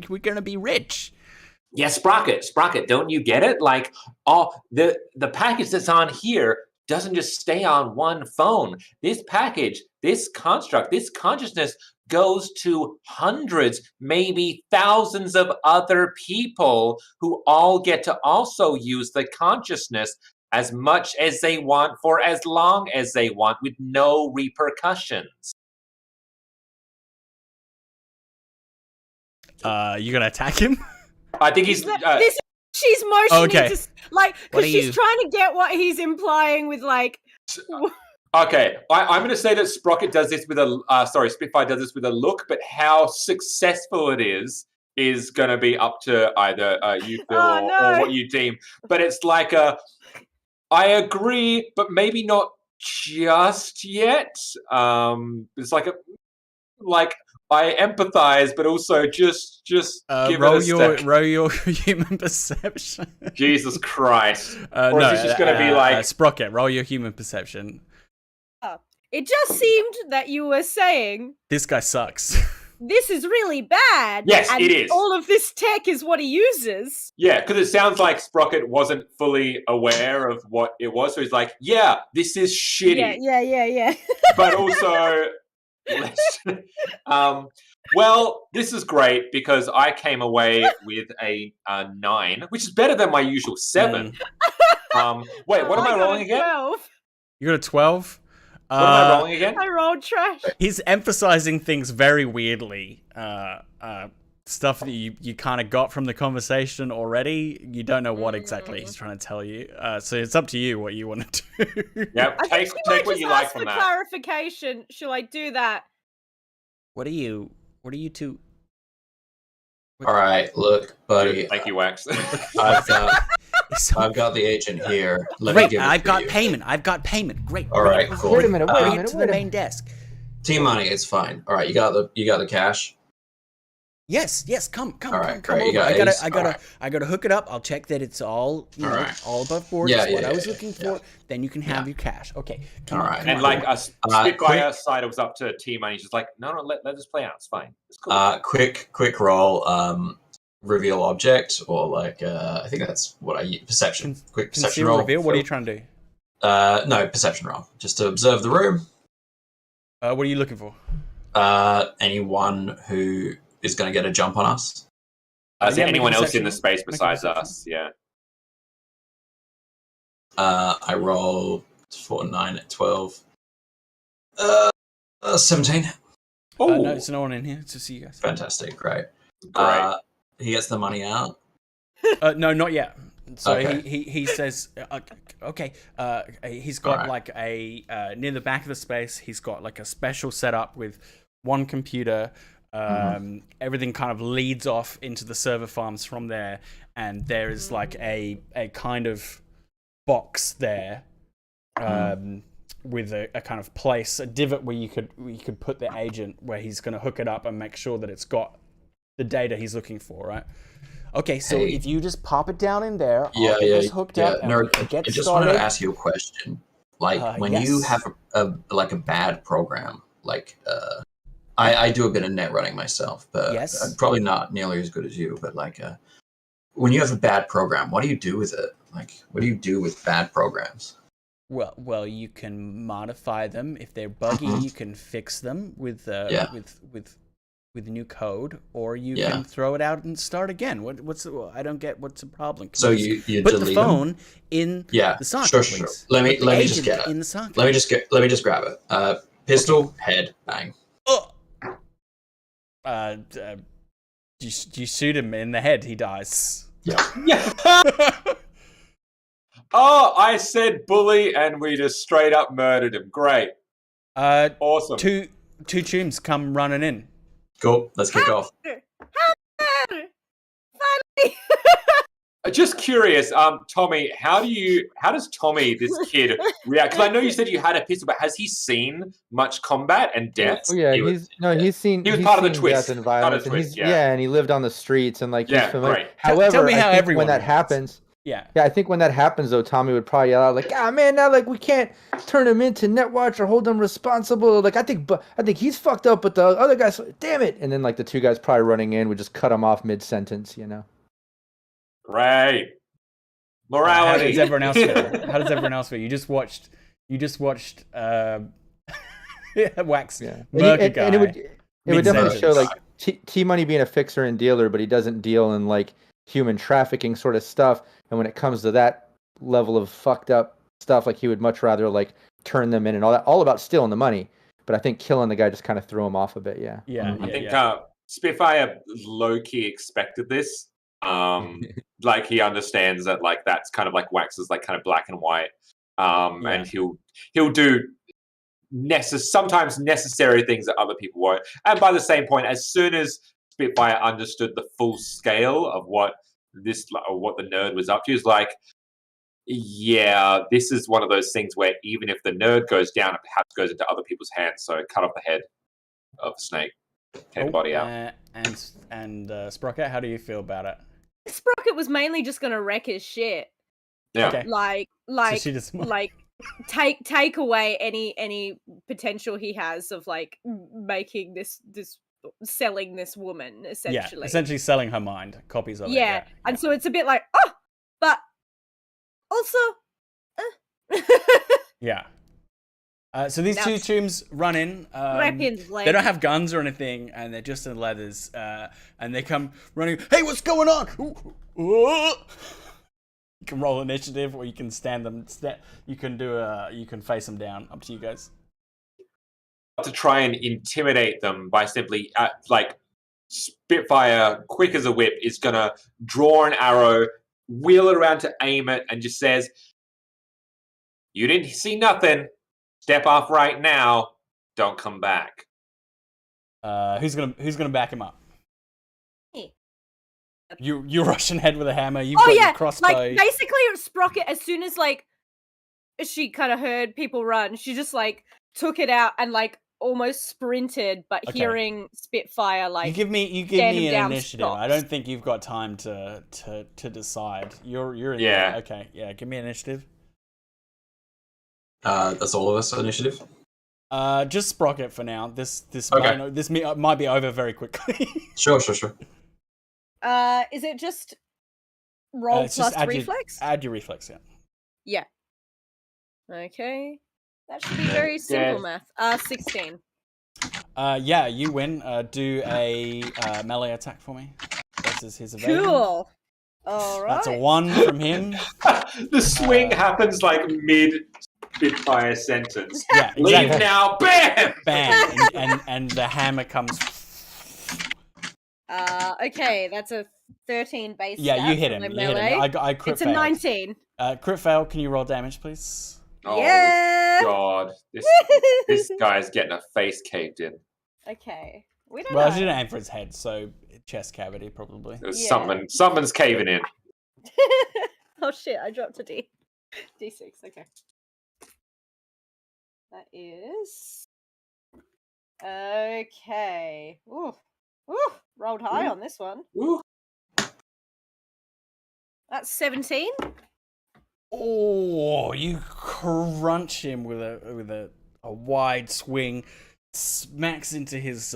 We're gonna be rich. Yeah, Sprocket, don't you get it? Like, the package that's on here doesn't just stay on one phone. This package, this construct, this consciousness goes to hundreds, maybe thousands of other people who all get to also use the consciousness as much as they want for as long as they want with no repercussions. You gonna attack him? I think he's. This she's motioning Okay. to like What because are she's you- trying to get what he's implying with like. Okay, I'm going to say that Sprocket does this with Spitfire does this with a look, but how successful it is going to be up to either you, Phil, Oh, no. or what you deem. But it's like I agree, but maybe not just yet. It's like I empathize, but also just give roll it a sec. roll your human perception. Jesus Christ! Or No, is this just going to be like? Sprocket? Roll your human perception. It just seemed that you were saying This guy sucks. this is really bad. Yes, and it is. All of this tech is what he uses. Yeah, because it sounds like Sprocket wasn't fully aware of what it was, so he's like, "Yeah, this is shitty." Yeah. But also, well, this is great because I came away with a 9, which is better than my usual 7. Wait, what am I got rolling a again? 12. You got a 12. What am I rolling again? I rolled trash. He's emphasizing things very weirdly. Stuff that you kind of got from the conversation already. You don't know what exactly he's trying to tell you. So it's up to you what you want to do. Yep, I think she might take what just you like ask from for that. clarification. Shall I do that? What are you two? All right, look, buddy. Thank you, Wax. I've got So, I've got the agent here. Let me great, give it I've to got you. payment. I've got payment. Great. All right, cool. Wait a minute. Bring it to Wait the a main minute. desk. T-Money, it's fine. All right, you got the cash. Yes, come All right, come great, you over. got Ace. I gotta hook it up. I'll check that it's all All right. all above board. Yeah, That's what yeah, I was yeah, looking yeah. for. Then you can have your cash. Okay. All right. And like a Spitfire quick- side, it was up to T-Money. He's just like, no, let this play out. It's fine. It's cool. Quick roll. Reveal object, or like I think that's what I use. Perception. Quick perception Conceal roll. reveal. What are you trying to do? No, perception roll. Just to observe the room. What are you looking for? Anyone who is going to get a jump on us. Is there make a anyone else perception in the roll. space Make a besides perception. us? Yeah. I roll 4, 9, at 12. 17. Oh, No, there's no one in here. It's just you guys. Fantastic, great. great. He gets the money out. No, not yet. So Okay. he says, okay. He's got Alright. like a near the back of the space. He's got like a special setup with one computer. Everything kind of leads off into the server farms from there, and there is like a kind of box there, with a kind of place, a divot where you could put the agent where he's going to hook it up and make sure that it's got the data he's looking for, right? Okay, so Hey. if you just pop it down in there, I'll Yeah, get yeah, this hooked yeah. up and No, we can I get just started. wanted to ask you a question. Like when you yes. have a bad program, like I do a bit of net running myself, but Yes. I'm probably not nearly as good as you. But like when you have a bad program, what do you do with it? Like what do you do with bad programs? Well, you can modify them if they're buggy. Mhm. You can fix them with Yeah. with new code, or you Yeah. can throw it out and start again. I don't get what's the problem. Can So you you put the delete them? phone in Yeah, the socket, sure. please. Let me Put the let me just agent get it. in the socket. Let me just grab it. Pistol, head, bang. Oh! You shoot him in the head, he dies. Yeah. Oh, I said bully, and we just straight up murdered him. Great, awesome. Two tombs come running in. Cool. Let's kick off. Finally. Just curious, Tommy, how does Tommy, this kid, react? Because I know you said you had a pistol, but has he seen much combat and death? Oh yeah, He was- he's seen. He was he's part of the seen twist. death and Part of violence, the and twist, he's yeah. and he lived on the streets and like Yeah, he's familiar. great. However, Tell me how I think everyone when that reacts. happens, Yeah. I think when that happens though, Tommy would probably yell out like, "Ah man, now like we can't turn him into Netwatch or hold him responsible." Like I think he's fucked up, but the other guys, damn it! And then like the two guys probably running in would just cut him off mid sentence, you know. Great. How Morality. does everyone else feel? How does everyone else feel? You just watched Wax Yeah, murk a guy. and it would definitely show mid-sentence. like T Money being a fixer and dealer, but he doesn't deal in like human trafficking sort of stuff. And when it comes to that level of fucked up stuff, like he would much rather like turn them in and all that, all about stealing the money. But I think killing the guy just kind of threw him off a bit. Yeah. Yeah, I yeah, think yeah. Spitfire low-key expected this. Like he understands that like that's kind of like Wax's like kind of black and white. And he'll do sometimes necessary things that other people won't. And by the same point, as soon as Spitfire understood the full scale of what the nerd was up to, is like, yeah, this is one of those things where even if the nerd goes down, it perhaps goes into other people's hands. So cut off the head of the snake, take the body out. And Sprocket, how do you feel about it? Sprocket was mainly just gonna wreck his shit. Yeah. Okay. Like So she just take away any potential he has of like making this selling this woman essentially. Yeah, essentially selling her mind, copies of it. Yeah, and so it's a bit like, oh, but also, yeah. So these two tombs run in. They don't have guns or anything, and they're just in leathers. And they come running. Hey, what's going on? You can roll initiative, or you can stand them. You can face them down. Up to you guys. To try and intimidate them by simply like Spitfire, quick as a whip, is gonna draw an arrow, wheel it around to aim it, and just says, "You didn't see nothing. Step off right now. Don't come back." Who's gonna back him up? Me. You're rushing ahead with a hammer. You've got your crossbow. Like basically, Sprocket, as soon as like she kind of heard people run, she just like took it out and like almost sprinted. But hearing Spitfire, like you give me an initiative. stops. I don't think you've got time to decide. You're in there. Okay, yeah. Give me an initiative. That's all of us initiative. Just Sprocket for now. This Okay. might be over very quickly. Sure. Is it just roll it's plus just reflex? Add your reflex, Yeah. Okay. That should be very simple math. 16. Yeah, you win. Do a melee attack for me. That's his evasion. Cool. All right. That's a 1 from him. The swing happens like mid Spitfire sentence. Yeah, exactly. Leave now, bam! Bam! and the hammer comes. Okay, that's a 13 base. Yeah, you hit him. I crit It's a failed. 19. Crit fail. Can you roll damage, please? Oh, Yeah. God. This guy's getting a face caved in. Okay. We don't Well, know. she didn't aim for his head, so chest cavity probably. There's something's caving in. Oh shit, I dropped a D6. Okay. That is okay. Ooh. Rolled high on this one. Ooh. That's 17. Oh, you crunch him with a wide swing, smacks into his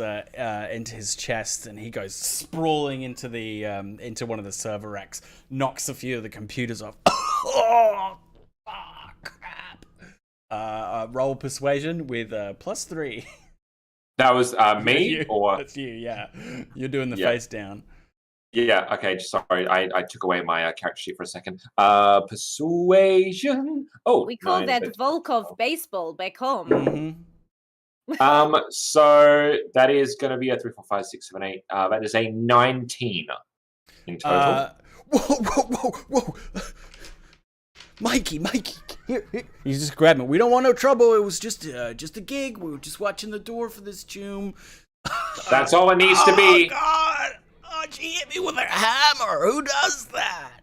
chest, and he goes sprawling into the into one of the server racks, knocks a few of the computers off. Oh, crap! Roll persuasion with +3. That was me, or that's you? Yeah, you're doing the face down. Yeah, okay, sorry, I took away my character sheet for a second. Persuasion. Oh, We call 9, that 13. Volkov baseball back home. Mm-hmm. So that is going to be a 3, 4, 5, 6, 7, 8. That is a 19 in total. Whoa! Mikey, here. He's just grabbing it. We don't want no trouble. It was just a gig. We were just watching the door for this tomb. That's all it needs to be. Oh, God! Oh, she hit me with a hammer. Who does that?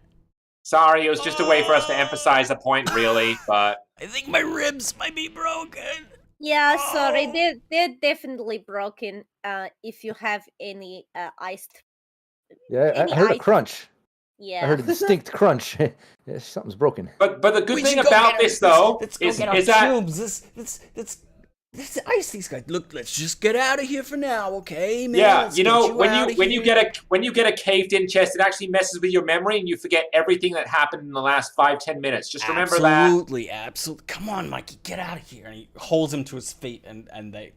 Sorry, it was just a way for us to emphasize the point, really, but... I think my ribs might be broken. Yeah, sorry, they're definitely broken. If you have any iced, Yeah, any I heard a ice- crunch. yeah. I heard a distinct crunch. Yeah, something's broken. But the good We thing should go about get this, our- though, let's go is get our that... tubes. Let's ice these guys. Look, let's just get out of here for now, okay, man? Yeah, Let's you get know, when out of you here. get a caved in chest, it actually messes with your memory and you forget everything that happened in the last 5-10 minutes. Just remember that. Absolutely. Come on, Mikey, get out of here. And he holds him to his feet, and they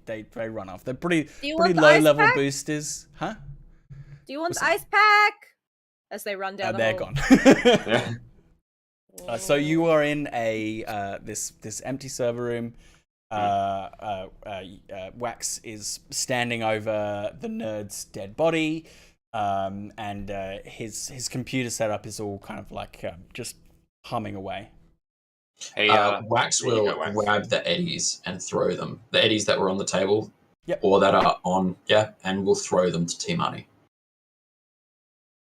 run off. They're pretty want the low ice level pack? boosters, huh? Do you want the ice pack? As they run down the They're hall. gone. So you are in a this empty server room. Wax is standing over the nerd's dead body. and his computer setup is all kind of like just humming away. Hey, Wax there you will go, Wax. grab the eddies and throw them. The eddies that were on the table, Yep. or that are on, and we'll throw them to T-Money.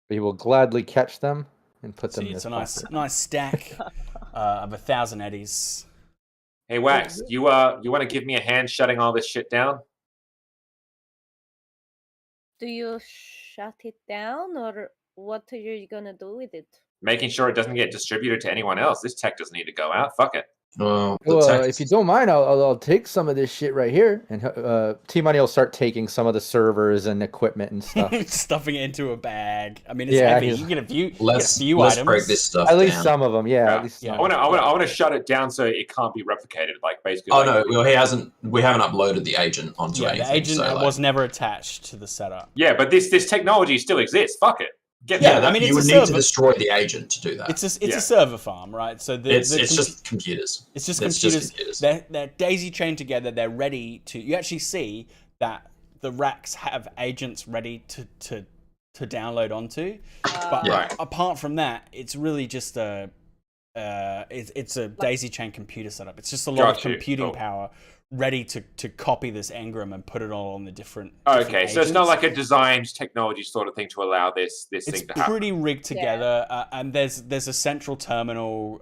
He will gladly catch them and put them See, in it's his a pocket. nice stack of 1,000 eddies. Hey, Wax, you want to give me a hand shutting all this shit down? Do you shut it down, or what are you gonna do with it? Making sure it doesn't get distributed to anyone else. This tech doesn't need to go out. Fuck it. Well, If you don't mind, I'll take some of this shit right here, and T-Money will start taking some of the servers and equipment and stuff. Stuffing it into a bag. I mean, it's Yeah, heavy. he's- You get a few, let's items. break this stuff At least down. some of them, yeah. At least Yeah. some. I want to shut it down so it can't be replicated. Like basically. Oh like, no, well, we haven't uploaded the agent onto Yeah, anything. the agent so, was never attached to the setup. Yeah, but this technology still exists. Fuck it. Get yeah, that. I mean, you it's would a need to server. destroy the agent to do that. It's a server farm, right? So It's just computers. It's just It's computers. just computers. They're daisy chained together. They're ready to. You actually see that the racks have agents ready to download onto. But Yeah. apart from that, it's really just it's a daisy chain computer setup. It's just a lot of Got you. computing Cool. power ready to copy this engram and put it all on the different. Okay, so it's not agents. like a designed technology sort of thing to allow this It's thing to happen. pretty rigged together, and there's a central terminal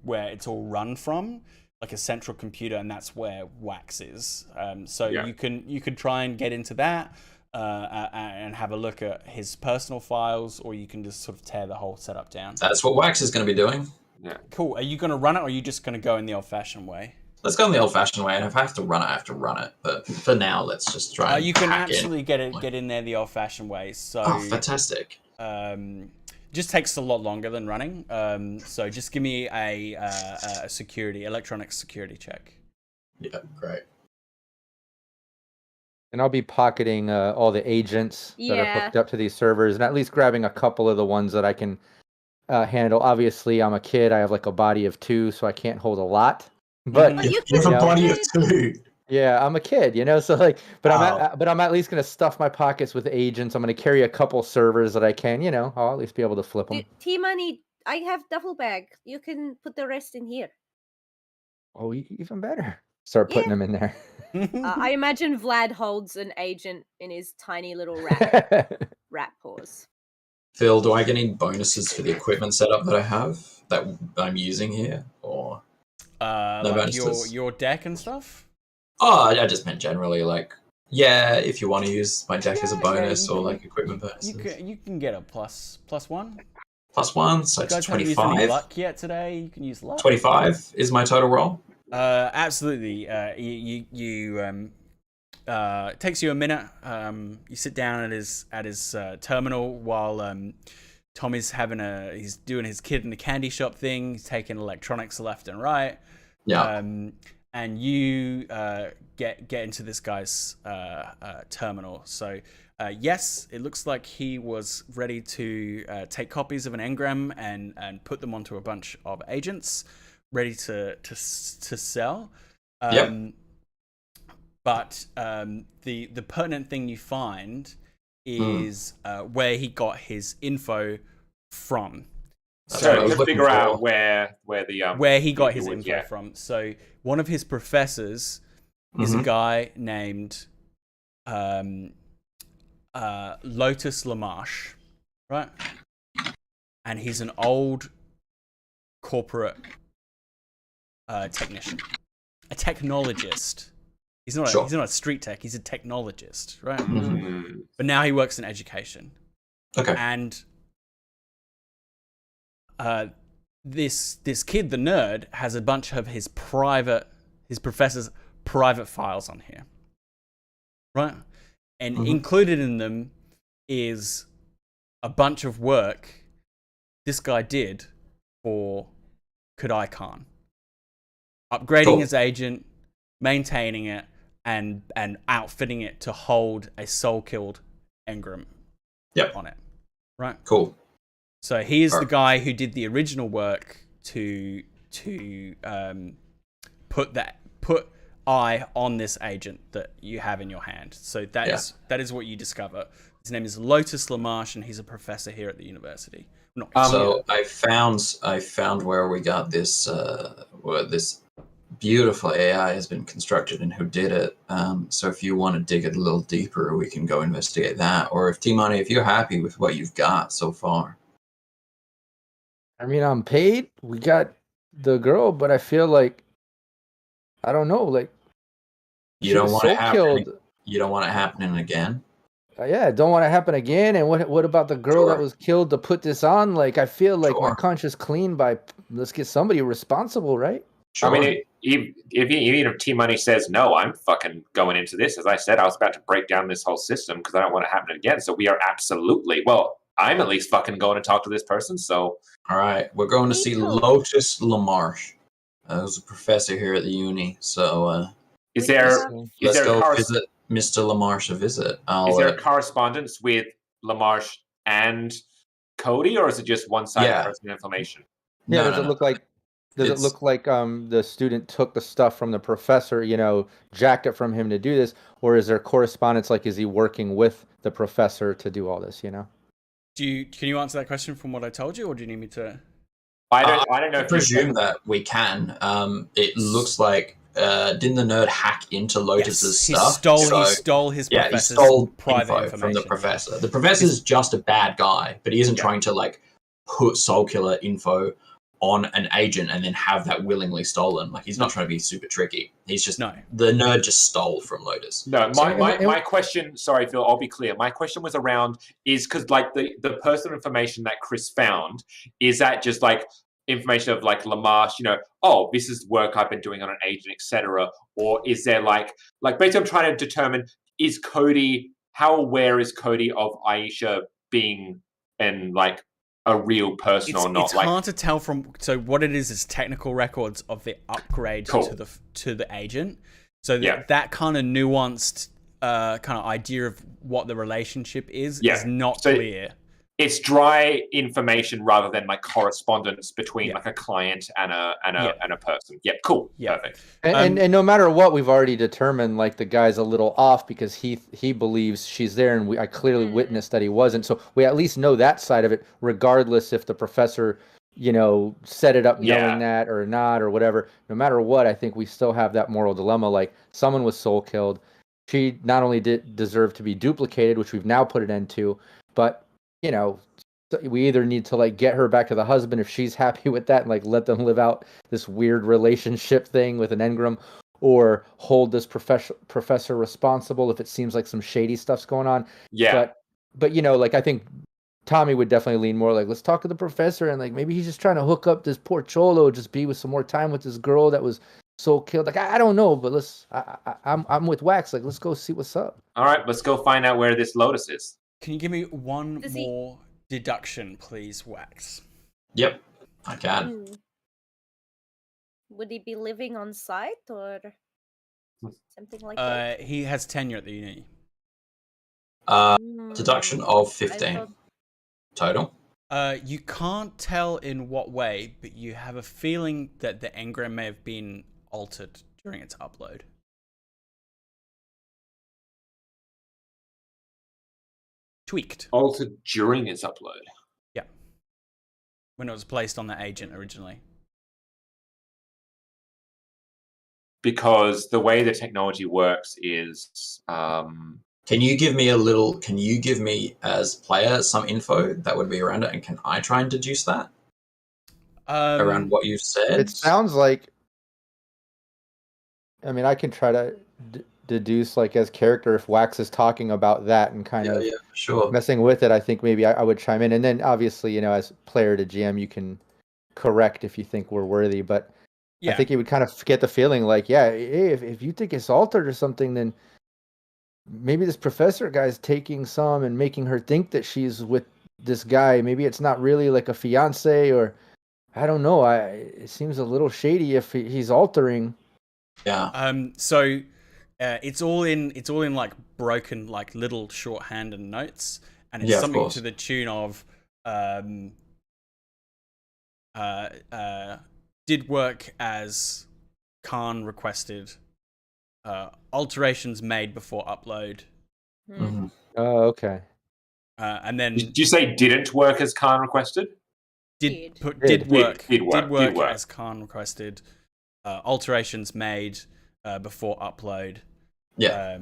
where it's all run from, like a central computer, and that's where Wax is. So Yeah. you could try and get into that and have a look at his personal files, or you can just sort of tear the whole setup down. That's what Wax is going to be doing. Cool. Are you going to run it, or are you just going to go in the old-fashioned way? Let's go in the old-fashioned way, and if I have to run it, I have to run it. But for now, let's just try. And You can hack actually in. get in there the old-fashioned way. So Oh, fantastic! just takes a lot longer than running. So just give me a electronic security check. Yeah, great. And I'll be pocketing all the agents that are Yeah. hooked up to these servers, and at least grabbing a couple of the ones that I can handle. Obviously, I'm a kid. I have like a body of 2, so I can't hold a lot. But Mhm. You You have a know, body of 2. yeah, I'm a kid, So like, but Wow. I'm at least gonna stuff my pockets with agents. I'm gonna carry a couple servers that I can, I'll at least be able to flip them. T-Money, I have duffel bag. You can put the rest in here. Oh, even better. Start putting them in there. I imagine Vlad holds an agent in his tiny little rat paws. Phil, do I get any bonuses for the equipment setup that I have that I'm using here, or? No like bonuses. your deck and stuff. Oh, I just meant generally, like, yeah, if you want to use my deck as a Yeah, bonus you or can- like equipment bonuses. You can get a plus one. +1, so You it's guys haven't used any 25. luck yet today. You can use luck. 25 is my total roll. Absolutely. It takes you a minute. You sit down at his terminal while Tommy's he's doing his kid in the candy shop thing. He's taking electronics left and right. Yeah. And you get into this guy's terminal. So yes, it looks like he was ready to take copies of an engram and put them onto a bunch of agents, ready to sell. Yep. But the pertinent thing you find is where he got his info from. That's what I So was to looking figure out for. where he got his was, info yeah. from. So one of his professors is a guy named Lotus Lamarche, right? And he's an old corporate technician, a technologist. He's not Sure. he's not a street tech. He's a technologist, right? Mm. But now he works in education. Okay. And this kid, the nerd, has a bunch of his professor's private files on here, right? And included in them is a bunch of work this guy did for Kodai Khan, upgrading Cool. his agent, maintaining it, and outfitting it to hold a soul-killed engram on it, right? Cool. So he is the guy who did the original work to put eye on this agent that you have in your hand. So that is what you discover. His name is Lotus Lamarche, and he's a professor here at the university. Not So I found where we got this where this beautiful AI has been constructed and who did it. So if you want to dig it a little deeper, we can go investigate that. Or if T-Money, if you're happy with what you've got so far. I mean, I'm paid. We got the girl, but I feel like I don't know. Like You she don't was want so it happening. killed. You don't want it happening again. Yeah, don't want to happen again. And what about the girl that Sure. was killed to put this on? Like, I feel like my Sure. conscience clean by let's get somebody responsible, right? Sure. I mean, even if T Money says no, I'm fucking going into this. As I said, I was about to break down this whole system because I don't want it to happen again. So we are absolutely, well, I'm at least fucking going to talk to this person. So All right, we're going to Me see too. Lotus Lamarche. Who's a professor here at the uni. So is We there have- is let's there go corres- visit Mr. Lamarche a visit. is I'll, there correspondence with Lamarche and Cody, or is it just one-sided Yeah. personal information? Yeah, no, does no, it no. look like It's- the student took the stuff from the professor, jacked it from him to do this, or is there correspondence, like is he working with the professor to do all this, Can you answer that question from what I told you, or do you need me to? I don't know I if presume that we can. It looks like didn't the nerd hack into Lotus's He stuff? stole his Yeah, he professor's stole private info information from the yeah. professor. The professor's just a bad guy, but he isn't trying to like put soul killer info on an agent and then have that willingly stolen. Like he's not trying to be super tricky. He's just the nerd just stole from Lotus. No, my question, sorry Phil, I'll be clear. My question was around is because like the personal information that Chris found, is that just like information of like Lamarche, oh, this is work I've been doing on an agent, etc. Or is there like basically I'm trying to determine how aware is Cody of Aisha being like a real person or not? It's hard to tell so what it is technical records of the upgrade to the agent. So that kind of nuanced kind of idea of what the relationship is not clear. It's dry information rather than like correspondence between like a client and a person. Yeah, cool. Yeah. Perfect. And no matter what, we've already determined like the guy's a little off because he believes she's there, and I clearly witnessed that he wasn't. So we at least know that side of it, regardless if the professor, set it up knowing that or not or whatever. No matter what, I think we still have that moral dilemma. Like someone was soul killed. She not only did deserve to be duplicated, which we've now put an end to, but we either need to like get her back to the husband if she's happy with that and like let them live out this weird relationship thing with an engram, or hold this professor responsible if it seems like some shady stuff's going on. Yeah. But like I think Tommy would definitely lean more like, let's talk to the professor and like maybe he's just trying to hook up this poor Cholo, just be with some more time with this girl that was soul killed. Like I don't know, but I'm with Wax. Like let's go see what's up. All right, let's go find out where this Lotus is. Can you give me one more deduction, please, Wax? Yep, I can. Would he be living on site or something like that? He has tenure at the uni. Deduction of 15 total. You can't tell in what way, but you have a feeling that the engram may have been altered during its upload. Tweaked. Altered during its upload? Yeah. When it was placed on the agent originally. Because the way the technology works is... Can you give me as player some info that would be around it, and can I try and deduce that? Around what you've said? It sounds like... I mean, I can try to deduce, like, as character, if Wax is talking about that and kind of sure. messing with it, I think maybe I would chime in. And then, obviously, as player to GM, you can correct if you think we're worthy. But I think you would kind of get the feeling like, hey, if you think it's altered or something, then maybe this professor guy's taking some and making her think that she's with this guy. Maybe it's not really like a fiance, or I don't know. It seems a little shady if he's altering. Yeah. So it's all in like broken like little shorthand and notes, and it's something to the tune of did work as Khan requested. Alterations made before upload. Oh, okay. And then Did you say didn't work as Khan requested? did Did. work as Khan requested. Alterations made before upload. Yeah.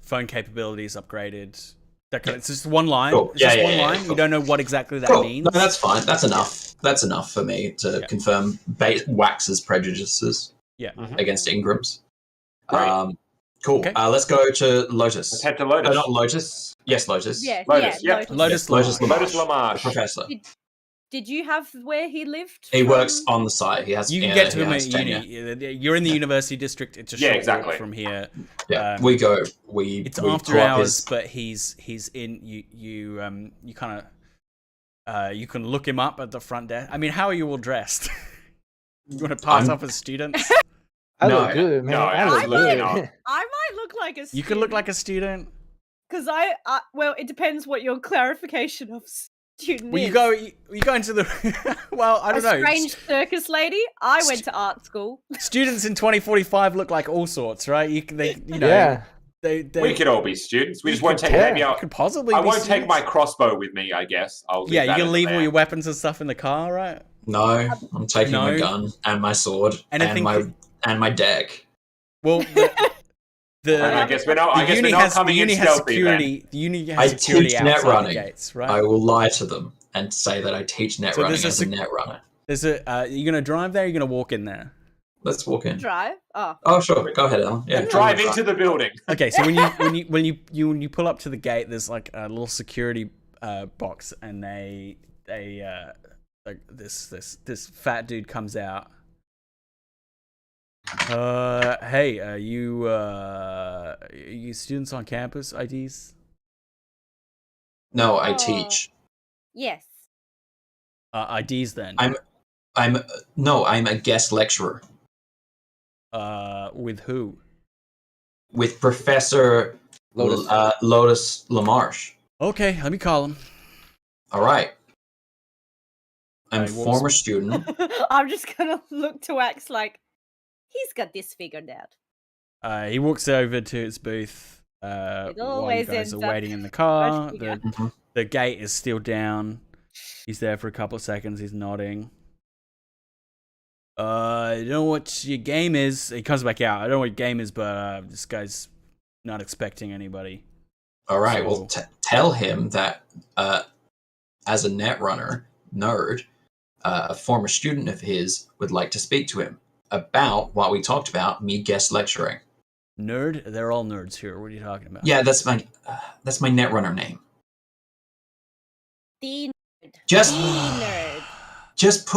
Phone capabilities upgraded. That kind of, it's just one line. Cool. It's just one line. Cool. You don't know what exactly that Cool. means. No, that's fine. That's enough. That's enough for me to confirm Wax's prejudices against Ingram's. Right. Cool. Okay. Let's go to Lotus. Let's head to Lotus. Oh, not Lotus. Yes, Lotus. Yeah, Lotus, yeah, yep. Lotus. Lotus Lotus Lamarche. Lamarche. Professor. Did you have where he lived? He from? works on the site. He has. You can yeah, get to he him has at tenure. uni. You're in the university district. It's a Yeah, short exactly. walk from here. Yeah, Um, we go. We. It's we after pull up hours, his- but he's in. You kind of you can look him up at the front desk. I mean, how are you all dressed? You want to pass off as students? I No, look good, man. no, I look absolutely good. not. I might look like a. You can look like a student. because well, it depends what your clarification of student Well, is. you go into the. Well, I a don't know. strange circus lady. I went to art school. Students in 2045 look like all sorts, right? You know. Yeah. They We could all be students. We just won't take. yeah. Maybe could possibly. I be won't take students. my crossbow with me. I guess I'll. Yeah, leave you that can in leave the all van. your weapons and stuff in the car, right? No, I'm taking my No. gun and my sword Anything- and my deck. Well, I guess we're not. I guess we're not coming in has stealthy. security. The uni has I security teach net outside the running. gates, right? I will lie to them and say that I teach net So running there's a as a sec- net runner. There's a. You're gonna drive there. Or you're gonna walk in there. Let's walk in. Drive. Oh, Oh, sure. Go ahead, Alan. Yeah, Drive into the building. Okay, so when you pull up to the gate, there's like a little security box, and they like this fat dude comes out. Hey, are you students on campus? IDs? No, I Oh. teach. Yes. IDs then. I'm a guest lecturer With who? with Professor Lotus. Lotus Lamarche. Okay, let me call him. All right. I'm a Hey, what former was- student. I'm just gonna look to Wax like he's got this figured out. He walks over to his booth. It While you always guys ends are up waiting in the car. much bigger. The gate is still down. He's there for a couple of seconds. He's nodding. I don't know what your game is. He comes back out. I don't know what your game is, but this guy's not expecting anybody. All right. So- Well, tell him that as a net runner nerd, a former student of his would like to speak to him about what we talked about, me guest lecturing. Nerd? They're all nerds here. What are you talking about? Yeah, that's my netrunner name. The Just nerd. just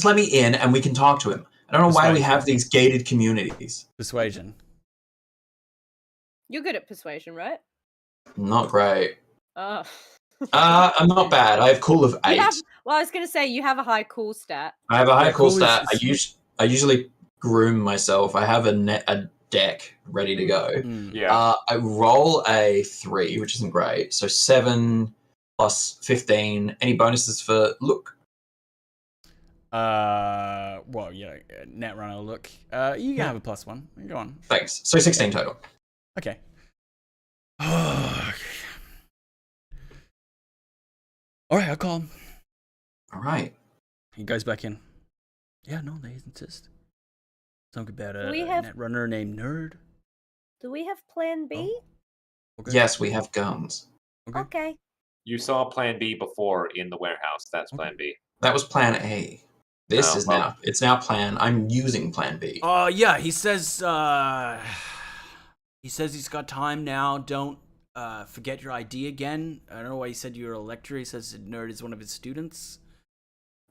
let me in and we can talk to him. I don't know why we Persuasion. have these gated communities. Persuasion. You're good at persuasion, right? Not great. Oh. I'm not bad. I have cool of 8. Well, I was gonna say you have a high cool stat. I have a high Yeah, cool cool is- stat. I usually groom myself. I have a deck ready to go. Hmm. Yeah. I roll a 3, which isn't great. So 7 plus 15. Any bonuses for look? Well, yeah, Netrunner look. You can have a +1. Go on. Thanks. So 16 total. Okay. Alright, I'll call him. All right. He goes back in. Yeah, no, they insist. Something about a We have- Netrunner named Nerd. Do we have Plan B? Okay. Yes, we have guns. Okay. Okay. You saw Plan B before in the warehouse. That's Plan B. That was Plan A. This Oh, is well. now. It's now Plan. I'm using Plan B. Yeah, he says he's got time now. Don't forget your ID again. I don't know why he said you're a lecturer. He says Nerd is one of his students.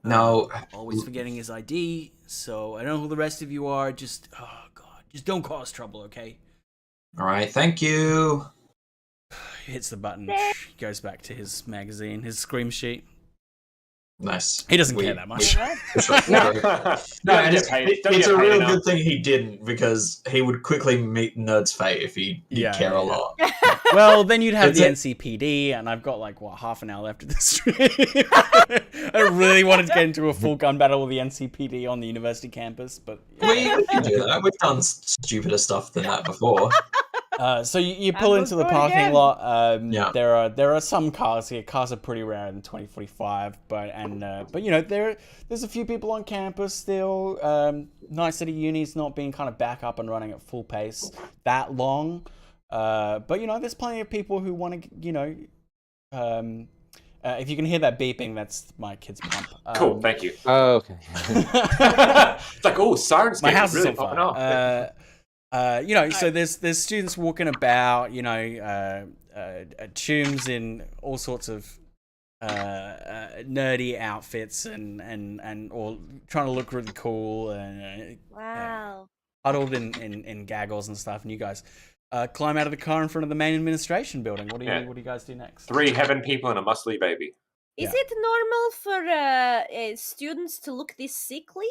No. Always forgetting his ID. So I don't know who the rest of you are. Just just don't cause trouble, okay? All right. Thank you. He hits the button. He goes back to his magazine, his scream sheet. Nice. He doesn't care that much. No, No, and it's don't a get paid real enough. good thing he didn't, because he would quickly meet Nerd's fate if he'd Yeah, care yeah, a yeah. lot. Well, then you'd have It's the a- NCPD, and I've got like half an hour left of the stream. I really wanted to get into a full gun battle with the NCPD on the university campus, but We can do that. We've done stupider stuff than that before. So you pull And into the let's go parking again. lot. Yeah. There are some cars here. Cars are pretty rare in 2045, but you know there's a few people on campus still. Night City Uni's not being kind of back up and running at full pace that long. But you know there's plenty of people who want to if you can hear that beeping, that's my kid's pump. Cool, thank you. Oh, okay. It's like, oh, sirens My house is really on popping fire. off. You know, so there's students walking about, you know, tombs in all sorts of nerdy outfits and or trying to look really cool and Wow. huddled in gaggles and stuff. And you guys climb out of the car in front of the main administration building. What do you guys do next? 3 heaven people and a muscly baby. Is Yeah. it normal for students to look this sickly?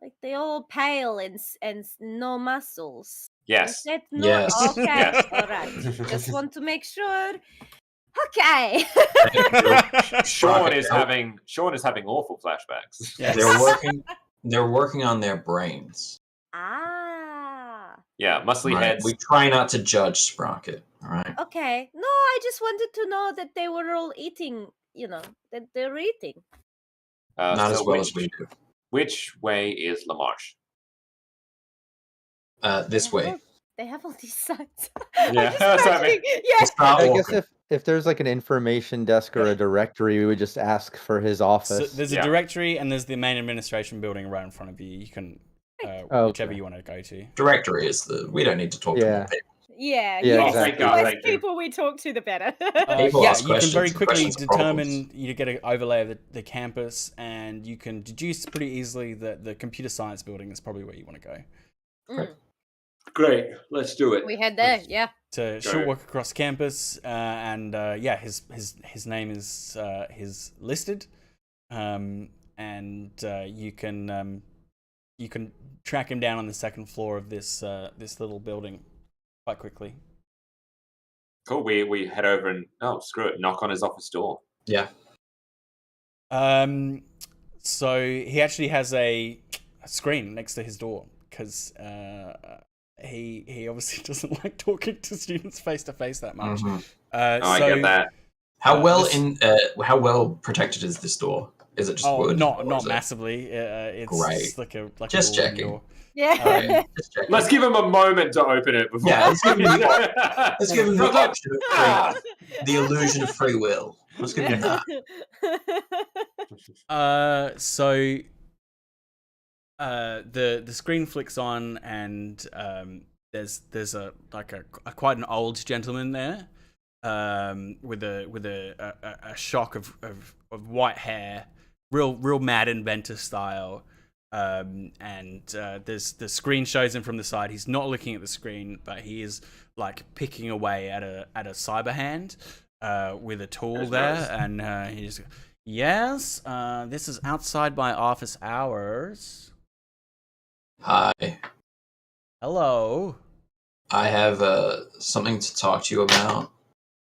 Like they all pale and no muscles. Yes. Is that Yes. Okay. Yes. All right. Just want to make sure. Okay. Sean is having awful flashbacks. Yes. They're working on their brains. Ah. Yeah, muscly Right? heads. We try not to judge Sprocket. All right. Okay. No, I just wanted to know that they were all eating. You know that they're eating. Not as well which, as we do. Which way is Lamarche? This way. They have all these signs. Yeah, I'm that's just what I mean. imagining- yeah. Stop I guess walking. if there's like an information desk or a directory, we would just ask for his So office. there's a Yeah. directory and there's the main administration building right in front of you. You can whichever Okay. you want to go to. Directory is we don't need to talk to Yeah. more people. Yeah. Yeah, yes. exactly. The less Thank you. people we talk to, the better. People Yeah, ask you can very questions, and quickly questions are problems. determine, you get an overlay of the campus, and you can deduce pretty easily that the computer science building is probably where you want to go. Mm. Great, let's do it. We head there. Yeah. It's a Go. short walk across campus, and yeah, his name is listed, and you can track him down on the second floor of this little building quite quickly. Cool. We head over and screw it, knock on his office door. Yeah. So he actually has a screen next to his door because he obviously doesn't like talking to students face to face that much. Mhm. I get that. How well protected is this door? Is it just wood? Not or is it- massively. It's Great. like a Just wooden checking. door. Yeah. Alright, just checking. Let's give him a moment to open it before. Yeah, let's give him Let's give him the Look, option of ah. the illusion of free will. Let's give him that. So the screen flicks on and there's a quite an old gentleman there with a shock of white hair, real mad inventor style. And there's the screen shows him from the side. He's not looking at the screen, but he is like picking away at a cyber hand with a tool That's there, nice. and he's yes. This is outside my office hours. Hi, Hello. I have something to talk to you about.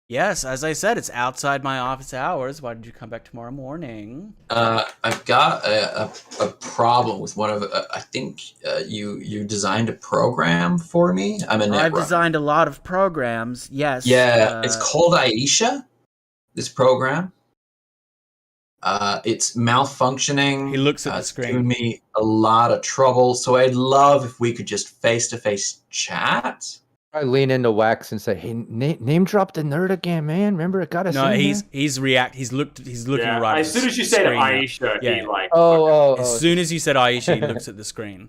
Yes, as I said, it's outside my office hours. Why did you come back tomorrow morning? I've got a problem with one of. I think you designed a program for me. I'm a net I've runner. designed a lot of programs. Yes. Yeah, it's called Aisha. This program. It's malfunctioning. He looks at the It's screen. giving me a lot of trouble. So I'd love if we could just face-to-face chat. I lean into Wax and say, "Hey, name drop the nerd again, man. Remember, it got us." No, in he's here." he's looking Yeah, right. as at soon the as you said screen now. Aisha, Yeah. he like. Oh, As soon as you said Aisha, he looks at the screen.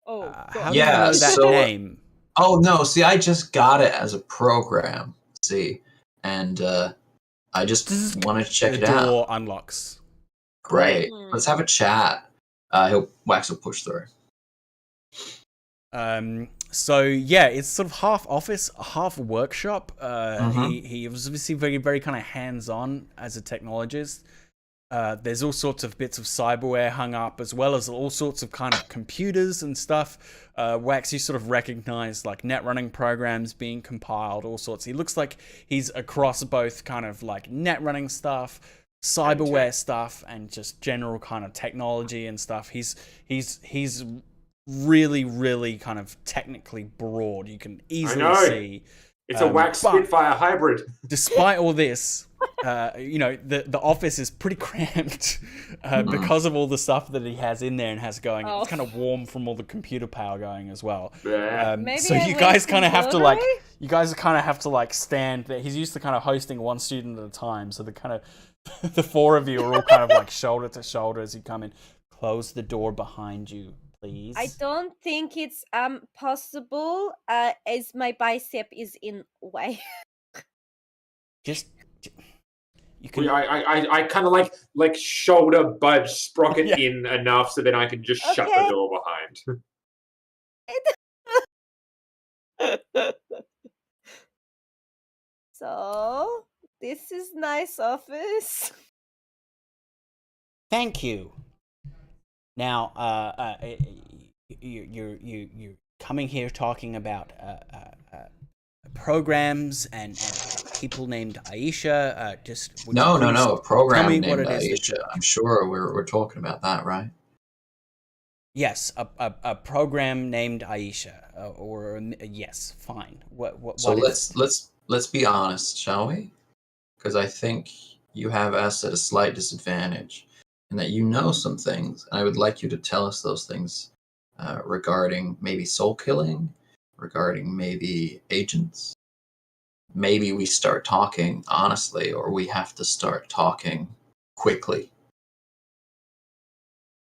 Oh, How God. do you Yeah, know that so- name? Oh no! See, I just got it as a program. See, and I just wanted to check The it out. door unlocks. Great. Hmm. Let's have a chat. Wax will push through. So yeah, it's sort of half office, half workshop. Mhm. He was obviously very, very kind of hands-on as a technologist. There's all sorts of bits of cyberware hung up, as well as all sorts of kind of computers and stuff. Wax, you sort of recognize like net running programs being compiled, all sorts. He looks like he's across both kind of like net running stuff, cyberware stuff, and just general kind of technology and stuff. He's really, really kind of technically broad. You can easily know. see. It's a wax but Spitfire hybrid. Despite all this, the office is pretty cramped because of all the stuff that he has in there and has going. Oh. It's kind of warm from all the computer power going as well. Maybe So I you went guys to kind of have to Broadway? stand there. He's used to kind of hosting one student at a time, so the four of you are all kind of like shoulder to shoulder as you come in. Close the door behind you, please. I don't think it's possible, as my bicep is in way. Just you can. I kind of like shoulder budge sprocket Yeah. in enough so then I can just shut the Okay. door behind. So this is nice office. Thank you. Now, you're coming here talking about programs and people named Aisha. Would you No, please a program tell me named what it is that Aisha. I'm sure we're talking about that, right? Yes, a program named Aisha, yes, fine. So what is- let's be honest, shall we? Because I think you have us at a slight disadvantage, and that you know some things, and I would like you to tell us those things regarding maybe soul killing, regarding maybe agents. Maybe we start talking honestly, or we have to start talking quickly.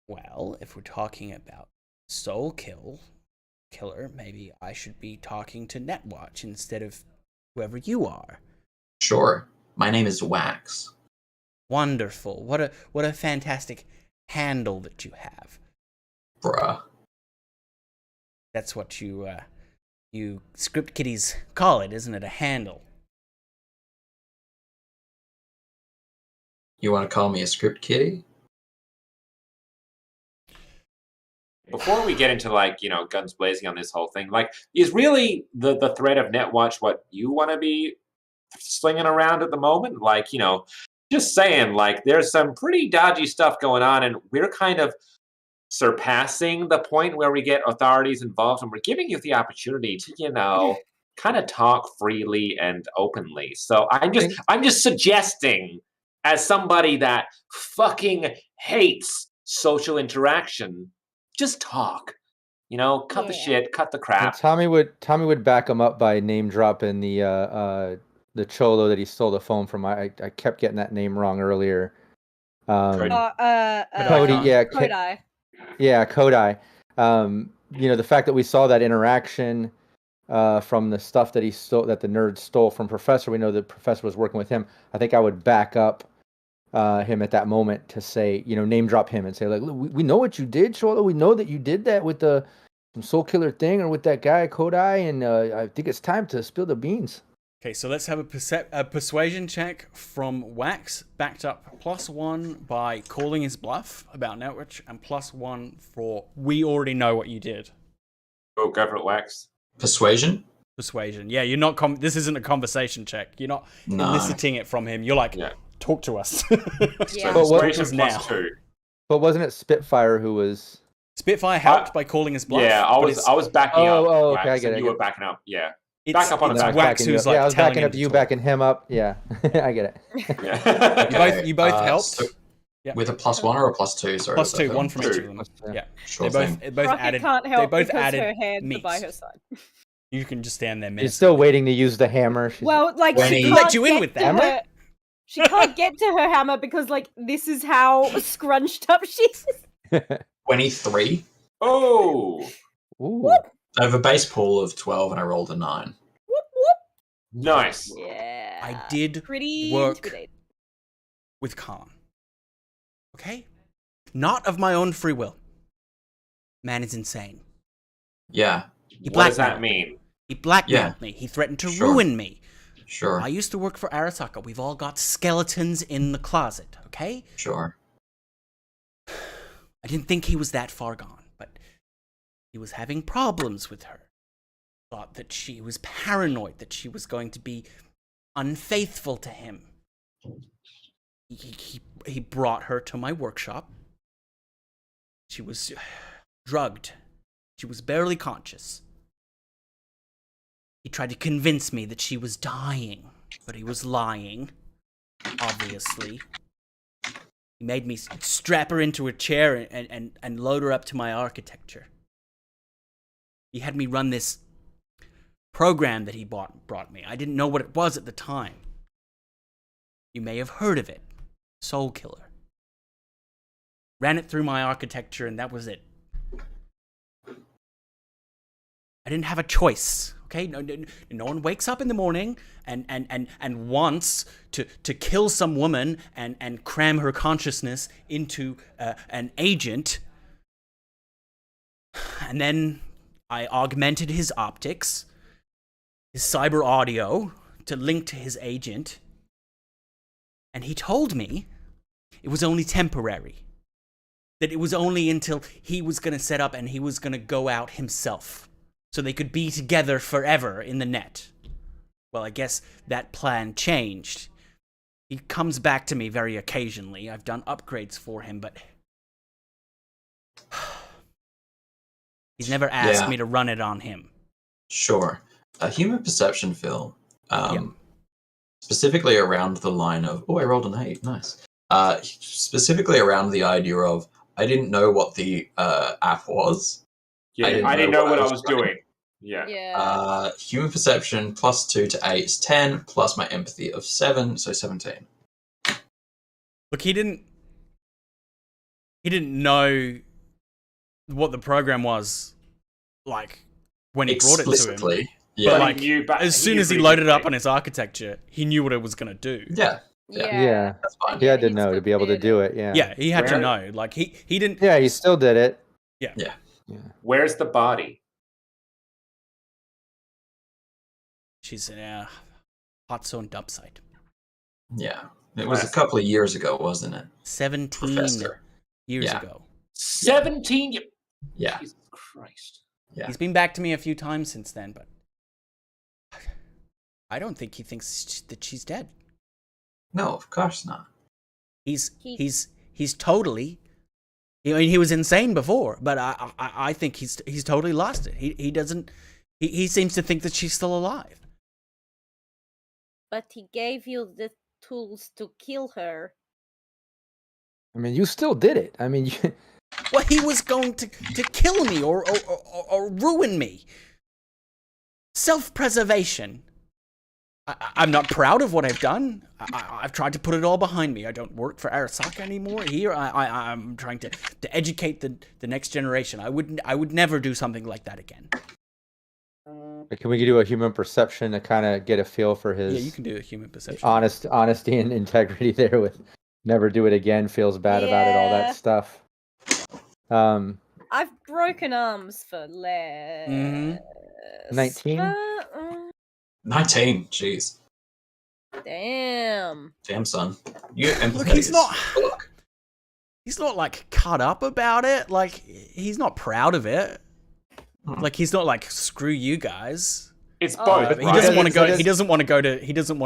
Well, if we're talking about soul killer, maybe I should be talking to Netwatch instead of whoever you are. Sure. My name is Wax. Wonderful. What a fantastic handle that you have. Bruh. That's what you script kiddies call it, isn't it? A handle. You want to call me a script kitty? Before we get into guns blazing on this whole thing, is really the threat of Netwatch what you want to be slinging around at the moment? Just saying, there's some pretty dodgy stuff going on, and we're kind of surpassing the point where we get authorities involved, and we're giving you the opportunity to, kind of talk freely and openly. So I'm just suggesting, as somebody that fucking hates social interaction, just talk. Cut the shit, cut the And crap. Tommy would back him up by name dropping the cholo that he stole the phone from. I kept getting that name wrong earlier. Cody. Cody, yeah, Kodai. yeah, Kodai. The fact that we saw that interaction from the stuff that he stole, that the nerd stole from Professor. We know the Professor was working with him. I think I would back up him at that moment to say, name drop him and say, like, we know what you did, Cholo. We know that you did that with the soul killer thing or with that guy Kodai, and I think it's time to spill the beans. Okay, so let's have a persuasion check from Wax, backed up +1 by calling his bluff about Netwatch, and +1 for we already know what you did. Oh, go for it, Wax. Persuasion? Persuasion. Yeah, you're not. This isn't a conversation check. You're not No. eliciting it from him. You're like, Yeah. talk to us. Yeah. But what- Persuasion now. +2. But wasn't it Spitfire who was? Spitfire helped by calling his bluff. Yeah, I but was it's- backing up. Oh, Wax, okay, I get and it. you were backing up. Yeah. It's, back up on it's the I was back. Wax backing you who's up. like Yeah, I was telling backing him up to you, talk. backing him up. Yeah, I get it. Yeah. You both helped. So with a +1 or a +2? Sorry. Plus 2, one from each of Two. them. Yeah. Yeah, Sure they thing. both Rocket added. can't They help both because added her hands meat. are by her side. You can just stand there. She's still waiting to use the hammer. She's, Well, like When she he- can't Let you in get with to that. her. She can't get to her hammer because, like, this is how scrunched up she is. 23. Oh, ooh. I have a base pool of 12 and I rolled a 9. Whoop whoop. nice. Yeah. I did Pretty work intimidating. with Khan. Okay, not of my own free will. Man is insane. Yeah, What does blackmailed that mean? He blackmailed Yeah. me. He threatened to Sure. ruin me. sure, I used to work for Arasaka. We've all got skeletons in the closet, okay? sure. I didn't think he was that far gone, but he was having problems with her. Thought that she was paranoid, that she was going to be unfaithful to him. He brought her to my workshop. She was drugged. She was barely conscious. He tried to convince me that she was dying, but he was lying, obviously. He made me strap her into a chair and load her up to my architecture. He had me run this program that he brought me. I didn't know what it was at the time. You may have heard of it. Soul Killer. Ran it through my architecture and that was it. I didn't have a choice. Okay, no one wakes up in the morning and wants to kill some woman and cram her consciousness into an agent. And then I augmented his optics, his cyber audio, to link to his agent. And he told me it was only temporary. That it was only until he was going to set up and he was going to go out himself. So they could be together forever in the net. Well, I guess that plan changed. He comes back to me very occasionally. I've done upgrades for him, but he's never asked me to run it on him. Sure. A human perception, Phil, specifically around the line of, I rolled an 8, nice. Specifically around the idea of, I didn't know what the app was. Yeah, I didn't know what I was doing. Yeah. Human perception +2 to 8 is 10, plus my empathy of 7, so 17. Look, he didn't know what the program was, like, when he brought it to him. Yeah. But, like, as soon as he loaded it up on his architecture, he knew what it was going to do. Yeah. Yeah. That's fine. He had to know to be able to do it. Yeah. Yeah, he had to know. Like, he didn't... Yeah, he still did it. Yeah. Where's the body? She's in a hot zone dump site. Yeah. It was a couple of years ago, wasn't it? 17 years ago. 17 years? Yeah. Jesus Christ. Yeah. He's been back to me a few times since then, but I don't think he thinks that she's dead. No, of course not. He's totally... I mean, he was insane before, but I think he's totally lost it. He doesn't... He seems to think that she's still alive. But he gave you the tools to kill her. I mean, you still did it. I mean, Well, he was going to kill me or ruin me. Self-preservation. I'm not proud of what I've done. I've tried to put it all behind me. I don't work for Arasaka anymore. Here, I'm trying to educate the next generation. I would never do something like that again. can we do a human perception to kind of get a feel for his? Yeah, you can do a human perception. Honesty and integrity there with never do it again, feels bad about it, all that stuff. I've broken arms for less. 19? 19, jeez. Damn, son. You Look, he's not like cut up about it. Like, he's not proud of it. Like, he's not like, screw you guys. It's both. But he doesn't want to go. He doesn't want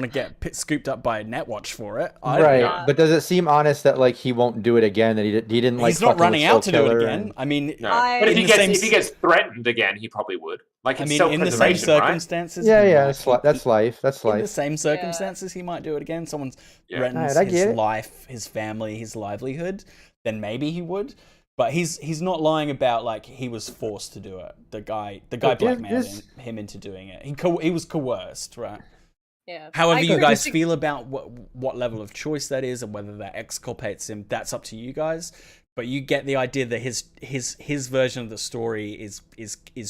to get scooped up by Netwatch for it. Right, but does it seem honest that like he won't do it again? That he didn't like. He's not running out to do it again. I mean, no. But if he gets threatened again, he probably would. Like, it's in the same circumstances. Right? Yeah, that's life. That's life. In the same circumstances, he might do it again. Someone's threatens his life, his family, his livelihood. Then maybe he would. But he's not lying about like he was forced to do it. The guy blackmailed him into doing it. He was coerced, right? Yeah. However you guys feel about what level of choice that is and whether that exculpates him, that's up to you guys. But you get the idea that his version of the story is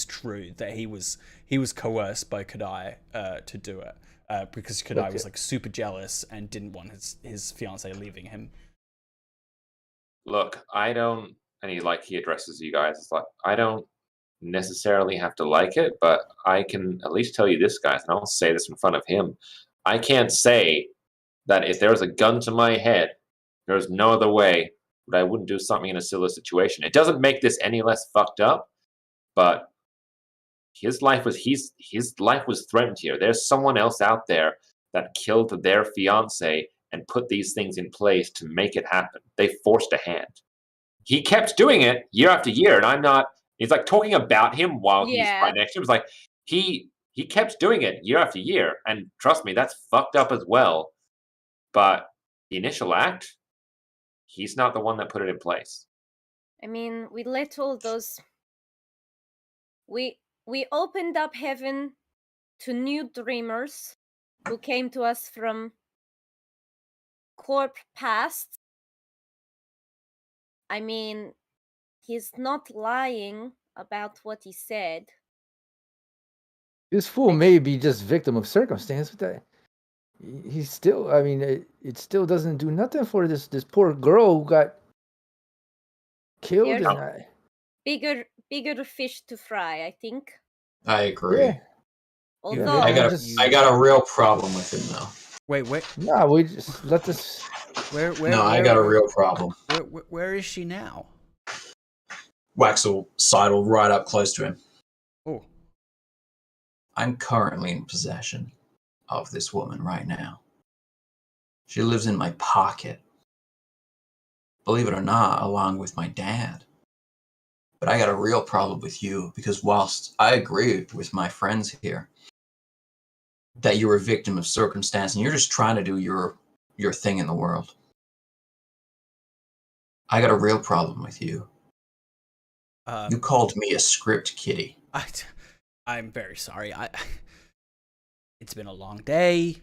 true, that he was coerced by Kadai to do it because Kadai was like super jealous and didn't want his fiancée leaving him. Look, and he addresses you guys. It's like, I don't necessarily have to like it, but I can at least tell you this, guys, and I'll say this in front of him. I can't say that if there was a gun to my head, there's no other way that I wouldn't do something in a similar situation. It doesn't make this any less fucked up, but his life was threatened here. There's someone else out there that killed their fiance and put these things in place to make it happen. They forced a hand. He kept doing it year after year, and I'm not He's like talking about him while he's Yeah. right next to him. It's like he kept doing it year after year, and trust me, that's fucked up as well. But the initial act, he's not the one that put it in place. I mean, we let all those. We opened up heaven to new dreamers who came to us from corp past. I mean, he's not lying about what he said. This fool may be just victim of circumstance, but that he's still. I mean, it still doesn't do nothing for this poor girl who got killed. There's And bigger fish to fry, I think. I agree. yeah, Although I Yeah, got a real problem with him though. Wait, where? nah, we just let this. Where? No, I got a real problem. Where is she now? Wax will sidle right up close to him. Oh, I'm currently in possession of this woman right now. She lives in my pocket. Believe it or not, along with my dad. But I got a real problem with you because whilst I agree with my friends here that you're a victim of circumstance and you're just trying to do your thing in the world, I got a real problem with you. You called me a script kiddie. I'm very sorry. It's been a long day.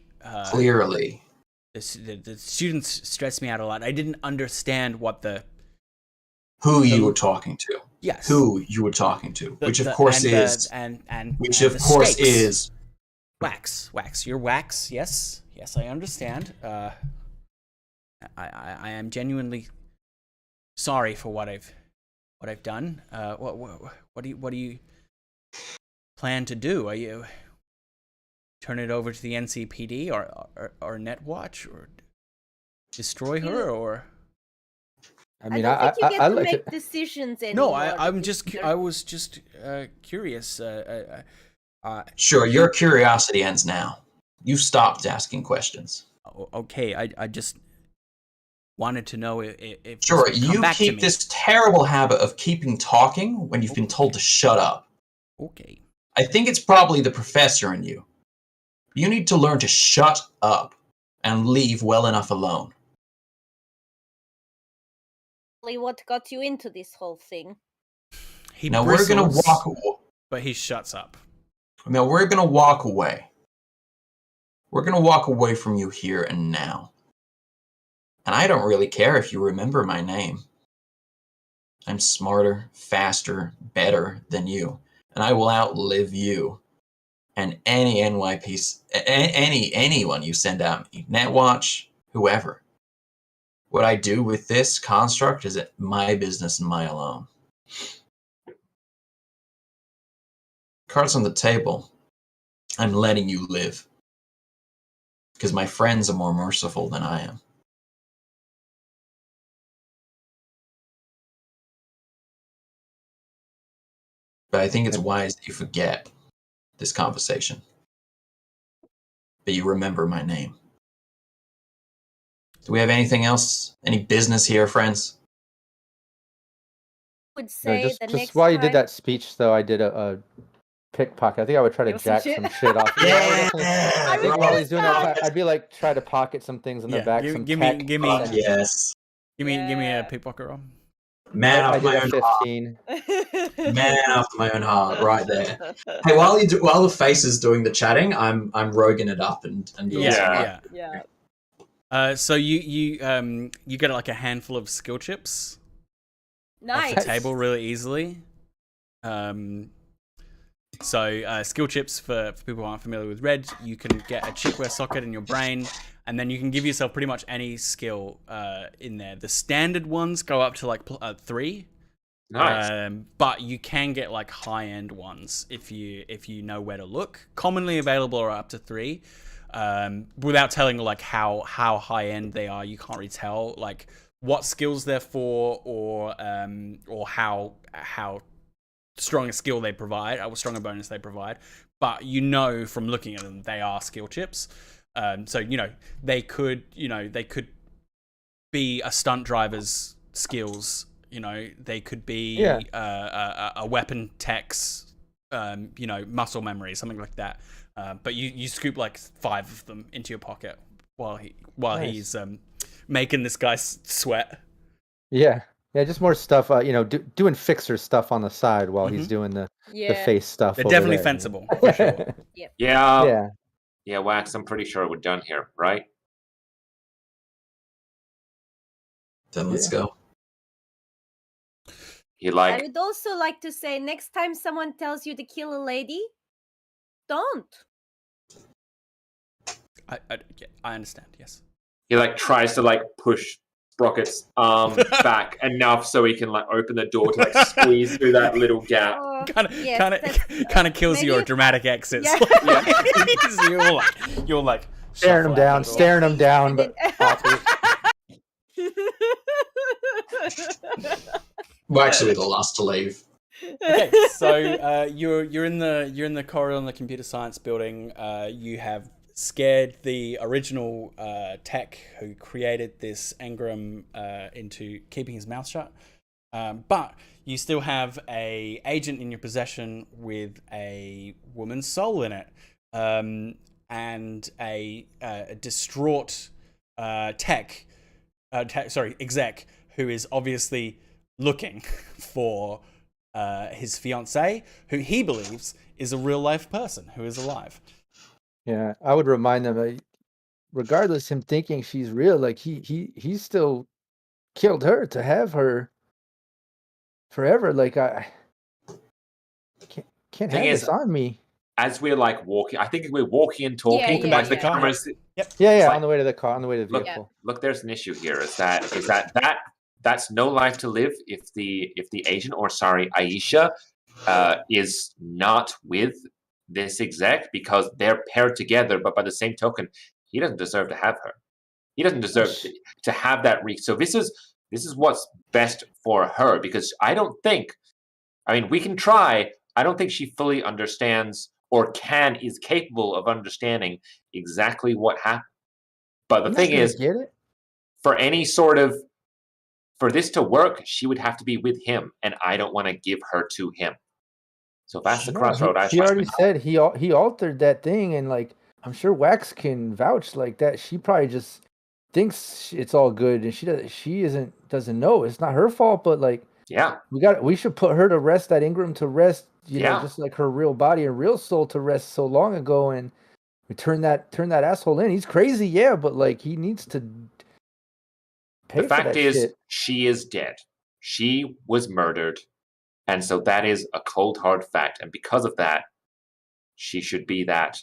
Clearly. The students stressed me out a lot. I didn't understand what Who you were talking to. Yes. Who you were talking to. Which of course is Wax. You're Wax, yes. Yes, I understand. I am genuinely sorry for what I've done. What do you plan to do? Are you turn it over to the NCPD or Netwatch or destroy her or? I mean, don't think you get to like make it. decisions anymore. No, I was just curious. Sure, your curiosity ends now. You stopped asking questions. Okay, I just wanted to know if Sure, this would come you back to keep me. this terrible habit of keeping talking when you've been told to shut up. Okay. I think it's probably the professor in you. You need to learn to shut up and leave well enough alone. What got you into this whole thing? He Now we're gonna bristles, walk away. but he shuts up. Now we're gonna walk away. We're gonna walk away from you here and now. And I don't really care if you remember my name. I'm smarter, faster, better than you. And I will outlive you. And any anyone you send out me. Netwatch, whoever. What I do with this construct is my business and my alone. Cards on the table. I'm letting you live. Because my friends are more merciful than I am. But I think it's wise that you forget this conversation. But you remember my name. Do we have anything else? Any business here, friends? Would No, say just the next just while you time. did that speech, though, I did a pickpocket. I think I would try to Steal some jack shit. some shit off. I think while he's doing that, I'd be like, try to pocket some things in the back, some tech. give me Yes. give me Yeah. a pickpocket roll. Man I after my did a own heart. 15. Man after my own heart, right there. Hey, while the face is doing the chatting, I'm roguing it up and doing some work. Yeah. So you get like a handful of skill chips Nice. off the table really easily. So skill chips for people who aren't familiar with Red, you can get a chipware socket in your brain, and then you can give yourself pretty much any skill in there. The standard ones go up to like 3. Nice. But you can get like high-end ones if you know where to look. Commonly available are up to 3. Without telling like how high-end they are, you can't really tell like what skills they're for or how strong a skill they provide, or strong a bonus they provide. But you know from looking at them, they are skill chips. So they could be a stunt driver's skills You know, they could be Yeah. a weapon tech's, you know, muscle memory, something like that. But you scoop like 5 of them into your pocket while Nice. he's making this guy sweat. Yeah. Yeah, just more stuff, you know, doing fixer stuff on the side while he's doing the Yeah. face stuff. They're over definitely there, you know? fencible, for sure. Yeah. Yeah. Wax, I'm pretty sure we're done here, right? Then let's go. You I like would also like to say, next time someone tells you to kill a lady, don't. I understand. Yes. he like tries to like push Sprocket's arm back enough so he can like open the door to like squeeze through that little gap. Oh, Kind of yes, kills maybe your if- dramatic exits. Yeah. you're like Staring him shuffle out down, the door. staring him down, but We're actually the last to leave. Okay, so you're in the corridor in the computer science building. You have scared the original tech who created this engram into keeping his mouth shut. But you still have a agent in your possession with a woman's soul in it, and a distraught exec who is obviously looking for his fiancée, who he believes is a real life person who is alive. yeah, I would remind them, regardless him thinking she's real, like he still killed her to have her forever. Like I can't have Thing is, this on me. As we're like walking, I think we're walking and talking. Yeah, like the yeah. cameras. Yeah, like- on the way to the car, on the way to the Look, vehicle. Look, there's an issue here. That's no life to live if the agent, or sorry, Aisha, is not with this exec because they're paired together. But by the same token, he doesn't deserve to have her. He doesn't deserve to have that reach. So this is what's best for her, because I don't think. I mean, we can try. I don't think she fully understands or is capable of understanding exactly what happened. But the I'm not thing gonna is, get it. for this to work, she would have to be with him, and I don't want to give her to him. So that's the No, crossroad. he already said he altered that thing, and like I'm sure Wax can vouch like that. She probably just thinks it's all good, and she doesn't know it's not her fault. But like, Yeah, we should put her to rest, that Ingram to rest. You know, Yeah. just like her real body and real soul to rest so long ago, and we turn that asshole in. He's crazy, yeah, but like he needs to pay the for fact that is, shit. she is dead. She was murdered, and so that is a cold hard fact. And because of that, she should be that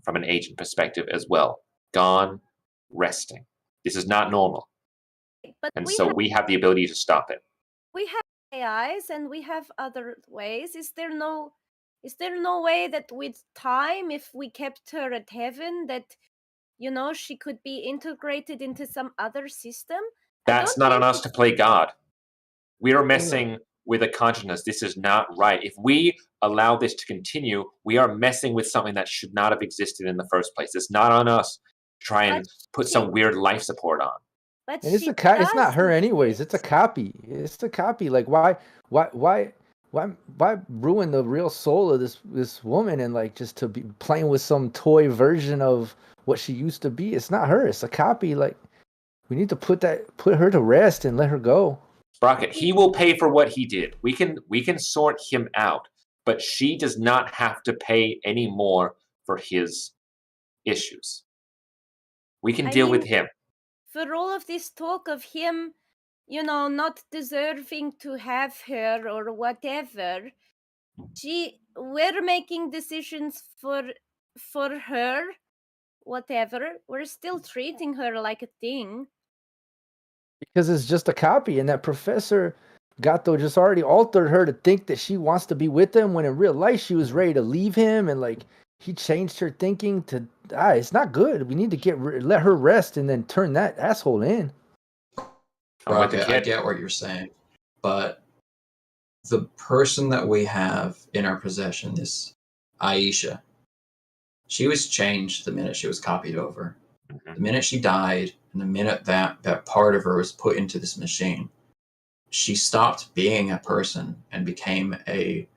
from an agent perspective as well. Gone, resting. This is not normal, But and so we have the ability to stop it. we have AIs and we have other ways. Is there no way that with time, if we kept her at heaven, that she could be integrated into some other system? That's not on us to play God. We are messing with a consciousness. This is not right. If we allow this to continue, we are messing with something that should not have existed in the first place. It's not on us to try and put some weird life support on. But And it's she it's not does her need anyways. it. It's a copy. It's a copy. Like why ruin the real soul of this woman and like just to be playing with some toy version of what she used to be? It's not her. It's a copy. Like we need to put her to rest and let her go. Sprocket, he will pay for what he did. We can sort him out, but she does not have to pay any more for his issues. We can deal with him. For all of this talk of him, not deserving to have her or whatever, we're making decisions for her, whatever. We're still treating her like a thing. Because it's just a copy, and that Professor Gato just already altered her to think that she wants to be with him when in real life she was ready to leave him, and like he changed her thinking to it's not good. We need to let her rest and then turn that asshole in. Okay, I get what you're saying, but the person that we have in our possession, this Aisha, she was changed the minute she was copied over. The minute she died, and the minute that part of her was put into this machine, she stopped being a person and became a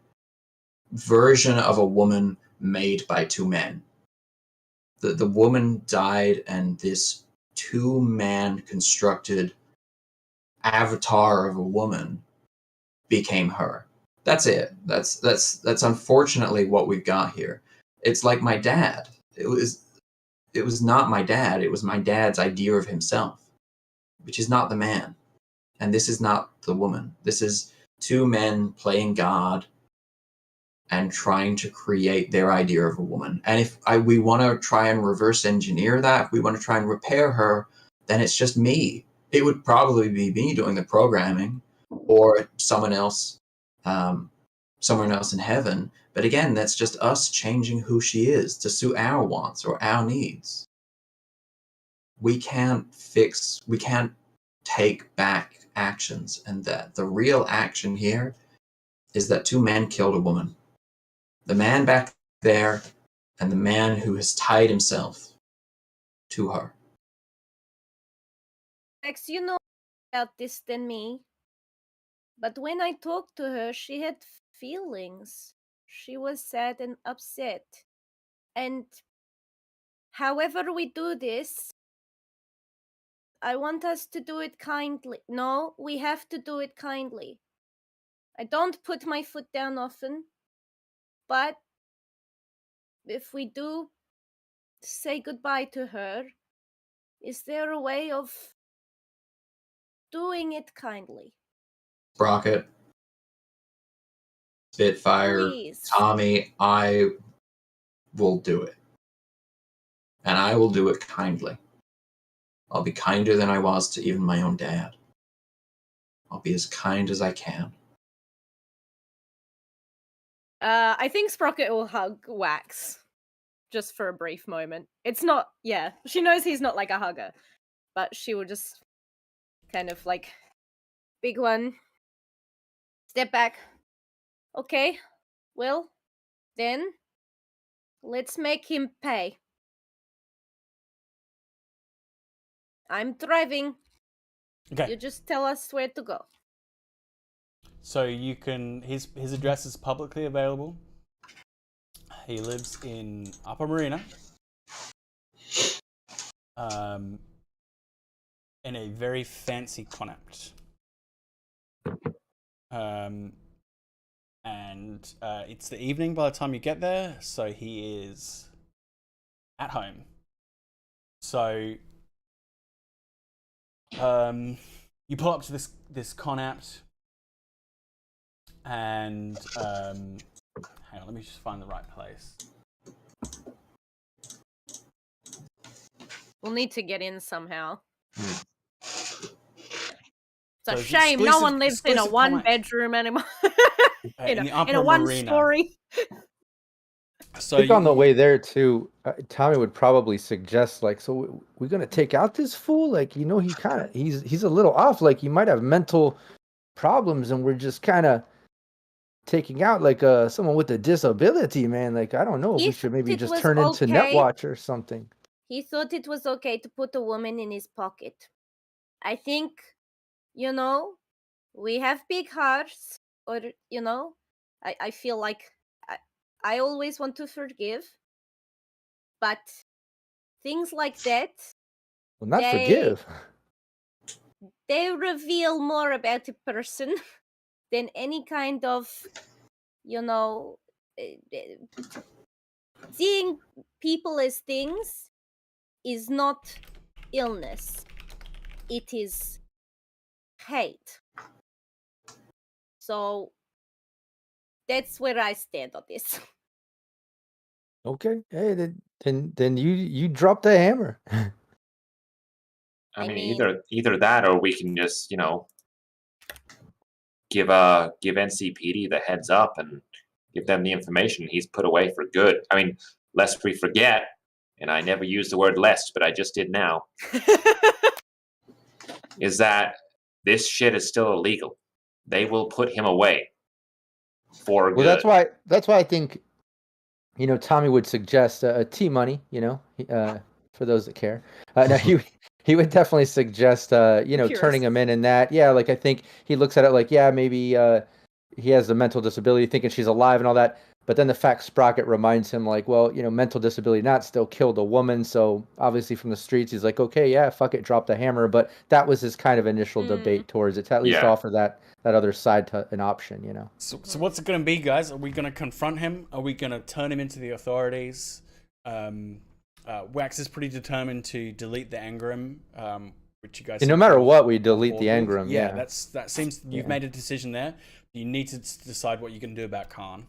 version of a woman made by two men. The woman died, and this two-man constructed avatar of a woman became her. That's it. That's unfortunately what we've got here. It's like my dad. It was not my dad. It was my dad's idea of himself, which is not the man. And this is not the woman. This is two men playing God and trying to create their idea of a woman. And if we want to try and reverse engineer that, if we want to try and repair her, then it's just me. It would probably be me doing the programming, or someone else in heaven. But again, that's just us changing who she is to suit our wants or our needs. We can't take back actions, and that the real action here is that two men killed a woman. The man back there and the man who has tied himself to her. Max, you know about this than me. But when I talked to her, she had feelings. She was sad and upset. And however we do this, I want us to do it kindly. No, we have to do it kindly. I don't put my foot down often, but if we do say goodbye to her, is there a way of doing it kindly? Sprocket, Spitfire, Please. Tommy, I will do it. And I will do it kindly. I'll be kinder than I was to even my own dad. I'll be as kind as I can. I think Sprocket will hug Wax just for a brief moment. It's not, yeah, she knows he's not like a hugger, but she will just kind of like, big one, step back. Okay, well, then let's make him pay. I'm driving. Okay. You just tell us where to go. So you can. His address is publicly available. He lives in Upper Marina. In a very fancy connaught. And it's the evening by the time you get there, so he is at home. So you pull up to this connaught, and hang on, let me just find the right place. We'll need to get in somehow. It's So a it's shame no exclusive- one lives in a exclusive comment. one-bedroom anymore. In the in Upper a Marina. one-story. So I think on the way there too, Tommy would probably suggest like, so we're gonna take out this fool. Like, you know, he's a little off. Like, he might have mental problems, and we're just kind of taking out like someone with a disability, man. Like, I don't know if He we should maybe thought it just was turn into okay. Netwatch or something. He thought it was okay to put a woman in his pocket. I think, you know, we have big hearts, or, you know, I feel like I always want to forgive, but things like that, Well, not They- forgive. they reveal more about a person than any kind of, you know, seeing people as things is not illness. It is hate. So that's where I stand on this. Okay, hey, then you drop the hammer. I mean, mean- either that, or we can just, you know, give NCPD the heads up and give them the information he's put away for good. I mean, lest we forget, and I never used the word lest, but I just did now, is that this shit is still illegal. They will put him away for Well, good. that's why I think, you know, Tommy would suggest T-Money, you know, for those that care. Now he would definitely suggest, turning him in that. Yeah, like I think he looks at it like, yeah, maybe he has a mental disability, thinking she's alive and all that. But then the fact Sprocket reminds him, like, well, mental disability not, still killed a woman. So obviously from the streets, he's like, okay, yeah, fuck it, drop the hammer. But that was his kind of initial debate towards it, to at least offer that other side to an option, So what's it going to be, guys? Are we going to confront him? Are we going to turn him into the authorities? Wax is pretty determined to delete the engram, which you guys. No matter what, we delete the engram. Yeah, that seems you've made a decision there. You need to decide what you can do about Khan.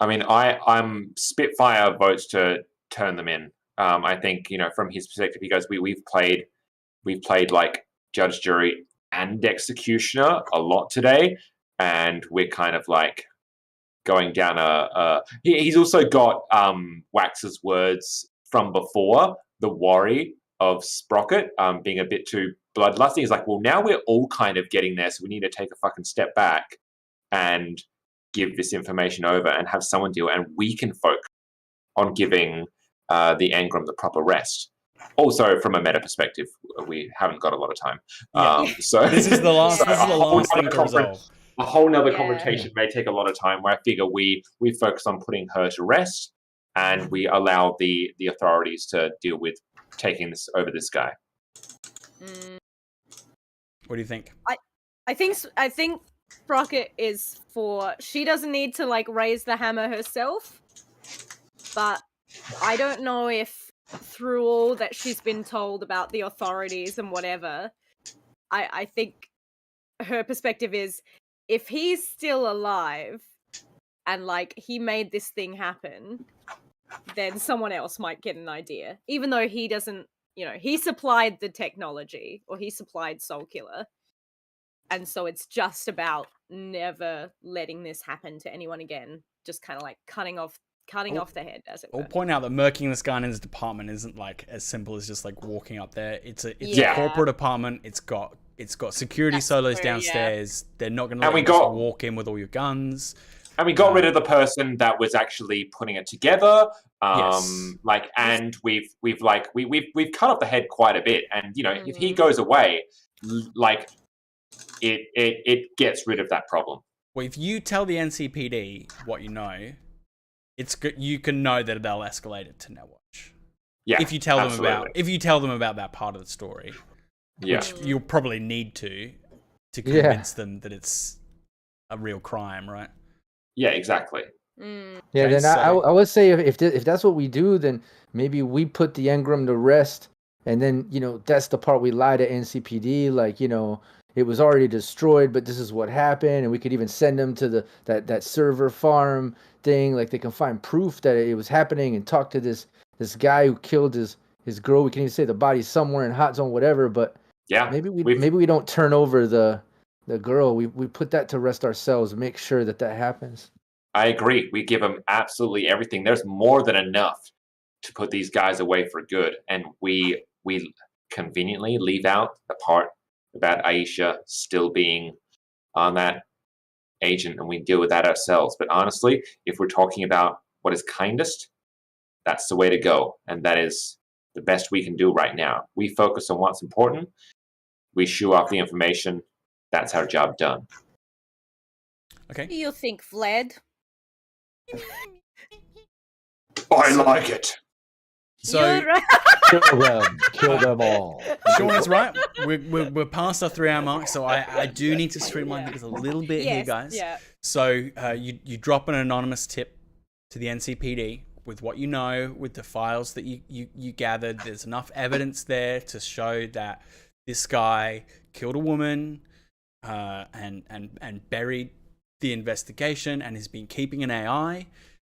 I mean, I'm Spitfire votes to turn them in. I think from his perspective, he goes, we've played like judge, jury, and executioner a lot today, and we're kind of like going down he's also got Wax's words from before, the worry of Sprocket being a bit too bloodlusty. He's like, well, now we're all kind of getting there, so we need to take a fucking step back and give this information over and have someone deal, and we can focus on giving the engram the proper rest. Also, from a meta perspective, we haven't got a lot of time. So this is the last thing to resolve. A whole nother confrontation may take a lot of time, where I figure we focus on putting her to rest, and we allow the authorities to deal with taking this over this guy. What do you think? I think Sprocket is she doesn't need to like raise the hammer herself, but I don't know if through all that she's been told about the authorities and whatever, I think her perspective is, if he's still alive and like he made this thing happen, then someone else might get an idea. Even though he doesn't, he supplied the technology, or he supplied Soul Killer. And so it's just about never letting this happen to anyone again. Just kind of like cutting off the head, as it were. I'll point out that murking this guy in his department isn't like as simple as just like walking up there. It's a corporate apartment. It's got security solos downstairs. Yeah. They're not going to let you walk in with all your guns. And we got rid of the person that was actually putting it together. And we've cut off the head quite a bit. And if he goes away, like it gets rid of that problem. Well, if you tell the NCPD what you know, it's good. You can know that they'll escalate it to Netwatch. Yeah, if you tell them about that part of the story, which you'll probably need to convince them that it's a real crime, right? Yeah, exactly. Yeah, then I would say if that's what we do, then maybe we put the engram to rest, and then that's the part we lie to NCPD, like it was already destroyed, but this is what happened, and we could even send them to that server farm thing, like they can find proof that it was happening, and talk to this guy who killed his girl. We can even say the body's somewhere in hot zone, whatever. But maybe we don't turn over the girl. We put that to rest ourselves. Make sure that happens. I agree. We give them absolutely everything. There's more than enough to put these guys away for good, and we conveniently leave out the part about Aisha still being on that agent, and we deal with that ourselves. But honestly, if we're talking about what is kindest, that's the way to go, and that is the best we can do right now. We focus on what's important. We shoo off the information. That's our job done. Okay. Do you think, Vlad? I like it. So kill them all. Sean is right. We're past our 3-hour mark, so I do need to streamline things a little bit here, guys. Yeah. So you drop an anonymous tip to the NCPD with what you know, with the files that you gathered. There's enough evidence there to show that this guy killed a woman and buried the investigation and has been keeping an AI.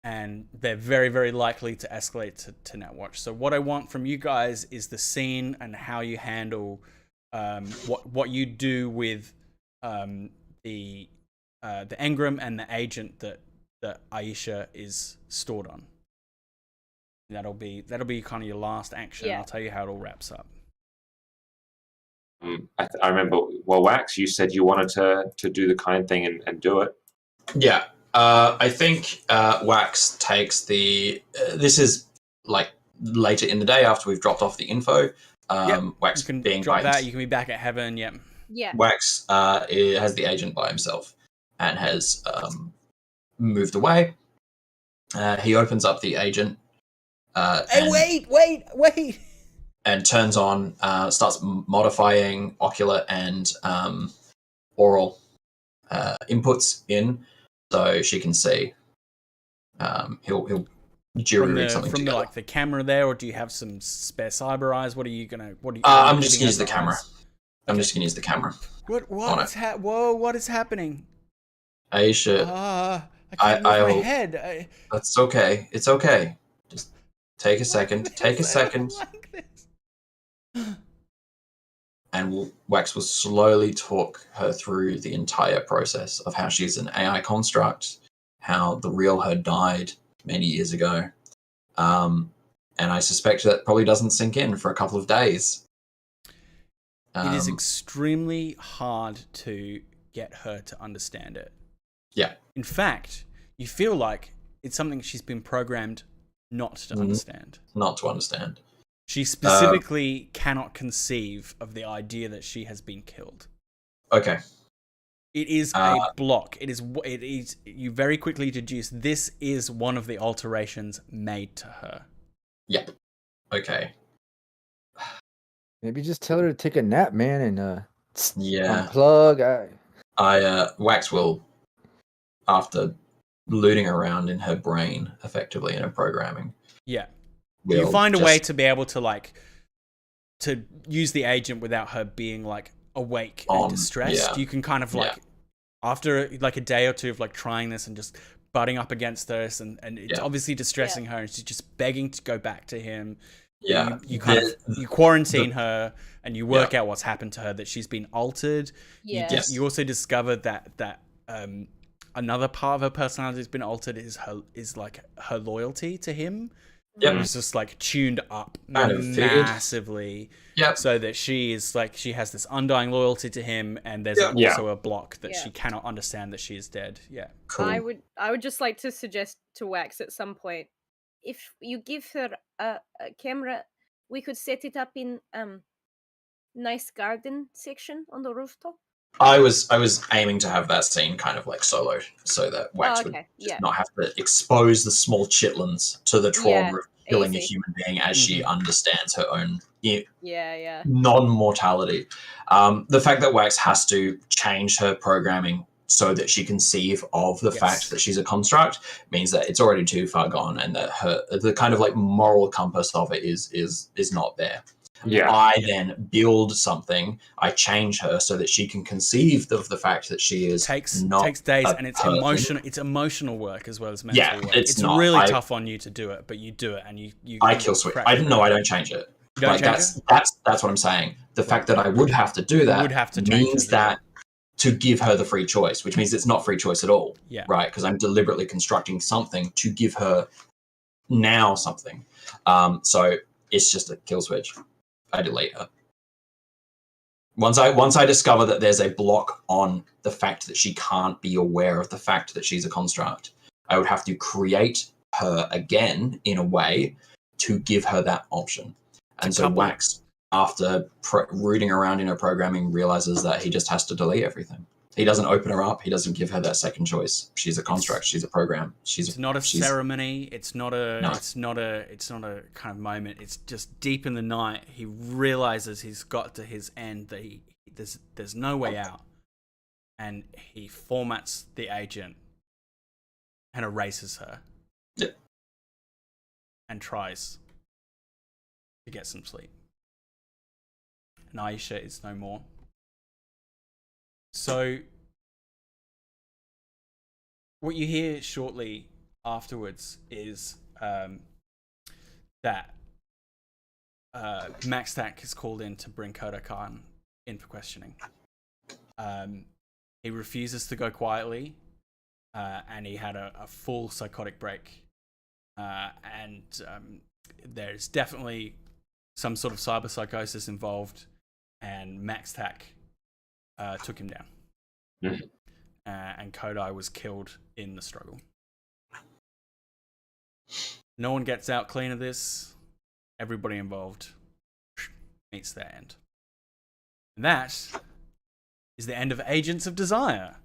And they're very, very likely to escalate to Netwatch. So what I want from you guys is the scene and how you handle what you do with the engram and the agent that Aisha is stored on. That'll be kind of your last action. Yeah. I'll tell you how it all wraps up. I remember, Wax, you said you wanted to do the kind thing and do it. Yeah. I think Wax takes this is like later in the day after we've dropped off the info. Wax You can being drop by that. You can be back at heaven. Yep. Yeah. Wax has the agent by himself and has moved away. He opens up the agent Hey, wait! and turns on, starts modifying ocular and oral inputs in so she can see. He'll jury rig something From together. like the camera there, or do you have some spare cyber eyes? What are you gonna? What are you? I'm just gonna use the camera. eyes? I'm just gonna use the camera. What on is whoa? What is happening? Aisha, I can't move my head. that's okay. It's okay. Just take a second. Take a second. Like this. And Wax will slowly talk her through the entire process of how she's an AI construct, how the real her died many years ago. And I suspect that probably doesn't sink in for a couple of days. It is extremely hard to get her to understand it. Yeah. In fact, you feel like it's something she's been programmed not to understand. Not to understand. She specifically cannot conceive of the idea that she has been killed. Okay. It is a block. It is. You very quickly deduce this is one of the alterations made to her. Yep. Okay. Maybe just tell her to take a nap, man, and Yeah. unplug. Wax will, after looting around in her brain, effectively in her programming. Yeah. You find a way to be able to to use the agent without her being awake and distressed. Yeah. You can kind of after a day or two of trying this and just butting up against this and it's obviously distressing her and she's just begging to go back to him. Yeah. You quarantine her and you work out what's happened to her, that she's been altered. Yeah. You also discover that another part of her personality has been altered is her loyalty to him. Yep. It's just tuned up Kind of figured. massively. Yep. So that she is she has this undying loyalty to him, and there's also a block that she cannot understand that she is dead. Yeah. Cool. I would just like to suggest to Wax at some point, if you give her a camera, we could set it up in nice garden section on the rooftop. I was aiming to have that scene kind of solo, so that Wax would just not have to expose the small chitlins to the trauma of killing a human being as she understands her own non-mortality. The fact that Wax has to change her programming so that she conceive of the fact that she's a construct means that it's already too far gone, and that the kind of moral compass of it is not there. Yeah. I then build something. I change her so that she can conceive of the fact that she is takes days, and it's person. emotional. It's emotional work as well as mental work. It's really tough on you to do it, but you do it, and you I kill switch. I don't change it. You don't change that's what I'm saying. The fact that I would have to do that means that to give her the free choice, which means it's not free choice at all. Yeah. Right? Because I'm deliberately constructing something to give her now something. So it's just a kill switch. I delete her. Once I discover that there's a block on the fact that she can't be aware of the fact that she's a construct, I would have to create her again in a way to give her that option. And so Wax, after rooting around in her programming, realizes that he just has to delete everything. He doesn't open her up. He doesn't give her that second choice. She's a construct. She's a program. It's not a ceremony. It's not a kind of moment. It's just deep in the night. He realizes he's got to his end, that there's no way out, and he formats the agent and erases her. Yeah. And tries to get some sleep. And Aisha is no more. So, what you hear shortly afterwards is that Max Stack is called in to bring Kodo Khan in for questioning. He refuses to go quietly, and he had a full psychotic break. And there's definitely some sort of cyber psychosis involved, and Max Stack took him down. And Kodai was killed in the struggle. No one gets out clean of this. Everybody involved meets their end. And that is the end of Agents of Desire.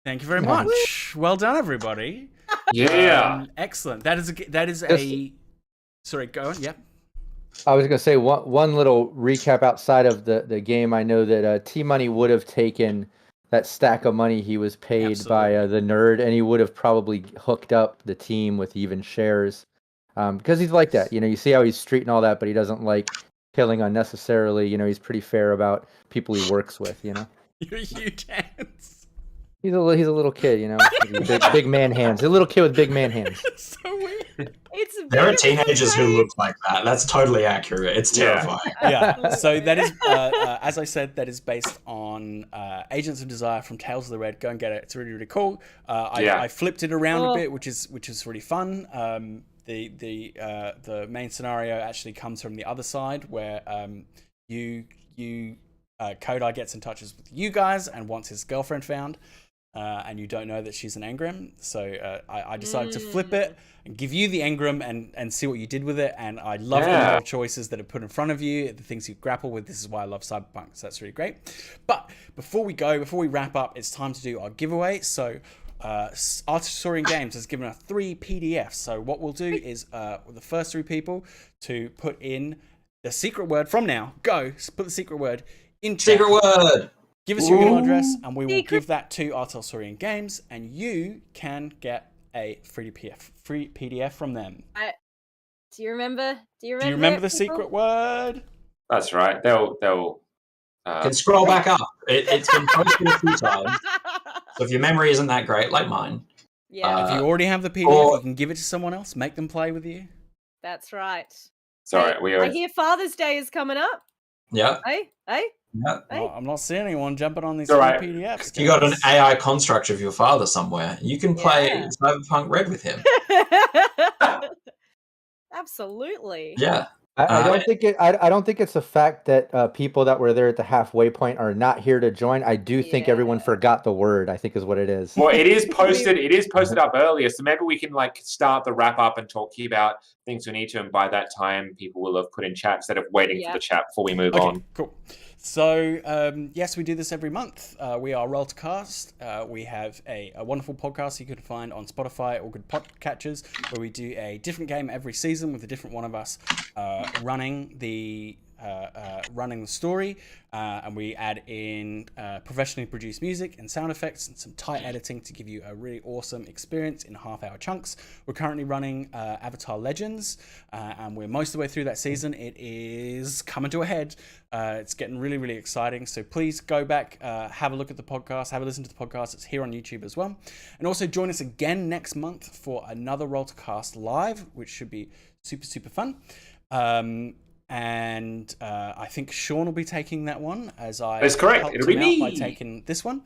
Thank you very much. Well done, everybody. Yeah. Excellent. That is a. Sorry, go on. Yep. I was going to say one little recap outside of the game. I know that T-Money would have taken that stack of money he was paid by the nerd, and he would have probably hooked up the team with even shares, because he's like that. You see how he's street and all that, but he doesn't like killing unnecessarily. He's pretty fair about people he works with. You're huge hands. He's a little kid, big man hands. A little kid with big man hands. It's so weird. There are teenagers who look like that. That's totally accurate. It's terrifying. Yeah. So that is, as I said, that is based on Agents of Desire from Tales of the Red. Go and get it. It's really, really cool. I flipped it around a bit, which is really fun. The main scenario actually comes from the other side, where Kodai gets in touch with you guys and wants his girlfriend found. And you don't know that she's an engram, so I decided to flip it and give you the engram and see what you did with it. And I love the moral choices that are put in frnt of you, the things you grapple with. This is why I love Cyberpunk, so that's really great. But before we wrap up, it's time to do our giveaway. So Artisorian Games has given us 3 PDFs. So what we'll do is the first 3 people to put in the secret word from now. Put the secret word in chat. Secret word. Give us your email address, and we will give that to Artisorian Games, and you can get a free PDF from them. Do you remember? Do you remember the secret word? That's right. They'll. Can scroll back up. It's been posted a few times. So if your memory isn't that great, like mine. Yeah. If you already have the PDF, you can give it to someone else. Make them play with you. That's right. Sorry, I hear Father's Day is coming up. Yeah. Hey. Yeah. Well, I'm not seeing anyone jumping on these PDFs. You got an AI construct of your father somewhere. You can play Cyberpunk RED with him. Absolutely. Yeah. I don't think it's the fact that people that were there at the halfway point are not here to join. I do think everyone forgot the word, I think is what it is. Well, it is posted up earlier, so maybe we can start the wrap up and talk about things we need to, and by that time people will have put in chat instead of waiting for the chat before we move on. Cool. So, yes, we do this every month. We are Roll to Cast. We have a wonderful podcast you can find on Spotify or good podcatchers, where we do a different game every season with a different one of us running the story, and we add in professionally produced music and sound effects and some tight editing to give you a really awesome experience in half-hour chunks. We're currently running Avatar Legends, and we're most of the way through that season. It is coming to a head. It's getting really, really exciting. So please go back, have a look at the podcast, have a listen to the podcast. It's here on YouTube as well. And also join us again next month for another Roll to Cast live, which should be super, super fun. And I think Sean will be taking that one, as I That's correct. It'll be me by taking this one.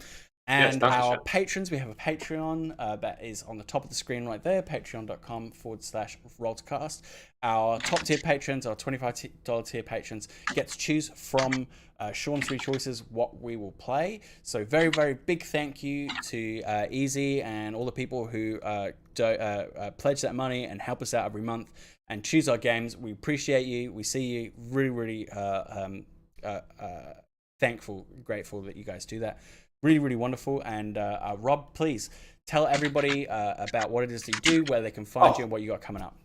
And our patrons, we have a Patreon that is on the top of the screen right there, patreon.com/rolltocast. Our top tier patrons, our $25 tier patrons, get to choose from Sean's 3 choices what we will play. So very, very big thank you to Easy and all the people who pledge that money and help us out every month and choose our games. We appreciate you. We see you. Really, really thankful, grateful that you guys do that. Really, really wonderful. And Rob, please tell everybody about what it is that you do, where they can find you, and what you got coming up.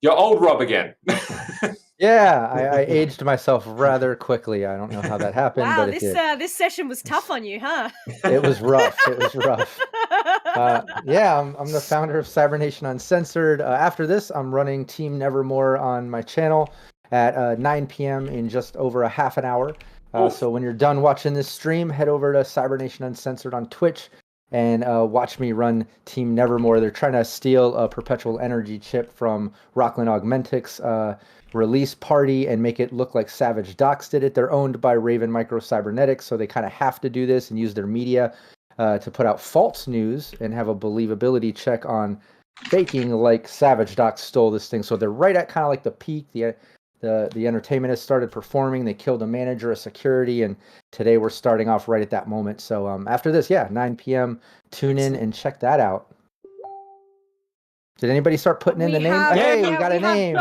You're old Rob again. Yeah, I aged myself rather quickly. I don't know how that happened, wow, but this session was tough on you, huh? It was rough. It was rough. Yeah, I'm the founder of Cybernation Uncensored. After this, I'm running Team Nevermore on my channel at 9 p.m. in just over a half an hour. So when you're done watching this stream, head over to Cybernation Uncensored on Twitch and watch me run Team Nevermore. They're trying to steal a perpetual energy chip from Rockland Augmentics release party and make it look like Savage Docs did it. They're owned by Raven Micro Cybernetics, so they kind of have to do this and use their media to put out false news and have a believability check on faking like Savage Docs stole this thing. So they're right at kind of like the peak. The entertainment has started performing. They killed a manager of security, and today we're starting off right at that moment. So after this, 9 p.m., tune in and check that out. Did anybody start putting in the name? Hey, we got a name.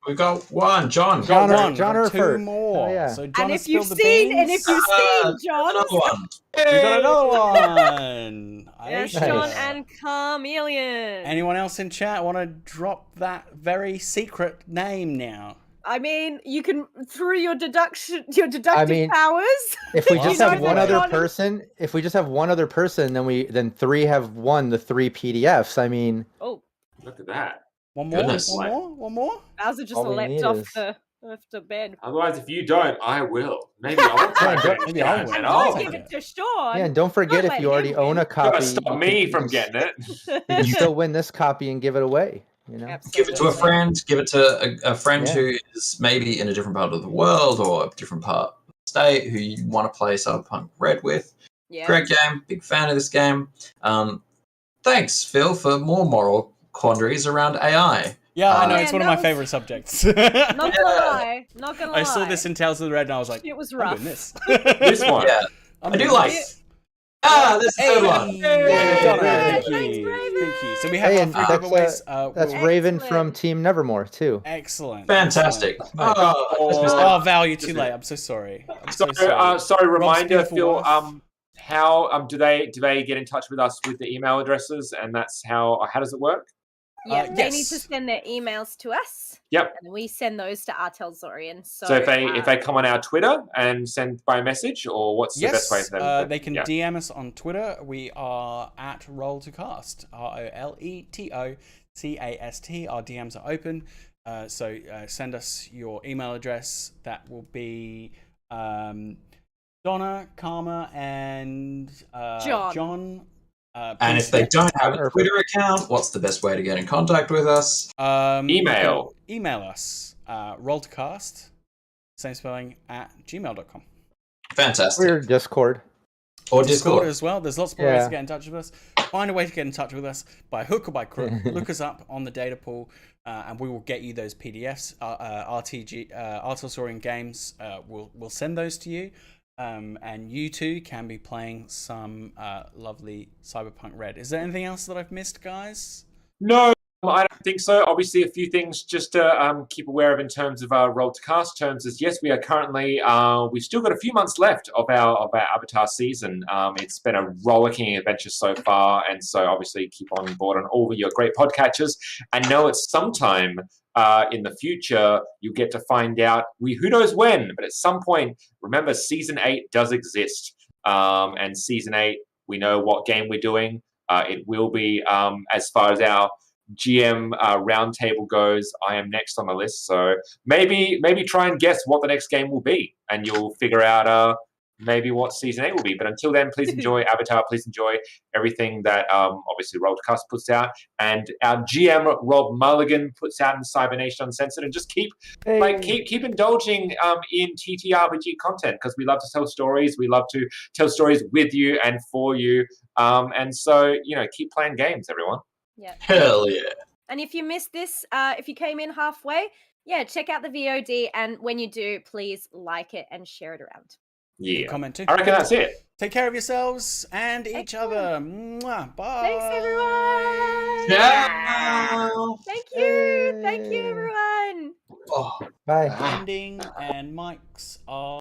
We've got one, John. John, Got one. John Got two Erfurt. more. Oh, yeah. So John And has if you've spilled the seen, beans. John, Another one. We got another one. yes, Aisha. John and Carmelian. Anyone else in chat want to drop that very secret name now? I mean, you can through your deductive powers. If we Well, just you have know one that other John- person, then three have won the 3 PDFs. I mean, Oh, Look at that. One more? Goodness. One more? Bowser just All we leapt need off is- the bed. Otherwise, if you don't, I will. Maybe I'll try Yeah, to maybe I'll and win. And I'll don't take give it. it to Sean. yeah, and don't forget Don't if you let already him own a win. copy, Gotta stop me from getting it. you can still win this copy and give it away. You know, Give it to a friend. Give it to a friend Yeah. who is maybe in a different part of the world or a different part of the state who you want to play Cyberpunk RED with. Yeah. Great game. Big fan of this game. Thanks, Phil, for more moral quandaries around AI. Yeah, I know. Man, It's one of that my was- favorite subjects. Not gonna lie. Not gonna lie. I saw this in Tales of the Red and I was like, It was I'm rough. doing this. This one. Yeah, I'm I do doing like. this. This is the third one. Hey, Donna, Hey. thank you. Raven. Thank you. So we have Hey, our and three that's, giveaways. that's we'll- Raven from Excellent. Team Nevermore too. Excellent. Fantastic. Nice. Oh, this was Oh, Val, you're too late. I'm so sorry. I'm so sorry. Sorry, reminder, beautiful Phil. wife. How do they get in touch with us with the email addresses, and that's how does it work? Yeah, they need to yes. send their emails to us. Yep. And we send those to Artelzorian. So if they come on our Twitter and send by message, or what's the best way Yes, for them? they can yeah. DM us on Twitter. We are at Roll2Cast, ROLETOCAST. Our DMs are open. So send us your email address. That will be Donna, Karma, and John. And if they don't have a Twitter account, what's the best way to get in contact with us? Email. Email us. Roll2Cast, same spelling, at gmail.com. Fantastic. We're Discord. Or Discord. As well. There's lots of ways to get in touch with us. Find a way to get in touch with us by hook or by crook. Look us up on the data pool, and we will get you those PDFs. Artelzorian Games will send those to you. And you too can be playing some lovely Cyberpunk RED. Is there anything else that I've missed, guys? No, I don't think so. Obviously, a few things just to keep aware of in terms of our Roll to Cast terms is, yes, we are currently, we've still got a few months left of our Avatar season. It's been a rollicking adventure so far, and so obviously keep on board on all of your great podcatchers. And know it's sometime in the future you'll get to find out, who knows when, but at some point, remember, Season 8 does exist. And Season 8, we know what game we're doing. It will be, as far as our GM roundtable goes, I am next on the list. So maybe try and guess what the next game will be, and you'll figure out maybe what Season 8 will be. But until then, please enjoy Avatar. Please enjoy everything that obviously Roll2Cast puts out, and our GM Rob Mulligan puts out in Cybernation Uncensored. And just keep indulging in TTRPG content, because we love to tell stories. We love to tell stories with you and for you. And so, keep playing games, everyone. Yeah. Hell yeah. And if you missed this, if you came in halfway, check out the VOD. And when you do, please like it and share it around. Yeah. Comment too. I reckon that's it. Take care of yourselves and each other. Mwah. Bye. Thanks, everyone. Ciao. Thank you. Thank you, everyone. Oh. Bye. Ending and mics are.